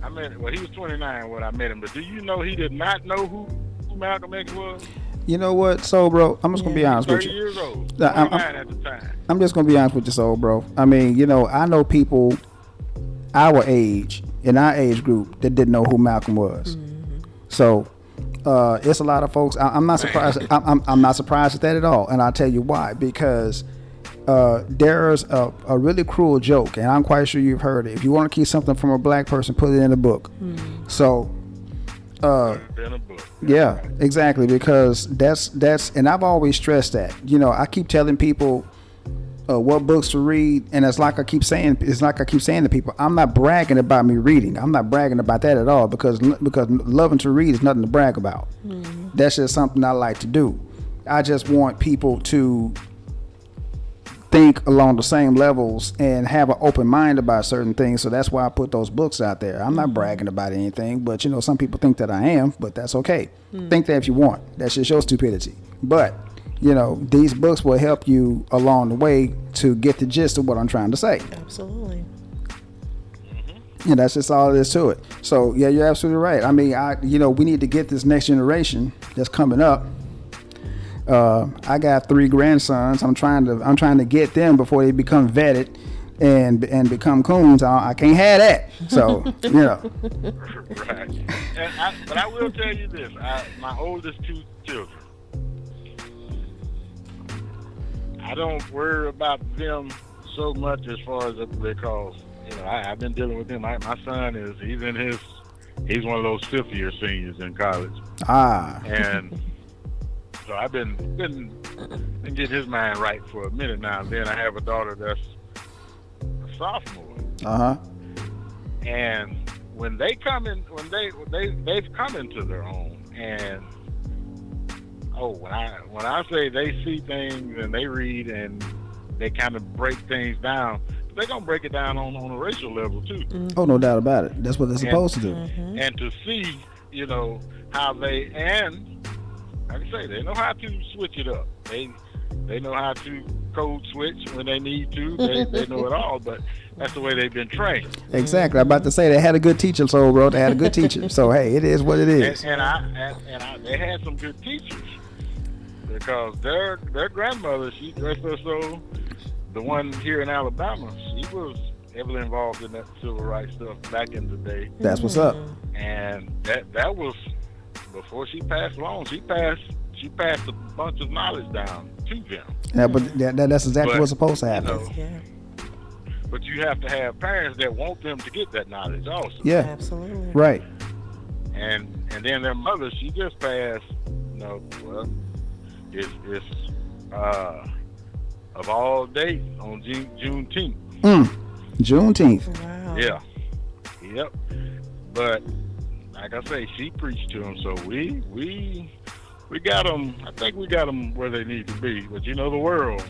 [SPEAKER 4] He was 29 when I met him, but do you know he did not know who Malcolm X was?
[SPEAKER 1] You know what, Soul Bro? I'm just going to be honest with you.
[SPEAKER 4] 30 years old. 29 at the time.
[SPEAKER 1] I'm just going to be honest with you, Soul Bro. I know people our age, in our age group, that didn't know who Malcolm was. Mm-hmm. So, it's a lot of folks. I'm not surprised. I'm not surprised at that at all. And I'll tell you why. Because there's a really cruel joke, and I'm quite sure you've heard it. If you want to keep something from a black person, put it in a book. Mm. So, yeah, exactly. Because that's, and I've always stressed that. I keep telling people what books to read, and it's like I keep saying to people, I'm not bragging about me reading. I'm not bragging about that at all, because loving to read is nothing to brag about. Mm. That's just something I like to do. I just want people to think along the same levels and have an open mind about certain things. So that's why I put those books out there. I'm not bragging about anything, but some people think that I am, but that's okay. Think that if you want. That's just your stupidity. But these books will help you along the way to get the gist of what I'm trying to say.
[SPEAKER 2] Absolutely.
[SPEAKER 1] Yeah, that's just all it is to it. So yeah, you're absolutely right. We need to get this next generation that's coming up. I got 3 grandsons. I'm trying to get them before they become vetted and become coons. I can't have that. So
[SPEAKER 4] Right. But I will tell you this: my oldest 2 children, I don't worry about them so much as far as because I've been dealing with him. My son he's one of those 5th year seniors in college. And so I've been getting his mind right for a minute now. And then I have a daughter that's a sophomore. And when they come in, they've come into their own. And when I say they see things and they read and they kind of break things down, they're gonna break it down on a racial level too.
[SPEAKER 1] Oh, no doubt about it. That's what they're supposed to do.
[SPEAKER 2] Mm-hmm.
[SPEAKER 4] And to see, how they, and like I say, they know how to switch it up. They know how to code switch when they need to. They know it all, but that's the way they've been trained.
[SPEAKER 1] Exactly. I'm about to say they had a good teacher, so bro. They had a good teacher. So hey, it is what it is.
[SPEAKER 4] And they had some good teachers, because their grandmother, she dressed her so. The one here in Alabama, she was heavily involved in that civil rights stuff back in the day.
[SPEAKER 1] That's what's up.
[SPEAKER 4] And that was before she passed along. She passed a bunch of knowledge down to them.
[SPEAKER 1] Yeah, but that's exactly what's supposed to happen.
[SPEAKER 4] But you have to have parents that want them to get that knowledge also.
[SPEAKER 1] Yeah,
[SPEAKER 2] absolutely.
[SPEAKER 1] Right.
[SPEAKER 4] And then their mother, she just passed. It's of all days on Juneteenth.
[SPEAKER 1] Juneteenth.
[SPEAKER 2] Wow.
[SPEAKER 4] Yeah. Yep. But like I say, she preached to them, so we got them. I think we got them where they need to be. But the world.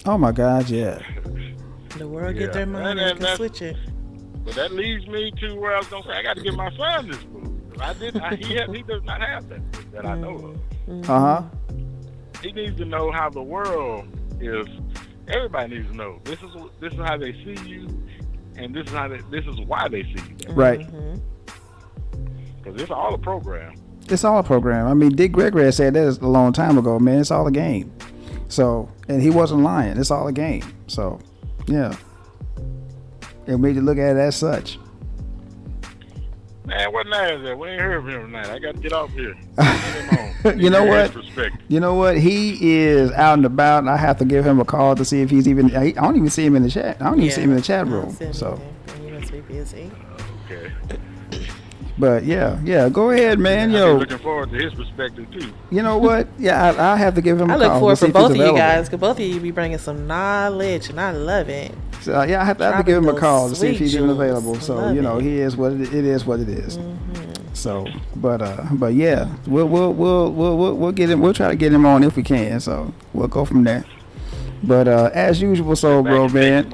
[SPEAKER 1] Oh my God, yeah.
[SPEAKER 2] The world get their mind and can switch it.
[SPEAKER 4] But that leads me to where I was gonna say I got to give my son this book. He does not have that I know of.
[SPEAKER 1] Uh-huh.
[SPEAKER 4] He needs to know how the world is. Everybody needs to know. This is how they see you, and this is why they see you.
[SPEAKER 1] Right.
[SPEAKER 4] Because it's all a program.
[SPEAKER 1] It's all a program. I mean, Dick Gregory said that a long time ago, man. It's all a game. So, and he wasn't lying. It's all a game. So, yeah. And we need to look at it as such.
[SPEAKER 4] Man, what night is that? We ain't heard from him tonight. I got to get off here. Get him home.
[SPEAKER 1] You know what?
[SPEAKER 4] Perspective.
[SPEAKER 1] You know what? He is out and about, and I have to give him a call to see if he's even. I don't even see him in the chat. I don't even see him in the chat room. So.
[SPEAKER 2] You must be busy.
[SPEAKER 4] Okay.
[SPEAKER 1] But yeah, go ahead, man.
[SPEAKER 4] I'm looking forward to his perspective too.
[SPEAKER 1] You know what? Yeah, I have to give him a call.
[SPEAKER 2] I look forward
[SPEAKER 1] to see
[SPEAKER 2] for
[SPEAKER 1] if he's
[SPEAKER 2] both of you
[SPEAKER 1] available.
[SPEAKER 2] guys, because both of you be bringing some knowledge, and I love it.
[SPEAKER 1] So yeah, I have to give him a call to see if he's even available. So he is what it is. What it is. So, but yeah, we'll get him. We'll try to get him on if we can. So we'll go from there. But as usual, so bro, man.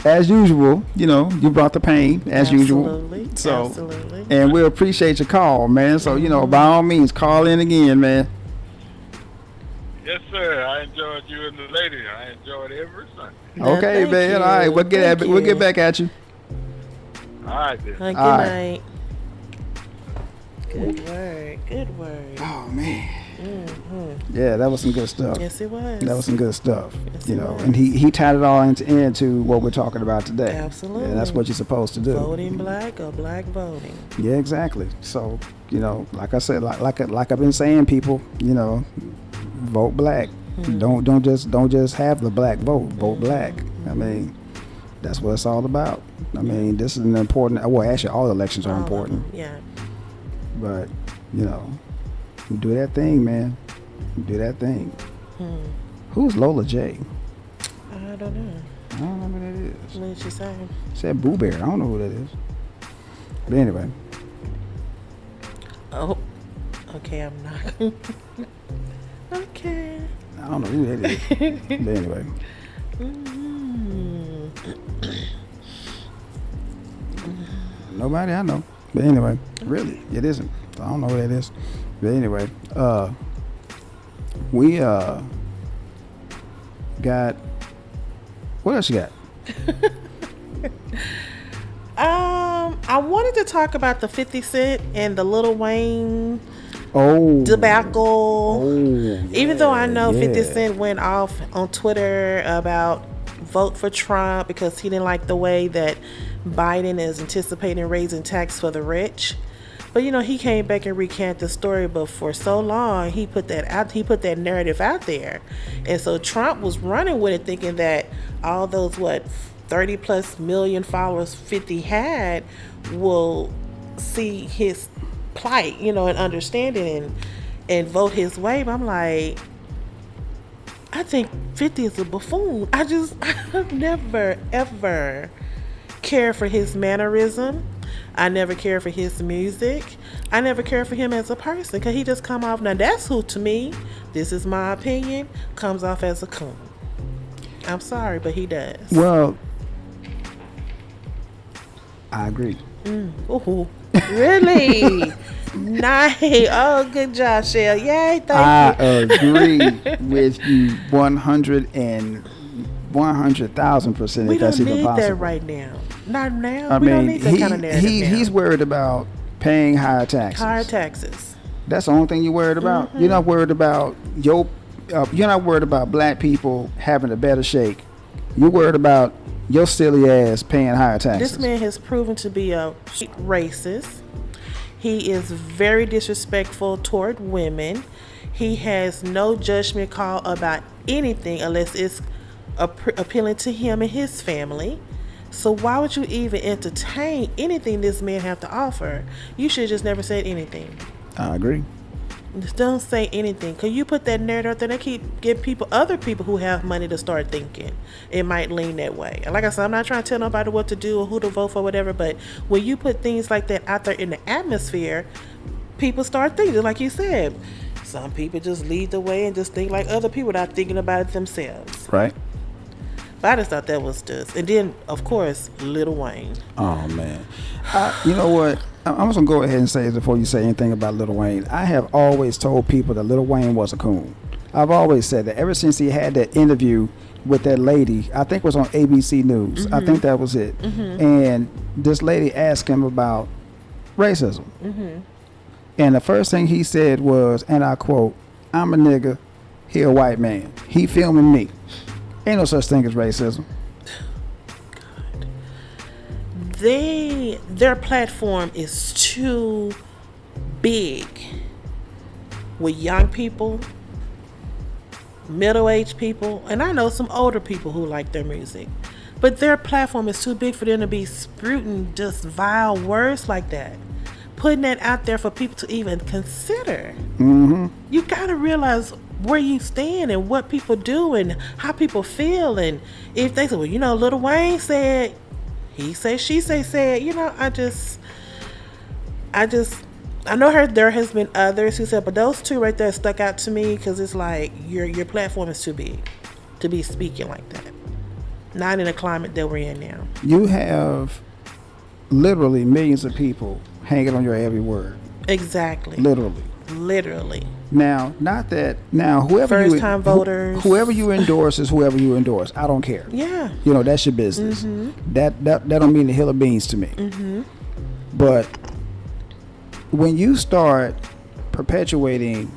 [SPEAKER 1] As usual, you brought the pain as usual. So,
[SPEAKER 2] Absolutely.
[SPEAKER 1] And we appreciate your call, man. So by all means, call in again, man.
[SPEAKER 4] Yes, sir. I enjoyed you and the lady. I enjoyed every Sunday.
[SPEAKER 1] Okay,
[SPEAKER 2] thank
[SPEAKER 1] man.
[SPEAKER 2] you.
[SPEAKER 1] All right, we'll get back at you.
[SPEAKER 4] All right, then.
[SPEAKER 2] Good
[SPEAKER 1] All
[SPEAKER 2] night. Good word.
[SPEAKER 1] Oh man. Yeah, that was some good stuff.
[SPEAKER 2] Yes, it was.
[SPEAKER 1] That was some good stuff.
[SPEAKER 2] Yes,
[SPEAKER 1] You
[SPEAKER 2] it
[SPEAKER 1] know,
[SPEAKER 2] was.
[SPEAKER 1] and he tied it all into what we're talking about today.
[SPEAKER 2] Absolutely.
[SPEAKER 1] And that's what you're supposed to do.
[SPEAKER 2] Voting black or black voting.
[SPEAKER 1] Yeah, exactly. So, like I said, like I've been saying, people, vote black. Don't just have the black vote. Vote black. I mean, that's what it's all about. I mean, this is an important. Well, actually, all elections are
[SPEAKER 2] All of
[SPEAKER 1] important.
[SPEAKER 2] them, yeah.
[SPEAKER 1] But do that thing, man. Do that thing. Who's Lola J?
[SPEAKER 2] I don't know.
[SPEAKER 1] I don't know who that is.
[SPEAKER 2] What did she say?
[SPEAKER 1] Said Boo Bear. I don't know who that is. But anyway.
[SPEAKER 2] Oh, okay, I'm not. Okay.
[SPEAKER 1] I don't know who that is. But anyway. Nobody I know. But anyway, really, it isn't. I don't know who that is. But anyway, we got, what else you got?
[SPEAKER 2] I wanted to talk about the 50 Cent and the Lil Wayne debacle. Even though I know 50 Cent went off on Twitter about vote for Trump because he didn't like the way that Biden is anticipating raising tax for the rich. But he came back and recanted the story. But for so long, he put that out. He put that narrative out there, and so Trump was running with it, thinking that all those 30 plus million followers 50 had will see his plight, and understand it and vote his way. But I'm like, I think 50 is a buffoon. I've never ever cared for his mannerism. I never cared for his music. I never cared for him as a person, because he just come off, now that's who, to me, this is my opinion, comes off as a coon. I'm sorry, but he does.
[SPEAKER 1] Well, I agree.
[SPEAKER 2] Ooh, really? Nice. Oh, good job, Shell. Yay, thank
[SPEAKER 1] I
[SPEAKER 2] you.
[SPEAKER 1] agree with you 100,000%.
[SPEAKER 2] We
[SPEAKER 1] if that's
[SPEAKER 2] don't
[SPEAKER 1] even
[SPEAKER 2] need
[SPEAKER 1] possible.
[SPEAKER 2] that right now. Not now.
[SPEAKER 1] I
[SPEAKER 2] We don't
[SPEAKER 1] mean,
[SPEAKER 2] need that kind of narrative now.
[SPEAKER 1] he's worried about paying higher taxes.
[SPEAKER 2] Higher taxes.
[SPEAKER 1] That's the only thing you're worried about. You're not worried about you're not worried about black people having a better shake. You're worried about your silly ass paying higher taxes.
[SPEAKER 2] This man has proven to be a racist. He is very disrespectful toward women. He has no judgment call about anything unless it's appealing to him and his family. So why would you even entertain anything this man have to offer? You should just never said anything.
[SPEAKER 1] I agree.
[SPEAKER 2] Just don't say anything. Cause you put that narrative out there, they keep getting other people who have money to start thinking. It might lean that way. And like I said, I'm not trying to tell nobody what to do or who to vote for, whatever. But when you put things like that out there in the atmosphere, people start thinking. Like you said, some people just lead the way and just think like other people without thinking about it themselves.
[SPEAKER 1] Right.
[SPEAKER 2] But I just thought that was just. And then, of course, Lil Wayne.
[SPEAKER 1] Oh man. You know what? I'm just gonna go ahead and say this before you say anything about Lil Wayne. I have always told people that Lil Wayne was a coon. I've always said that ever since he had that interview with that lady. I think it was on ABC News. I think that was it. And this lady asked him about racism. And the first thing he said was, and I quote, "I'm a nigga, he a white man. He filming me. Ain't no such thing as racism."
[SPEAKER 2] Their platform is too big with young people, middle-aged people, and I know some older people who like their music, but their platform is too big for them to be spruiting just vile words like that, putting that out there for people to even consider. You gotta realize where you stand and what people do and how people feel. And if they say, well, you know, Lil Wayne said, he say, she say, said, you know, I know there has been others who said, but those two right there stuck out to me because it's like your platform is too big to be speaking like that. Not in the climate that we're in now.
[SPEAKER 1] You have literally millions of people hanging on your every word.
[SPEAKER 2] Exactly.
[SPEAKER 1] Literally. Now, not that. Now, whoever
[SPEAKER 2] voters,
[SPEAKER 1] whoever you endorse is whoever you endorse. I don't care.
[SPEAKER 2] Yeah.
[SPEAKER 1] You know, that's your business. That don't mean a hill of beans to me. But when you start perpetuating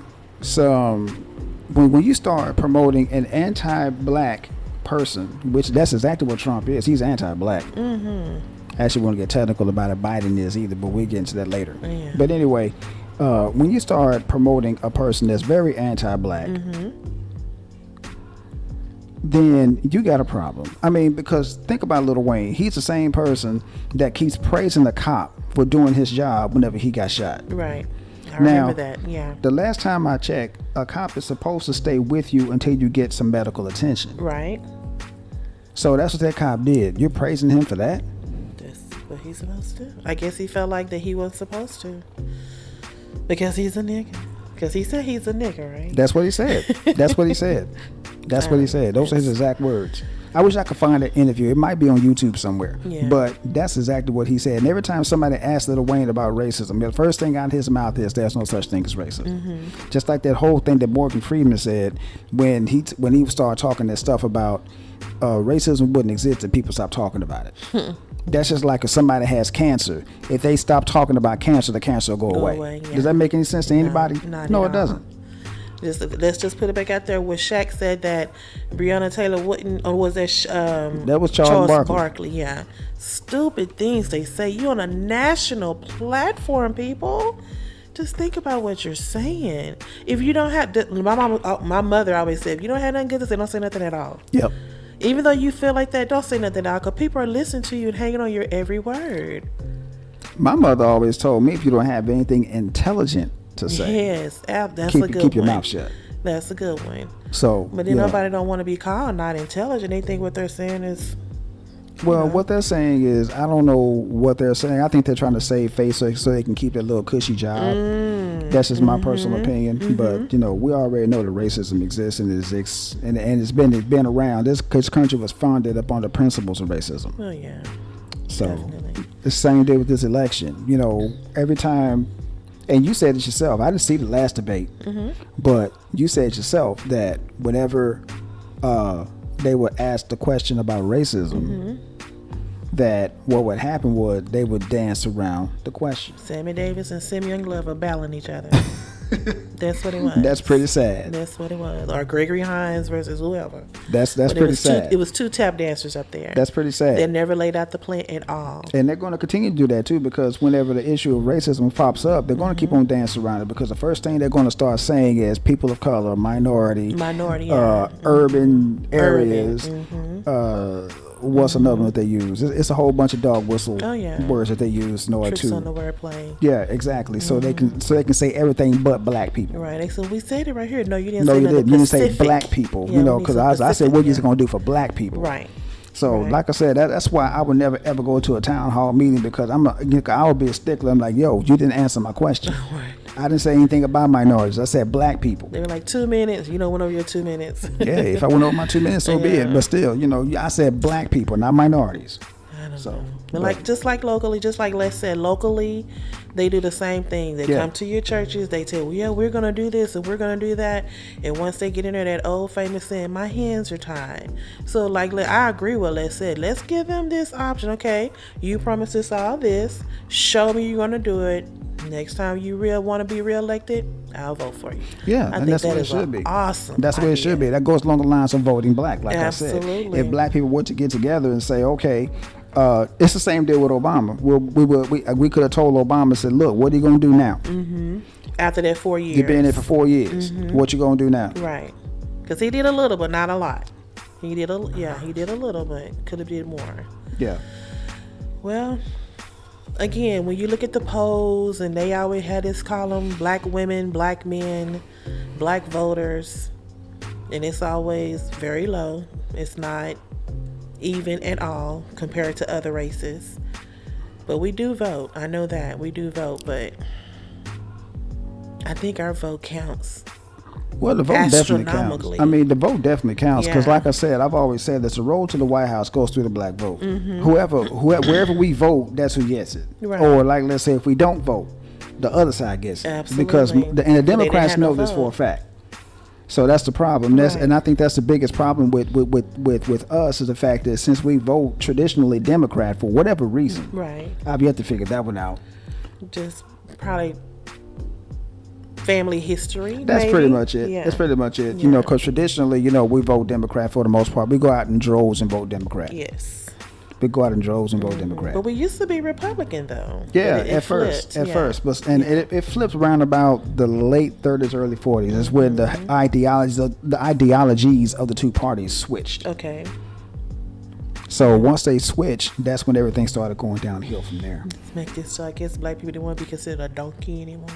[SPEAKER 1] when you start promoting an anti-black person, which that's exactly what Trump is. He's anti-black. I actually want to get technical about it. Biden is either, but we'll get into that later.
[SPEAKER 2] Yeah.
[SPEAKER 1] But anyway, when you start promoting a person that's very anti-black, then you got a problem. I mean, because think about Lil Wayne. He's the same person that keeps praising the cop for doing his job whenever he got shot.
[SPEAKER 2] Right. I remember that. Yeah.
[SPEAKER 1] The last time I checked, a cop is supposed to stay with you until you get some medical attention.
[SPEAKER 2] Right.
[SPEAKER 1] So that's what that cop did. You're praising him for that?
[SPEAKER 2] That's what he's supposed to do. I guess he felt like that he wasn't supposed to. Because he's a nigga. Because he said he's a nigga, right?
[SPEAKER 1] That's what he said. That's what he said. That's what he said. Those are his exact words. I wish I could find that interview. It might be on YouTube somewhere.
[SPEAKER 2] Yeah.
[SPEAKER 1] But that's exactly what he said. And every time somebody asks Lil Wayne about racism, the first thing out of his mouth is there's no such thing as racism. Just like that whole thing that Morgan Freeman said when he started talking that stuff about racism wouldn't exist if people stopped talking about it. That's just like if somebody has cancer. If they stop talking about cancer, the cancer will go away.
[SPEAKER 2] Yeah.
[SPEAKER 1] Does that make any sense to anybody? No, it doesn't.
[SPEAKER 2] Let's just put it back out there where Shaq said that Breonna Taylor wouldn't, or was that
[SPEAKER 1] that was Charles
[SPEAKER 2] Barkley? Yeah, stupid things they say. You on a national platform, people. Just think about what you're saying. If you don't have, my mother always said, if you don't have nothing good to say, don't say nothing at all.
[SPEAKER 1] Yep.
[SPEAKER 2] Even though you feel like that, don't say nothing at all, because people are listening to you and hanging on your every word.
[SPEAKER 1] My mother always told me if you don't have anything intelligent to say,
[SPEAKER 2] yes, that's a good one.
[SPEAKER 1] Keep your mouth shut.
[SPEAKER 2] That's a good one.
[SPEAKER 1] So,
[SPEAKER 2] but then nobody don't want to be called not intelligent. They think what they're saying is.
[SPEAKER 1] Well, what they're saying is, I don't know what they're saying. I think they're trying to save face so they can keep their little cushy job. That's just my personal opinion. But we already know that racism exists and it's been around. This country was founded upon the principles of racism.
[SPEAKER 2] Oh yeah.
[SPEAKER 1] So
[SPEAKER 2] definitely.
[SPEAKER 1] the same day with this election. Every time. And you said it yourself. I didn't see the last debate, but you said yourself that whenever they would ask the question about racism, that what would happen was they would dance around the question.
[SPEAKER 2] Sammy Davis and Simeon Glover battling each other. That's what it was.
[SPEAKER 1] That's pretty sad.
[SPEAKER 2] That's what it was. Or Gregory Hines versus whoever.
[SPEAKER 1] That's pretty sad.
[SPEAKER 2] It was two tap dancers up there.
[SPEAKER 1] That's pretty sad.
[SPEAKER 2] They never laid out the plan at all.
[SPEAKER 1] And they're going to continue to do that too, because whenever the issue of racism pops up, they're going to keep on dancing around it, because the first thing they're going to start saying is people of color, minority, urban areas. What's another one that they use? It's a whole bunch of dog whistle words that they use in order
[SPEAKER 2] Tricks
[SPEAKER 1] to
[SPEAKER 2] on the wordplay.
[SPEAKER 1] Yeah, exactly. So they can say everything but black people.
[SPEAKER 2] Right. They said we said it right here. No, you didn't.
[SPEAKER 1] No,
[SPEAKER 2] say
[SPEAKER 1] you didn't. You didn't say
[SPEAKER 2] Pacific.
[SPEAKER 1] black people.
[SPEAKER 2] Yeah,
[SPEAKER 1] Because I said what you going to do for black people.
[SPEAKER 2] Right.
[SPEAKER 1] So, like I said, that's why I would never ever go to a town hall meeting, because I would be a stickler. I'm like, yo, you didn't answer my question.
[SPEAKER 2] Right.
[SPEAKER 1] I didn't say anything about minorities. I said black people.
[SPEAKER 2] They were like 2 minutes. Went over your 2 minutes.
[SPEAKER 1] Yeah, if I went over my 2 minutes, so be it. But still, I said black people, not minorities.
[SPEAKER 2] I
[SPEAKER 1] So,
[SPEAKER 2] But just like locally, just like Les said, locally, they do the same thing. They come to your churches. They tell, well, yeah, we're gonna do this and we're gonna do that. And once they get in there, that old famous saying, my hands are tied. So like, I agree with Les said. Let's give them this option. Okay, you promised us all this. Show me you're gonna do it. Next time you want to be reelected, I'll vote for you.
[SPEAKER 1] Yeah,
[SPEAKER 2] I
[SPEAKER 1] and
[SPEAKER 2] think
[SPEAKER 1] that's
[SPEAKER 2] that
[SPEAKER 1] what it
[SPEAKER 2] is
[SPEAKER 1] should be.
[SPEAKER 2] Awesome.
[SPEAKER 1] That's the way it should be. That goes along the lines of voting black, like
[SPEAKER 2] Absolutely.
[SPEAKER 1] I said. If black people were to get together and say, okay, it's the same deal with Obama. We could have told Obama, said, look, what are you going to do now?
[SPEAKER 2] Mm-hmm. After that 4 years.
[SPEAKER 1] You've been there for 4 years.
[SPEAKER 2] Mm-hmm.
[SPEAKER 1] What you going to do now?
[SPEAKER 2] Right. Because he did a little, but not a lot. He did a little, but could have did more.
[SPEAKER 1] Yeah.
[SPEAKER 2] Well, again, when you look at the polls, and they always had this column, black women, black men, black voters, and it's always very low. It's not even at all compared to other races. But we do vote. I know that. We do vote, but I think our vote counts.
[SPEAKER 1] Well, the vote definitely counts. I mean, the vote definitely counts because, like I said, I've always said that the road to the White House goes through the black vote. Mm-hmm. Wherever we vote, that's who gets it. Right. Or, like, let's say if we don't vote, the other side gets it.
[SPEAKER 2] Absolutely.
[SPEAKER 1] Because the Democrats know this for a fact. So that's the problem. And I think that's the biggest problem with us is the fact that since we vote traditionally Democrat for whatever reason,
[SPEAKER 2] right?
[SPEAKER 1] I've yet to figure that one out.
[SPEAKER 2] Just probably family history.
[SPEAKER 1] That's
[SPEAKER 2] maybe?
[SPEAKER 1] Pretty much it.
[SPEAKER 2] Yeah.
[SPEAKER 1] That's pretty much it. Yeah. Because traditionally, we vote Democrat for the most part. We go out in droves and vote Democrat.
[SPEAKER 2] Yes.
[SPEAKER 1] We go out in droves and vote Democrat.
[SPEAKER 2] But we used to be Republican, though.
[SPEAKER 1] Yeah, at first. But it flipped around about the late 30s, early 40s. That's when the ideologies of the two parties switched.
[SPEAKER 2] Okay.
[SPEAKER 1] So once they switched, that's when everything started going downhill from there.
[SPEAKER 2] Let's make this so I guess black people didn't want to be considered a donkey anymore.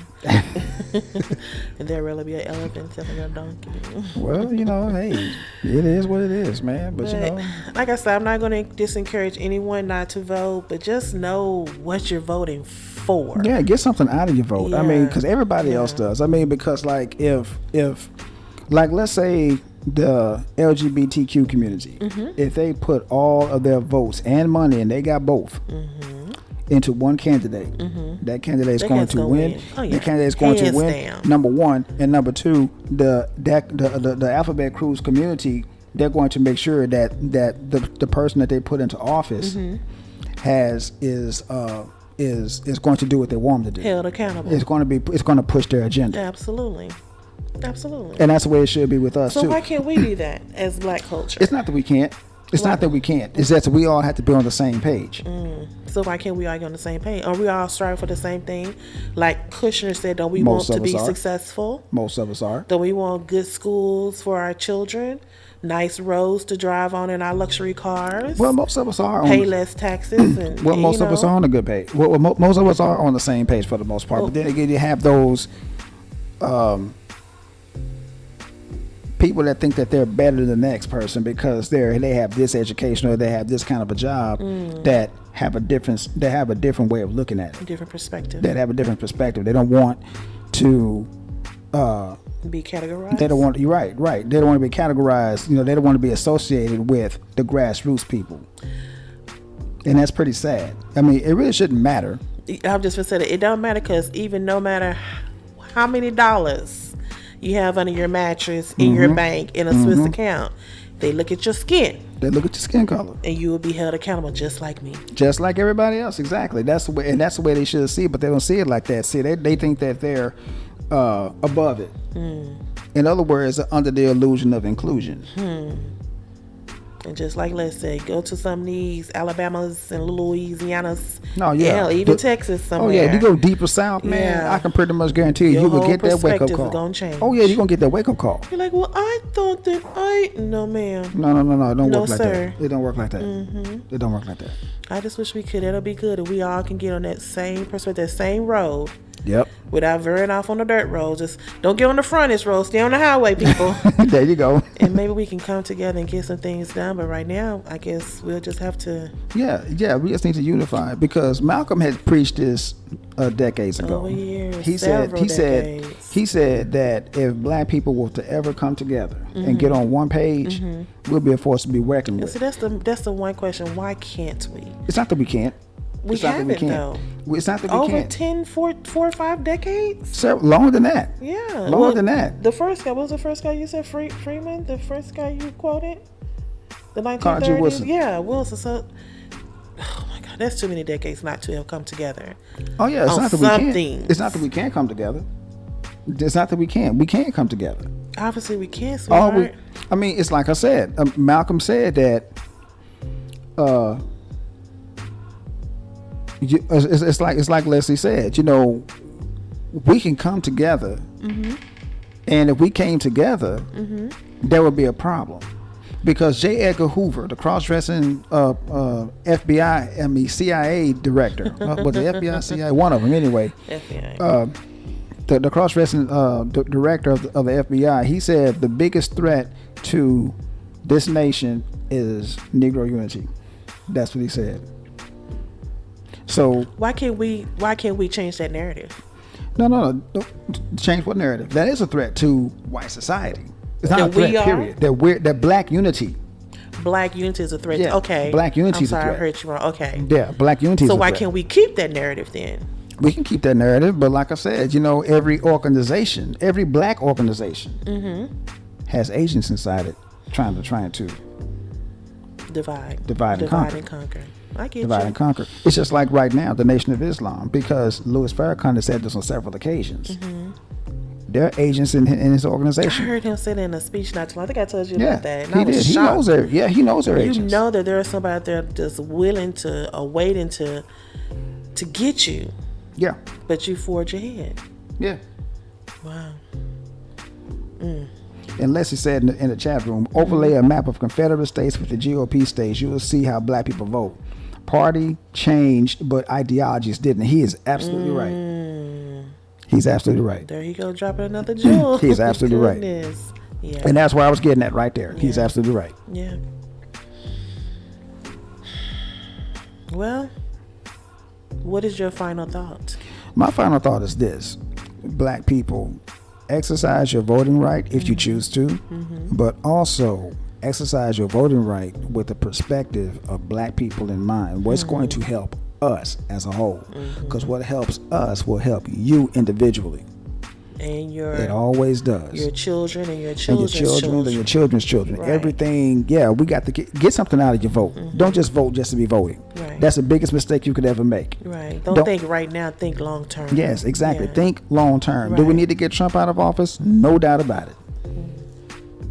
[SPEAKER 2] And there'd really be an elephant instead of a donkey.
[SPEAKER 1] Well, hey, it is what it is, man. But
[SPEAKER 2] like I said, I'm not going to disencourage anyone not to vote, but just know what you're voting for.
[SPEAKER 1] Yeah, get something out of your vote. Yeah. I mean, because everybody else does. I mean, because like if let's say the LGBTQ community, if they put all of their votes and money, and they got both, into one candidate, that candidate is going to win. Oh, yeah. The candidate is going to win. Down. Number one, and number two, the Alphabet Cruise community, they're going to make sure that the person that they put into office is going to do what they want them to do.
[SPEAKER 2] Held accountable.
[SPEAKER 1] It's going to push their agenda.
[SPEAKER 2] Absolutely.
[SPEAKER 1] And that's the way it should be with us too.
[SPEAKER 2] So why can't we do that as black culture?
[SPEAKER 1] It's not that we can't. It's not that we can't. It's that we all have to be on the same page.
[SPEAKER 2] So why can't we all get on the same page? Are we all striving for the same thing? Like Kushner said, don't we want to be successful?
[SPEAKER 1] Most of us are.
[SPEAKER 2] Don't we want good schools for our children? Nice roads to drive on in our luxury cars?
[SPEAKER 1] Well, most of us are.
[SPEAKER 2] Pay less taxes. And,
[SPEAKER 1] most of us are on a good page. Well, most of us are on the same page for the most part. But then again, you have those people that think that they're better than the next person because they have this education or they have this kind of a job that have a different way of looking at it.
[SPEAKER 2] Different perspective.
[SPEAKER 1] That have a different perspective. They don't want to
[SPEAKER 2] be categorized.
[SPEAKER 1] They don't want. You're right. They don't want to be categorized. They don't want to be associated with the grassroots people, and that's pretty sad. I mean, it really shouldn't matter.
[SPEAKER 2] I'm just gonna say that it don't matter because even no matter how many dollars you have under your mattress, in your bank, in a Swiss account, they look at your skin.
[SPEAKER 1] They look at your skin color.
[SPEAKER 2] And you will be held accountable just like me.
[SPEAKER 1] Just like everybody else, exactly. That's the way, and that's the way they should see it, but they don't see it like that. See, they think that they're above it. In other words, under the illusion of inclusion.
[SPEAKER 2] And just like let's say, go to some of these Alabamas and Louisianas.
[SPEAKER 1] No, yeah.
[SPEAKER 2] Even Texas somewhere.
[SPEAKER 1] Oh, yeah. If you go deeper south, man, I can pretty much guarantee you will get that wake-up call.
[SPEAKER 2] Gonna change.
[SPEAKER 1] Oh, yeah, you're going to get that wake-up call.
[SPEAKER 2] You're like, well, I thought that No, ma'am.
[SPEAKER 1] No. It don't work like
[SPEAKER 2] sir.
[SPEAKER 1] that. It don't work like that. It don't work like that.
[SPEAKER 2] I just wish we could. It'll be good if we all can get on that same perspective, that same road.
[SPEAKER 1] Yep.
[SPEAKER 2] Without veering off on the dirt road. Just don't get on the frontage road. Stay on the highway, people.
[SPEAKER 1] There you go.
[SPEAKER 2] And maybe we can come together and get some things done. But right now, I guess we'll just have to.
[SPEAKER 1] Yeah. We just need to unify, because Malcolm had preached this decades ago.
[SPEAKER 2] Over years,
[SPEAKER 1] He said that if black people were to ever come together and get on one page, we'll be a force to be reckoned with.
[SPEAKER 2] So that's the one question. Why can't we?
[SPEAKER 1] It's not that we can't.
[SPEAKER 2] We haven't, though.
[SPEAKER 1] It's not that we
[SPEAKER 2] Over
[SPEAKER 1] can't.
[SPEAKER 2] 10, 4 or 5 decades?
[SPEAKER 1] Longer than that.
[SPEAKER 2] Yeah.
[SPEAKER 1] Longer than that.
[SPEAKER 2] The first guy, what was the first guy you said? Freeman? The first guy you quoted? The 1930s?
[SPEAKER 1] Carter Wilson.
[SPEAKER 2] Yeah, Wilson. So, oh my God, that's too many decades not to have come together.
[SPEAKER 1] Oh yeah, it's
[SPEAKER 2] on
[SPEAKER 1] not that
[SPEAKER 2] some
[SPEAKER 1] we can't.
[SPEAKER 2] things.
[SPEAKER 1] It's not that we can't come together. It's not that we can't. We can't come together.
[SPEAKER 2] Obviously, we can't, sweetheart.
[SPEAKER 1] It's like I said. Malcolm said that. It's like Leslie said. We can come together, and if we came together, there would be a problem, because J. Edgar Hoover, the cross-dressing CIA director, was the FBI, CIA, one of them anyway.
[SPEAKER 2] FBI.
[SPEAKER 1] The cross-dressing director of the FBI, he said the biggest threat to this nation is Negro unity. That's what he said. So
[SPEAKER 2] why can't we change that narrative?
[SPEAKER 1] No. Change what narrative? That is a threat to white society. It's not
[SPEAKER 2] That
[SPEAKER 1] a threat,
[SPEAKER 2] we are?
[SPEAKER 1] period. That black unity.
[SPEAKER 2] Black unity is a threat.
[SPEAKER 1] Yeah,
[SPEAKER 2] Okay.
[SPEAKER 1] black unity is a
[SPEAKER 2] I'm sorry,
[SPEAKER 1] threat.
[SPEAKER 2] I heard you wrong. Okay.
[SPEAKER 1] Yeah, black unity is
[SPEAKER 2] So
[SPEAKER 1] a
[SPEAKER 2] why
[SPEAKER 1] threat.
[SPEAKER 2] can't we keep that narrative then?
[SPEAKER 1] We can keep that narrative, but like I said, every organization, every black organization has agents inside it trying to
[SPEAKER 2] Divide
[SPEAKER 1] and conquer.
[SPEAKER 2] I get
[SPEAKER 1] divide
[SPEAKER 2] you.
[SPEAKER 1] and conquer. It's just like right now, the Nation of Islam, because Louis Farrakhan has said this on several occasions. There are agents in his
[SPEAKER 2] I
[SPEAKER 1] organization.
[SPEAKER 2] heard him say that in a speech not too long. I think I told you
[SPEAKER 1] Yeah,
[SPEAKER 2] about that. And
[SPEAKER 1] he
[SPEAKER 2] I was
[SPEAKER 1] did.
[SPEAKER 2] shocked.
[SPEAKER 1] He knows their
[SPEAKER 2] You
[SPEAKER 1] agents.
[SPEAKER 2] know that there is somebody out there that's willing to or waiting to get you,
[SPEAKER 1] Yeah,
[SPEAKER 2] but you forge ahead.
[SPEAKER 1] yeah.
[SPEAKER 2] Wow.
[SPEAKER 1] And Leslie said in the chat room, overlay a map of Confederate states with the GOP states, you will see how black people vote. Party changed, but ideologies didn't. He is absolutely right. He's absolutely right.
[SPEAKER 2] There you go, dropping another jewel.
[SPEAKER 1] He's absolutely right.
[SPEAKER 2] Goodness. Yeah.
[SPEAKER 1] And that's where I was getting at right there. He's
[SPEAKER 2] Yeah.
[SPEAKER 1] absolutely right.
[SPEAKER 2] Yeah. Well, what is your final thought?
[SPEAKER 1] My final thought is this. Black people, exercise your voting right if you choose to, but also exercise your voting right with the perspective of black people in mind. What's going to help us as a whole? Because what helps us will help you individually.
[SPEAKER 2] And
[SPEAKER 1] It always does.
[SPEAKER 2] your children and your
[SPEAKER 1] And
[SPEAKER 2] children's
[SPEAKER 1] your children and your children's children.
[SPEAKER 2] Right.
[SPEAKER 1] Everything. Yeah, we got to get something out of your vote. Don't just vote just to be voting.
[SPEAKER 2] Right.
[SPEAKER 1] That's the biggest mistake you could ever make.
[SPEAKER 2] Right. Don't think right now, think long term.
[SPEAKER 1] Yes, exactly.
[SPEAKER 2] Yeah.
[SPEAKER 1] Think long term. Do we
[SPEAKER 2] Right.
[SPEAKER 1] need to get Trump out of office? No doubt about it.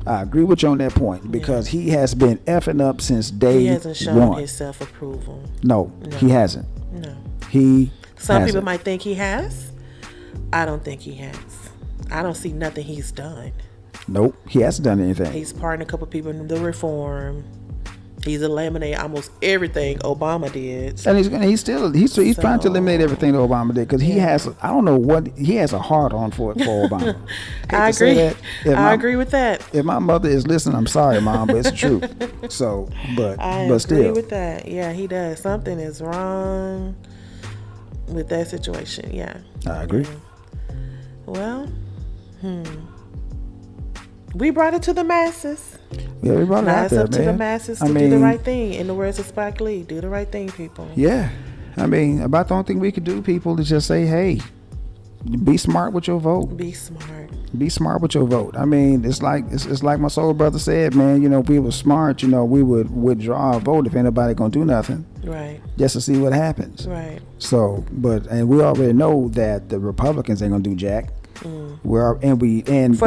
[SPEAKER 1] I agree with you on that point, because he has been effing up since day
[SPEAKER 2] He hasn't shown
[SPEAKER 1] one.
[SPEAKER 2] his self approval.
[SPEAKER 1] No, he hasn't.
[SPEAKER 2] No.
[SPEAKER 1] He
[SPEAKER 2] Some
[SPEAKER 1] hasn't.
[SPEAKER 2] people might think he has. I don't think he has. I don't see nothing he's done.
[SPEAKER 1] Nope, he hasn't done anything.
[SPEAKER 2] He's pardoned a couple people in the reform. He's eliminated almost everything Obama did.
[SPEAKER 1] And he's trying to eliminate everything that Obama did, because he has, I don't know what, he has a hard on for Obama.
[SPEAKER 2] I
[SPEAKER 1] Hate to say
[SPEAKER 2] agree.
[SPEAKER 1] that.
[SPEAKER 2] I agree with that.
[SPEAKER 1] If my mother is listening, I'm sorry, Mom, but it's the truth. So, but
[SPEAKER 2] I
[SPEAKER 1] still,
[SPEAKER 2] agree with that. Yeah, he does. Something is wrong with that situation. Yeah.
[SPEAKER 1] I agree.
[SPEAKER 2] Well, we brought it to the masses.
[SPEAKER 1] Yeah, we brought it
[SPEAKER 2] Now
[SPEAKER 1] out
[SPEAKER 2] it's
[SPEAKER 1] there,
[SPEAKER 2] up to
[SPEAKER 1] man.
[SPEAKER 2] the masses to
[SPEAKER 1] I
[SPEAKER 2] do the
[SPEAKER 1] mean,
[SPEAKER 2] right thing. In the words of Spike Lee, do the right thing, people.
[SPEAKER 1] Yeah, I mean, about the only thing we could do, people, is just say, hey, be smart with your vote.
[SPEAKER 2] Be smart.
[SPEAKER 1] Be smart with your vote. I mean, it's like my soul brother said, man. If we were smart, we would withdraw our vote if anybody gonna do nothing,
[SPEAKER 2] Right.
[SPEAKER 1] just to see what happens.
[SPEAKER 2] Right.
[SPEAKER 1] So, and we already know that the Republicans ain't gonna do jack. For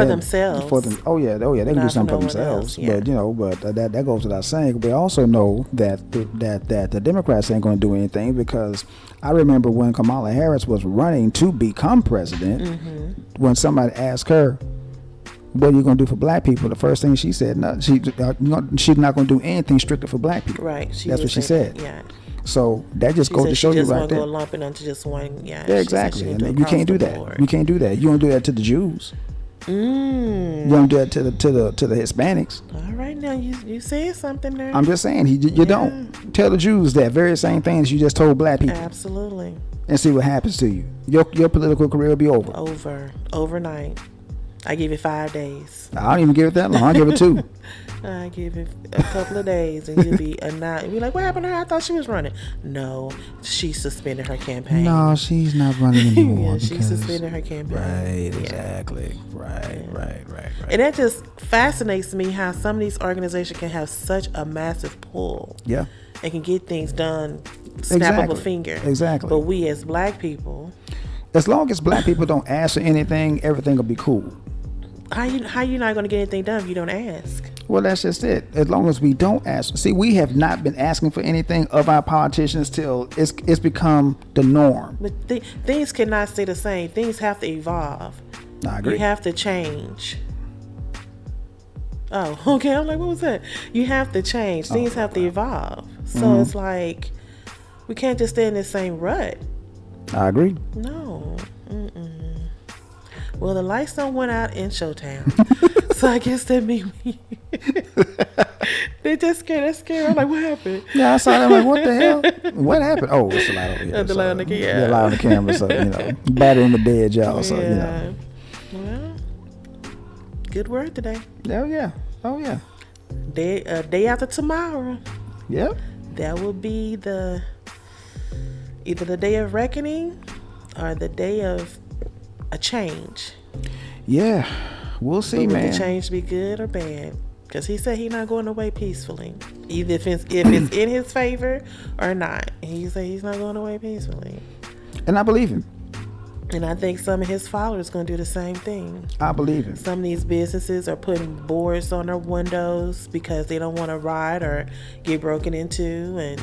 [SPEAKER 2] themselves.
[SPEAKER 1] For them. Oh yeah, they can do
[SPEAKER 2] Not
[SPEAKER 1] something
[SPEAKER 2] for
[SPEAKER 1] for
[SPEAKER 2] no one
[SPEAKER 1] themselves.
[SPEAKER 2] else,
[SPEAKER 1] But that goes without saying. We also know that the Democrats ain't going to do anything, because I remember when Kamala Harris was running to become president, when somebody asked her, what are you going to do for black people? The first thing she said, no, she's not going to do anything strictly for black people.
[SPEAKER 2] Right.
[SPEAKER 1] That's what she said.
[SPEAKER 2] Yeah.
[SPEAKER 1] So that just goes to show you right there.
[SPEAKER 2] Go lump it onto just one. Yeah.
[SPEAKER 1] Yeah, exactly. And you can't do that. You can't do that. You don't do that to the Jews. You don't do that to the Hispanics.
[SPEAKER 2] All right, now you said something there.
[SPEAKER 1] I'm just saying, you don't tell the Jews that very same things you just told black people.
[SPEAKER 2] Absolutely.
[SPEAKER 1] And see what happens to you. Your political career will be over.
[SPEAKER 2] Overnight. I give it 5 days.
[SPEAKER 1] I don't even give it that long. I give it 2.
[SPEAKER 2] I give it a couple of days, and you'll be be like, "What happened to her? I thought she was running." No, she suspended her campaign.
[SPEAKER 1] No, she's not running anymore.
[SPEAKER 2] Yeah, she suspended her campaign.
[SPEAKER 1] Right, exactly. Right.
[SPEAKER 2] And that just fascinates me how some of these organizations can have such a massive pull.
[SPEAKER 1] Yeah.
[SPEAKER 2] They can get things done, snap of a finger.
[SPEAKER 1] Exactly.
[SPEAKER 2] But we as black people,
[SPEAKER 1] as long as black people don't ask for anything, everything will be cool.
[SPEAKER 2] How you not going to get anything done if you don't ask?
[SPEAKER 1] Well, that's just it. As long as we don't ask. See, we have not been asking for anything of our politicians till it's become the norm.
[SPEAKER 2] But things cannot stay the same. Things have to evolve.
[SPEAKER 1] I agree.
[SPEAKER 2] You have to change. Oh, okay. I'm like, what was that? You have to change. Things have to evolve. So it's like, we can't just stay in the same rut.
[SPEAKER 1] I agree.
[SPEAKER 2] No. Well, the lights don't went out in Showtown. So I guess that means they just scared. They're scared. I'm like, what happened?
[SPEAKER 1] Yeah, I saw that. I'm like, what the hell? What happened? Oh, it's the light over here.
[SPEAKER 2] The light on the camera.
[SPEAKER 1] Yeah, light on the camera. So, battery in the dead, y'all. So,
[SPEAKER 2] Well, good word today.
[SPEAKER 1] Oh, yeah.
[SPEAKER 2] Day after tomorrow.
[SPEAKER 1] Yep.
[SPEAKER 2] That will be either the day of reckoning or the day of a change.
[SPEAKER 1] Yeah, we'll see,
[SPEAKER 2] but
[SPEAKER 1] man.
[SPEAKER 2] Will the change be good or bad? Because he said he's not going away peacefully. Either if it's in his favor or not. And he said he's not going away peacefully.
[SPEAKER 1] And I believe him.
[SPEAKER 2] And I think some of his followers going to do the same thing.
[SPEAKER 1] I believe him.
[SPEAKER 2] Some of these businesses are putting boards on their windows because they don't want to riot or get broken into. And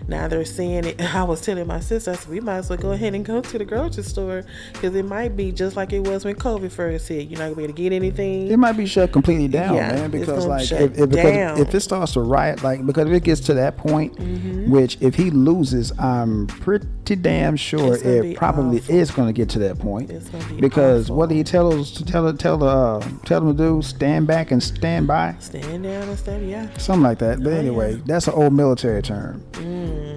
[SPEAKER 2] now they're seeing it. I was telling my sister, I said, we might as well go ahead and go to the grocery store because it might be just like it was when COVID first hit. You're not going to be able to get anything.
[SPEAKER 1] It might be shut completely down, man. Because if it starts to riot, because if it gets to that point, which if he loses, I'm pretty damn sure it probably is going to get to that point.
[SPEAKER 2] It's gonna be
[SPEAKER 1] because
[SPEAKER 2] awful.
[SPEAKER 1] what did he tell them to do? Stand back and stand by.
[SPEAKER 2] Stand down and stand, yeah.
[SPEAKER 1] Something like that. But anyway, that's an old military term.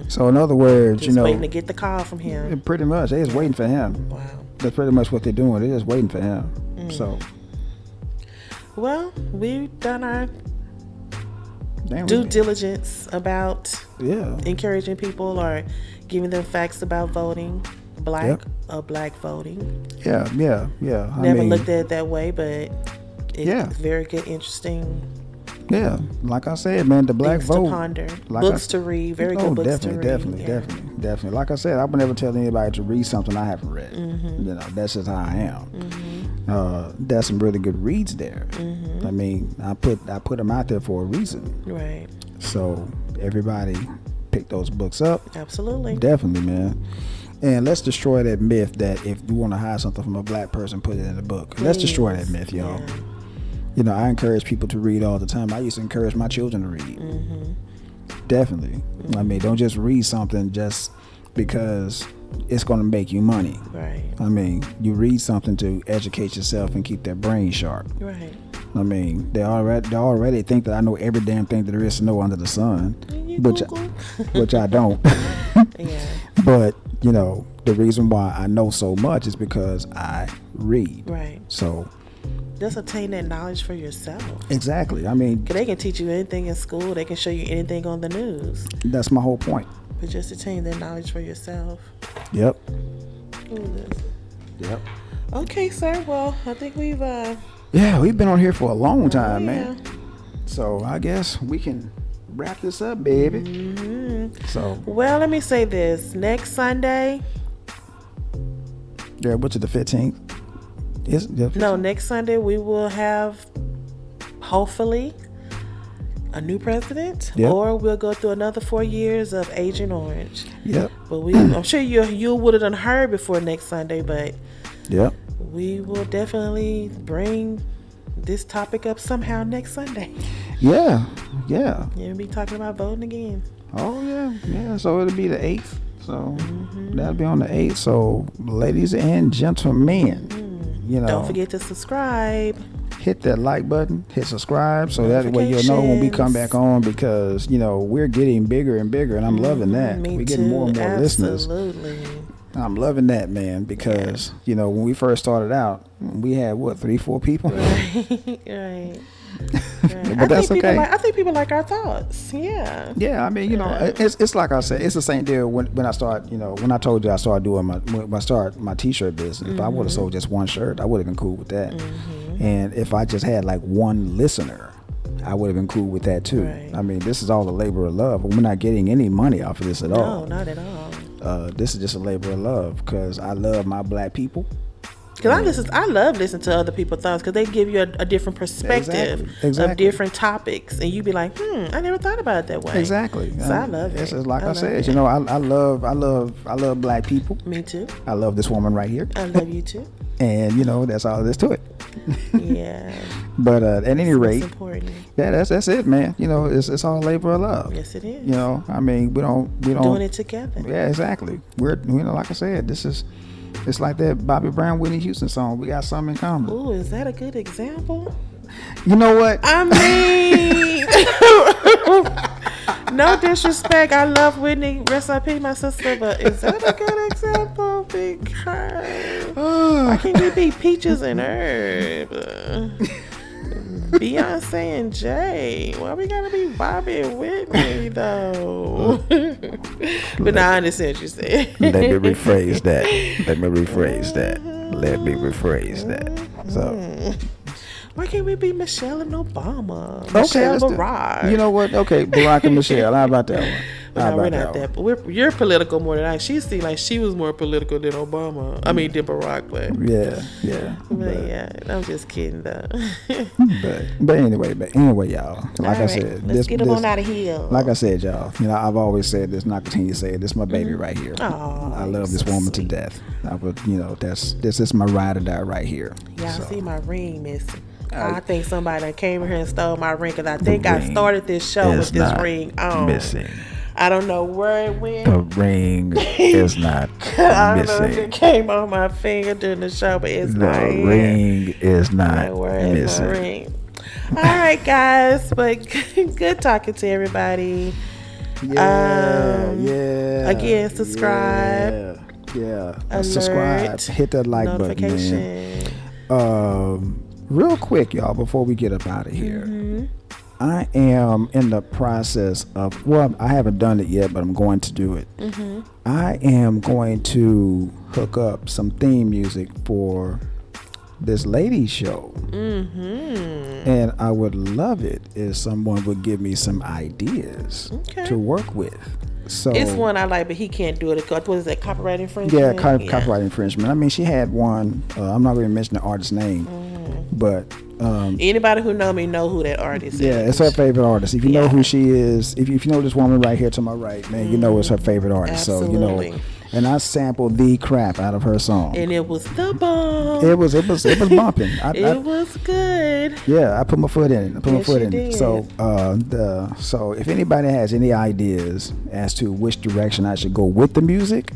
[SPEAKER 1] So in other words,
[SPEAKER 2] just waiting to get the call from him.
[SPEAKER 1] Pretty much, they're just waiting for him.
[SPEAKER 2] Wow.
[SPEAKER 1] That's pretty much what they're doing. They're just waiting for him. So.
[SPEAKER 2] Well, we've done our due diligence about encouraging people or giving them facts about voting, black voting.
[SPEAKER 1] Yeah.
[SPEAKER 2] Never looked at it that way, but it's very good, interesting.
[SPEAKER 1] Yeah, like I said, man, the black vote.
[SPEAKER 2] To ponder, books to read, very good books to read.
[SPEAKER 1] Definitely. Like I said, I would never tell anybody to read something I haven't read. That's just how I am. There's some really good reads there. I mean, I put them out there for a reason.
[SPEAKER 2] Right.
[SPEAKER 1] So everybody pick those books up.
[SPEAKER 2] Absolutely.
[SPEAKER 1] Definitely, man. And let's destroy that myth that if you want to hide something from a black person, put it in a book. Please. Let's destroy that myth, y'all. Yeah. I encourage people to read all the time. I used to encourage my children to read. Definitely. I mean, don't just read something just because it's going to make you money.
[SPEAKER 2] Right.
[SPEAKER 1] I mean, you read something to educate yourself and keep that brain sharp.
[SPEAKER 2] Right.
[SPEAKER 1] I mean, they already think that I know every damn thing that there is to know under the sun, which I don't.
[SPEAKER 2] Yeah.
[SPEAKER 1] But the reason why I know so much is because I read.
[SPEAKER 2] Right.
[SPEAKER 1] So
[SPEAKER 2] just obtain that knowledge for yourself.
[SPEAKER 1] Exactly. I mean,
[SPEAKER 2] they can teach you anything in school. They can show you anything on the news.
[SPEAKER 1] That's my whole point.
[SPEAKER 2] But just obtain that knowledge for yourself.
[SPEAKER 1] Yep.
[SPEAKER 2] Who is this?
[SPEAKER 1] Yep.
[SPEAKER 2] Okay, sir. Well, I think we've
[SPEAKER 1] we've been on here for a long time, man. So I guess we can wrap this up, baby. So.
[SPEAKER 2] Well, let me say this. Next Sunday.
[SPEAKER 1] Yeah, which is the 15th?
[SPEAKER 2] No, next Sunday we will have, hopefully, a new president, or we'll go through another 4 years of Agent Orange.
[SPEAKER 1] Yep.
[SPEAKER 2] But I'm sure you would have done heard before next Sunday, but
[SPEAKER 1] yep,
[SPEAKER 2] we will definitely bring this topic up somehow next Sunday.
[SPEAKER 1] Yeah.
[SPEAKER 2] We'll be talking about voting again.
[SPEAKER 1] Oh yeah. So it'll be the 8th. So that'll be on the 8th. So ladies and gentlemen,
[SPEAKER 2] Don't forget to subscribe.
[SPEAKER 1] Hit that like button, hit subscribe, so that way you'll know when we come back on, because we're getting bigger and bigger, and I'm loving that. We're getting more and more listeners.
[SPEAKER 2] Absolutely.
[SPEAKER 1] I'm loving that, man, because when we first started out, we had 3-4 people.
[SPEAKER 2] Right.
[SPEAKER 1] But that's okay.
[SPEAKER 2] I think people like our thoughts. Yeah.
[SPEAKER 1] Yeah, I mean, it's like I said, it's the same deal when I start, when I told you I started doing my t-shirt business. If I would have sold just one shirt, I would have been cool with that. And if I just had like one listener, I would have been cool with that too.
[SPEAKER 2] Right.
[SPEAKER 1] I mean, this is all a labor of love. We're not getting any money off of this at all.
[SPEAKER 2] No, not at all.
[SPEAKER 1] This is just a labor of love, because I love my black people.
[SPEAKER 2] Because I love listening to other people's thoughts, because they give you a different perspective
[SPEAKER 1] Exactly.
[SPEAKER 2] of different topics, and you be like, I never thought about it that way.
[SPEAKER 1] Exactly.
[SPEAKER 2] So I love it.
[SPEAKER 1] It's like I said, I love black people.
[SPEAKER 2] Me too.
[SPEAKER 1] I love this woman right here.
[SPEAKER 2] I love you too.
[SPEAKER 1] And that's all there is to it.
[SPEAKER 2] Yeah.
[SPEAKER 1] But at any rate,
[SPEAKER 2] it's important.
[SPEAKER 1] that's it, man. It's all labor of love.
[SPEAKER 2] Yes, it is.
[SPEAKER 1] I mean, we don't
[SPEAKER 2] doing it together.
[SPEAKER 1] Yeah, exactly. We're like I said, it's like that Bobby Brown, Whitney Houston song. We got something in common.
[SPEAKER 2] Ooh, is that a good example?
[SPEAKER 1] You know what?
[SPEAKER 2] I mean, no disrespect. I love Whitney. Rest in peace, my sister. But is that a good example? Because why can't we be peaches and herb? Beyonce and Jay. Why we gotta be Bobby and Whitney though? But now I understand what you said.
[SPEAKER 1] Let me rephrase that. So.
[SPEAKER 2] Why can't we be Michelle and Obama?
[SPEAKER 1] Okay,
[SPEAKER 2] Michelle Barack.
[SPEAKER 1] You know what? Okay, Barack and Michelle. How about that one?
[SPEAKER 2] No, we're not that. But you're political more than I. She seemed like she was more political than Obama. I mean, than Barack. But
[SPEAKER 1] But
[SPEAKER 2] yeah, I'm just kidding though.
[SPEAKER 1] but anyway, y'all. Like I said,
[SPEAKER 2] let's get them on out of here.
[SPEAKER 1] Like I said, y'all. I've always said this, and I continue to say it. This is my baby right here.
[SPEAKER 2] Oh,
[SPEAKER 1] I love this woman to death. I would, this is my ride or die right here.
[SPEAKER 2] Y'all
[SPEAKER 1] So.
[SPEAKER 2] see my ring missing. I think somebody that came in here and stole my ring, because I think I started this show with this ring on.
[SPEAKER 1] Missing.
[SPEAKER 2] I don't know where it went.
[SPEAKER 1] The ring is not
[SPEAKER 2] I don't know if
[SPEAKER 1] missing.
[SPEAKER 2] it came on my finger during the show, but it's not
[SPEAKER 1] The
[SPEAKER 2] here.
[SPEAKER 1] ring is not
[SPEAKER 2] Where is
[SPEAKER 1] missing.
[SPEAKER 2] my ring? All right, guys, but good talking to everybody.
[SPEAKER 1] Yeah.
[SPEAKER 2] Again, subscribe.
[SPEAKER 1] Yeah.
[SPEAKER 2] Alert,
[SPEAKER 1] Subscribe. Hit that like
[SPEAKER 2] notification.
[SPEAKER 1] button, man. Real quick, y'all, before we get up out of here. I am in the process of, well, I haven't done it yet, but I'm going to do it. I am going to hook up some theme music for this ladies show. And I would love it if someone would give me some ideas to work with. So
[SPEAKER 2] It's one I like, but he can't do it. What is that, copyright infringement?
[SPEAKER 1] Yeah, copyright infringement. I mean, she had one. I'm not going to mention the artist's name, but
[SPEAKER 2] anybody who know me know who that artist is.
[SPEAKER 1] yeah, it's her favorite artist. If you know who she is, if you know this woman right here to my right, man, you know it's her favorite artist.
[SPEAKER 2] Absolutely.
[SPEAKER 1] So and I sampled the crap out of her song.
[SPEAKER 2] And it was the bomb.
[SPEAKER 1] It was bumping.
[SPEAKER 2] It was good.
[SPEAKER 1] Yeah, I put my foot in it.
[SPEAKER 2] Did.
[SPEAKER 1] So so if anybody has any ideas as to which direction I should go with the music,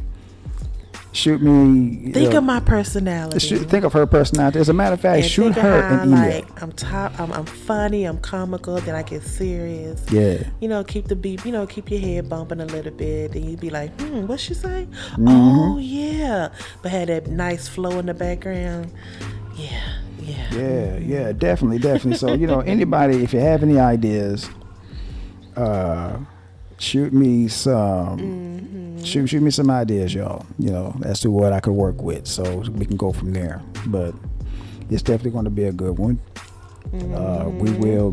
[SPEAKER 1] shoot me.
[SPEAKER 2] Think of my personality.
[SPEAKER 1] Think of her personality. As a matter of fact,
[SPEAKER 2] And
[SPEAKER 1] shoot
[SPEAKER 2] think of
[SPEAKER 1] her
[SPEAKER 2] how,
[SPEAKER 1] an email.
[SPEAKER 2] like, I'm funny, I'm comical, then I get serious.
[SPEAKER 1] Yeah.
[SPEAKER 2] Keep the beat, keep your head bumping a little bit, and you be like, what she say? Oh yeah. But had that nice flow in the background.
[SPEAKER 1] Yeah, definitely. So, anybody, if you have any ideas, shoot me some shoot me some ideas, y'all, as to what I could work with, so we can go from there. But it's definitely going to be a good one. We will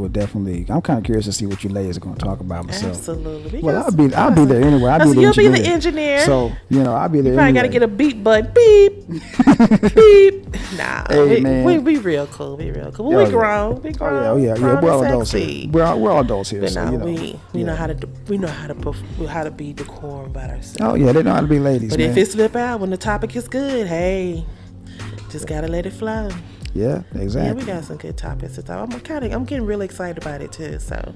[SPEAKER 1] definitely. I'm kind of curious to see what you ladies are going to talk about myself.
[SPEAKER 2] Absolutely.
[SPEAKER 1] Well, I'll be there anyway.
[SPEAKER 2] You'll be the engineer.
[SPEAKER 1] So I'll be there.
[SPEAKER 2] Probably
[SPEAKER 1] anyway.
[SPEAKER 2] got to get a beep button. Beep. Beep. Nah.
[SPEAKER 1] Hey, man.
[SPEAKER 2] We real cool. We grown. We grown.
[SPEAKER 1] Oh yeah.
[SPEAKER 2] Grown
[SPEAKER 1] We're all
[SPEAKER 2] and
[SPEAKER 1] adults
[SPEAKER 2] sexy.
[SPEAKER 1] here. We're all adults here.
[SPEAKER 2] But
[SPEAKER 1] So,
[SPEAKER 2] now we know how to be decorum about ourselves.
[SPEAKER 1] Oh yeah, they know how to be ladies.
[SPEAKER 2] But
[SPEAKER 1] man.
[SPEAKER 2] if it slip out when the topic is good, hey, just gotta let it flow.
[SPEAKER 1] Yeah, exactly.
[SPEAKER 2] Yeah, we got some good topics to talk. I'm getting really excited about it too. So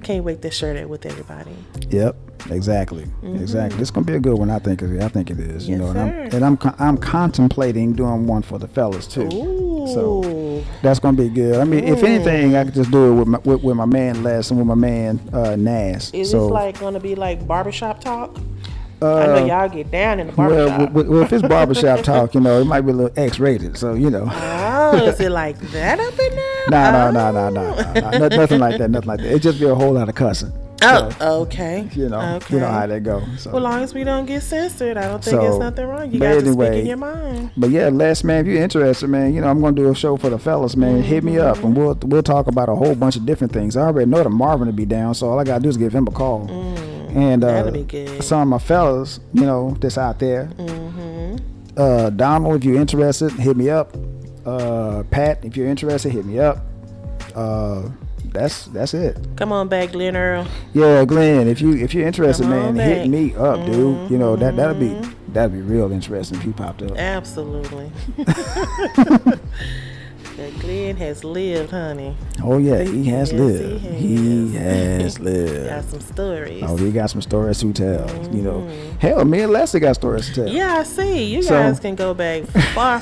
[SPEAKER 2] can't wait to share that with everybody.
[SPEAKER 1] Yep, exactly, exactly. It's gonna be a good one. I think it is. You
[SPEAKER 2] Yes,
[SPEAKER 1] know,
[SPEAKER 2] sir.
[SPEAKER 1] and I'm contemplating doing one for the fellas too.
[SPEAKER 2] Ooh.
[SPEAKER 1] So that's gonna be good. I mean, if anything, I could just do it with my man Les and with my man Nas.
[SPEAKER 2] Is
[SPEAKER 1] so,
[SPEAKER 2] this like gonna be like barbershop talk? I know y'all get down in the barbershop.
[SPEAKER 1] well, if it's barbershop talk, you know, it might be a little X-rated. So you know.
[SPEAKER 2] Oh, is it like that up in there?
[SPEAKER 1] No. Nothing like that. Nothing like that. It just be a whole lot of cussing.
[SPEAKER 2] Oh,
[SPEAKER 1] So,
[SPEAKER 2] okay.
[SPEAKER 1] you know
[SPEAKER 2] okay.
[SPEAKER 1] how that go. So.
[SPEAKER 2] Well, as long as we don't get censored, I don't think
[SPEAKER 1] So,
[SPEAKER 2] there's nothing wrong. You
[SPEAKER 1] but
[SPEAKER 2] got to
[SPEAKER 1] anyway,
[SPEAKER 2] speak in your mind.
[SPEAKER 1] But yeah, Les, man, if you're interested, man, you know, I'm gonna do a show for the fellas, man. Hit me up, and we'll talk about a whole bunch of different things. I already know that Marvin will be down, so all I gotta do is give him a call. And
[SPEAKER 2] That'll be good.
[SPEAKER 1] some of my fellas, you know, that's out there. Donald, if you're interested, hit me up. Pat, if you're interested, hit me up. That's it.
[SPEAKER 2] Come on back, Glenn Earl.
[SPEAKER 1] Yeah, Glenn, if you're interested,
[SPEAKER 2] Come on
[SPEAKER 1] man, hit
[SPEAKER 2] back.
[SPEAKER 1] me up, dude. You know that'd be real interesting if you popped up.
[SPEAKER 2] Absolutely. That Glenn has lived, honey.
[SPEAKER 1] Oh yeah, he has
[SPEAKER 2] Yes,
[SPEAKER 1] lived.
[SPEAKER 2] he
[SPEAKER 1] He
[SPEAKER 2] has.
[SPEAKER 1] has lived.
[SPEAKER 2] Got some stories.
[SPEAKER 1] Oh, he got some stories to tell. You know, hell, me and Leslie got stories to tell.
[SPEAKER 2] Yeah, I see. You
[SPEAKER 1] So-
[SPEAKER 2] guys can go back far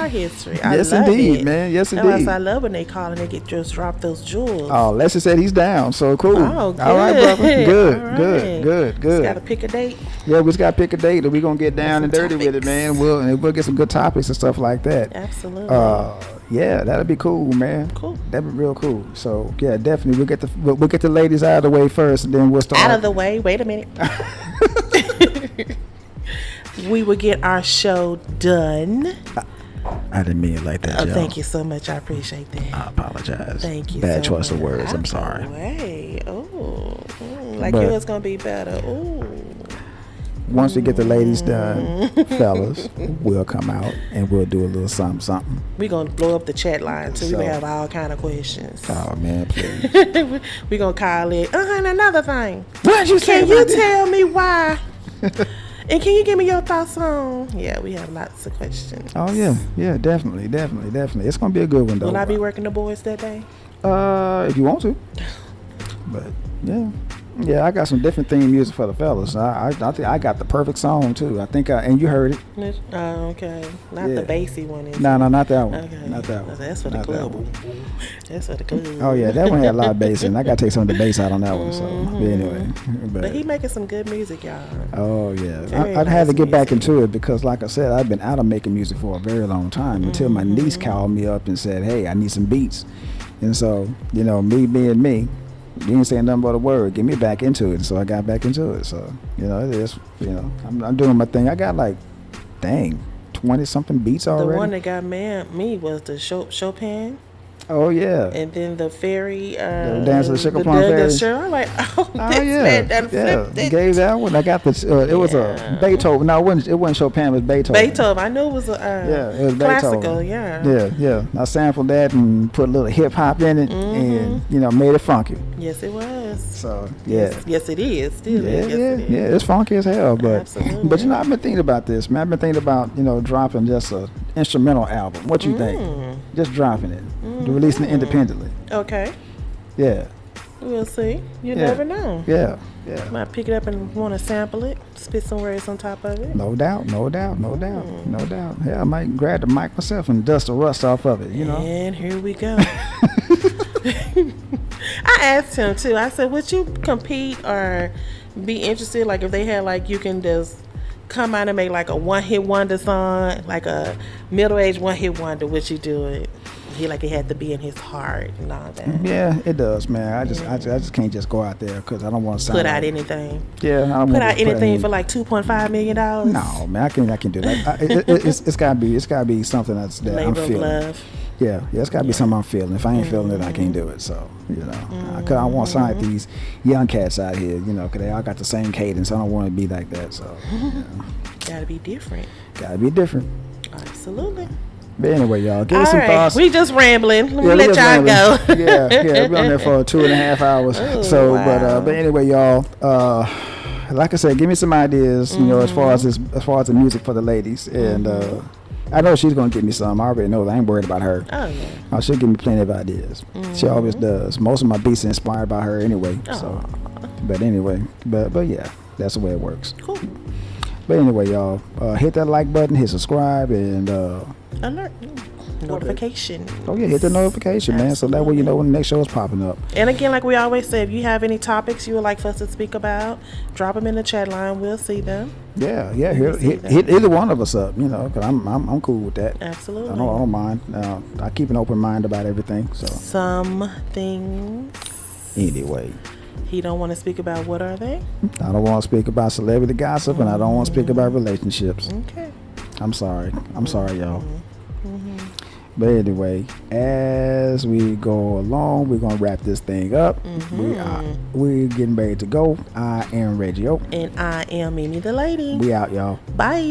[SPEAKER 2] history. I
[SPEAKER 1] Yes,
[SPEAKER 2] love
[SPEAKER 1] indeed,
[SPEAKER 2] it.
[SPEAKER 1] man. Yes,
[SPEAKER 2] That's why
[SPEAKER 1] indeed.
[SPEAKER 2] I love when they call and they get just drop those jewels.
[SPEAKER 1] Oh, Leslie said he's down, so cool.
[SPEAKER 2] Oh, good.
[SPEAKER 1] All right, brother. Good,
[SPEAKER 2] All right.
[SPEAKER 1] good.
[SPEAKER 2] Just gotta pick a date.
[SPEAKER 1] Yeah, we just gotta pick a date, and we gonna get down and
[SPEAKER 2] some
[SPEAKER 1] dirty with it,
[SPEAKER 2] topics.
[SPEAKER 1] man. We'll get some good topics and stuff like that.
[SPEAKER 2] Absolutely.
[SPEAKER 1] Yeah, that'd be cool, man.
[SPEAKER 2] Cool.
[SPEAKER 1] That'd be real cool. So yeah, definitely we'll get the ladies out of the way first, and then we'll start.
[SPEAKER 2] Out of the way. Wait a minute. We will get our show done.
[SPEAKER 1] I didn't mean it like that.
[SPEAKER 2] Oh,
[SPEAKER 1] y'all.
[SPEAKER 2] thank you so much. I appreciate that.
[SPEAKER 1] I apologize.
[SPEAKER 2] Thank you.
[SPEAKER 1] Bad
[SPEAKER 2] so
[SPEAKER 1] choice of
[SPEAKER 2] much.
[SPEAKER 1] words. I'm sorry.
[SPEAKER 2] Wait. Like
[SPEAKER 1] But-
[SPEAKER 2] yours gonna be better. Ooh.
[SPEAKER 1] Once we get the ladies done, fellas, we'll come out and we'll do a little something.
[SPEAKER 2] We gonna blow up the chat line too. We
[SPEAKER 1] So-
[SPEAKER 2] gonna have all kind of questions.
[SPEAKER 1] Oh man, please.
[SPEAKER 2] We gonna call it. And another thing.
[SPEAKER 1] What'd you say?
[SPEAKER 2] Can you
[SPEAKER 1] about that?
[SPEAKER 2] tell me why? And can you give me your thoughts on? Yeah, we have lots of questions.
[SPEAKER 1] Oh yeah, definitely. It's gonna be a good one though.
[SPEAKER 2] Will I be working the boys that day?
[SPEAKER 1] If you want to, but yeah, I got some different theme music for the fellas. I think I got the perfect song too. I think and you heard it.
[SPEAKER 2] Oh, okay. Not
[SPEAKER 1] Yeah.
[SPEAKER 2] the bassy one. Is
[SPEAKER 1] No, not that one.
[SPEAKER 2] Okay.
[SPEAKER 1] Not that one.
[SPEAKER 2] That's for the
[SPEAKER 1] Not that
[SPEAKER 2] club.
[SPEAKER 1] one.
[SPEAKER 2] That's for the club.
[SPEAKER 1] Oh yeah, that one had a lot of bass in. I gotta take some of the bass out on that one. So anyway,
[SPEAKER 2] But he making some good music, y'all.
[SPEAKER 1] Oh yeah,
[SPEAKER 2] Very
[SPEAKER 1] I'd had to
[SPEAKER 2] nice
[SPEAKER 1] get back
[SPEAKER 2] music.
[SPEAKER 1] into it because, like I said, I've been out of making music for a very long time until my niece called me up and said, "Hey, I need some beats," and so you know, me being me, you ain't saying nothing but a word. Get me back into it, so I got back into it. So you know, it is. You know, I'm doing my thing. I got like, 20 something beats already.
[SPEAKER 2] The one that got me was the Chopin.
[SPEAKER 1] Oh yeah.
[SPEAKER 2] And then the fairy,
[SPEAKER 1] The Dance of the Sugar Plum Fairies.
[SPEAKER 2] I'm like,
[SPEAKER 1] Oh
[SPEAKER 2] this
[SPEAKER 1] yeah,
[SPEAKER 2] man done
[SPEAKER 1] yeah.
[SPEAKER 2] flipped it.
[SPEAKER 1] Gave that one. I got the. It was a Beethoven. No, it wasn't Chopin. It was Beethoven.
[SPEAKER 2] Beethoven. I knew it was a
[SPEAKER 1] Yeah, it was
[SPEAKER 2] classical.
[SPEAKER 1] Beethoven.
[SPEAKER 2] Yeah.
[SPEAKER 1] Yeah. I sampled that and put a little hip hop in it, and made it funky.
[SPEAKER 2] Yes, it was.
[SPEAKER 1] So yeah.
[SPEAKER 2] Yes, it is. Still
[SPEAKER 1] Yeah,
[SPEAKER 2] is. Yes, it is.
[SPEAKER 1] it's funky as hell, but
[SPEAKER 2] Absolutely.
[SPEAKER 1] but I've been thinking about this, man. I've been thinking about dropping just a instrumental album. What you think? Just dropping it, releasing it independently.
[SPEAKER 2] Okay.
[SPEAKER 1] Yeah,
[SPEAKER 2] We'll see. You
[SPEAKER 1] Yeah.
[SPEAKER 2] never know.
[SPEAKER 1] yeah.
[SPEAKER 2] Might pick it up and want to sample it, spit some words on top of it.
[SPEAKER 1] No doubt. Yeah, I might grab the mic myself and dust the rust off of it.
[SPEAKER 2] And here we go. I asked him too. I said, would you compete or be interested? Like if they had like you can just come out and make like a one-hit wonder song, like a middle-aged one-hit wonder, would you do it? He like it had to be in his heart and all that.
[SPEAKER 1] Yeah, it does, man. I just can't just go out there because I don't want to sound
[SPEAKER 2] Put out
[SPEAKER 1] like,
[SPEAKER 2] anything.
[SPEAKER 1] Yeah, I don't
[SPEAKER 2] Put
[SPEAKER 1] wanna
[SPEAKER 2] out
[SPEAKER 1] put
[SPEAKER 2] anything
[SPEAKER 1] any-
[SPEAKER 2] for like $2.5 million.
[SPEAKER 1] No, man, I can do that. It's gotta be something that I'm
[SPEAKER 2] Labor of
[SPEAKER 1] feeling.
[SPEAKER 2] love.
[SPEAKER 1] Yeah, it's gotta be something I'm feeling. If I ain't feeling it, I can't do it. So cause I want to sound like these young cats out here, cause they all got the same cadence. I don't want to be like that. So
[SPEAKER 2] Gotta be different.
[SPEAKER 1] gotta be different.
[SPEAKER 2] Absolutely.
[SPEAKER 1] But anyway, y'all, give
[SPEAKER 2] All
[SPEAKER 1] us some
[SPEAKER 2] right,
[SPEAKER 1] thoughts.
[SPEAKER 2] we just rambling. Let me
[SPEAKER 1] Yeah, we
[SPEAKER 2] let
[SPEAKER 1] just
[SPEAKER 2] y'all
[SPEAKER 1] rambling.
[SPEAKER 2] go.
[SPEAKER 1] yeah, we on there for 2.5 hours.
[SPEAKER 2] Oh,
[SPEAKER 1] So,
[SPEAKER 2] wow.
[SPEAKER 1] but anyway, y'all, like I said, give me some ideas, as far as the music for the ladies, and I know she's gonna give me some. I already know that. I ain't worried about her.
[SPEAKER 2] Oh yeah.
[SPEAKER 1] Oh, she'll give me plenty of ideas. She always does. Most of my beats are inspired by her anyway. So, but anyway, but yeah, that's the way it works.
[SPEAKER 2] Cool.
[SPEAKER 1] But anyway, y'all, hit that like button, hit subscribe, and
[SPEAKER 2] Alert. Notification.
[SPEAKER 1] oh yeah, hit the notification, man, so that way you know when the next show is popping up.
[SPEAKER 2] And again, like we always say, if you have any topics you would like for us to speak about, drop them in the chat line. We'll see them.
[SPEAKER 1] Yeah, hit either one of us up, you know, because I'm cool with that.
[SPEAKER 2] Absolutely.
[SPEAKER 1] I don't mind. I keep an open mind about everything. So
[SPEAKER 2] Some things
[SPEAKER 1] anyway,
[SPEAKER 2] he don't want to speak about. What are they?
[SPEAKER 1] I don't want to speak about celebrity gossip, and I don't want to speak about relationships.
[SPEAKER 2] Okay.
[SPEAKER 1] I'm sorry, y'all. But anyway, as we go along, we're gonna wrap this thing up. We're getting ready to go. I am Reggie O.
[SPEAKER 2] And I am Mimi the Lady.
[SPEAKER 1] We out, y'all.
[SPEAKER 2] Bye.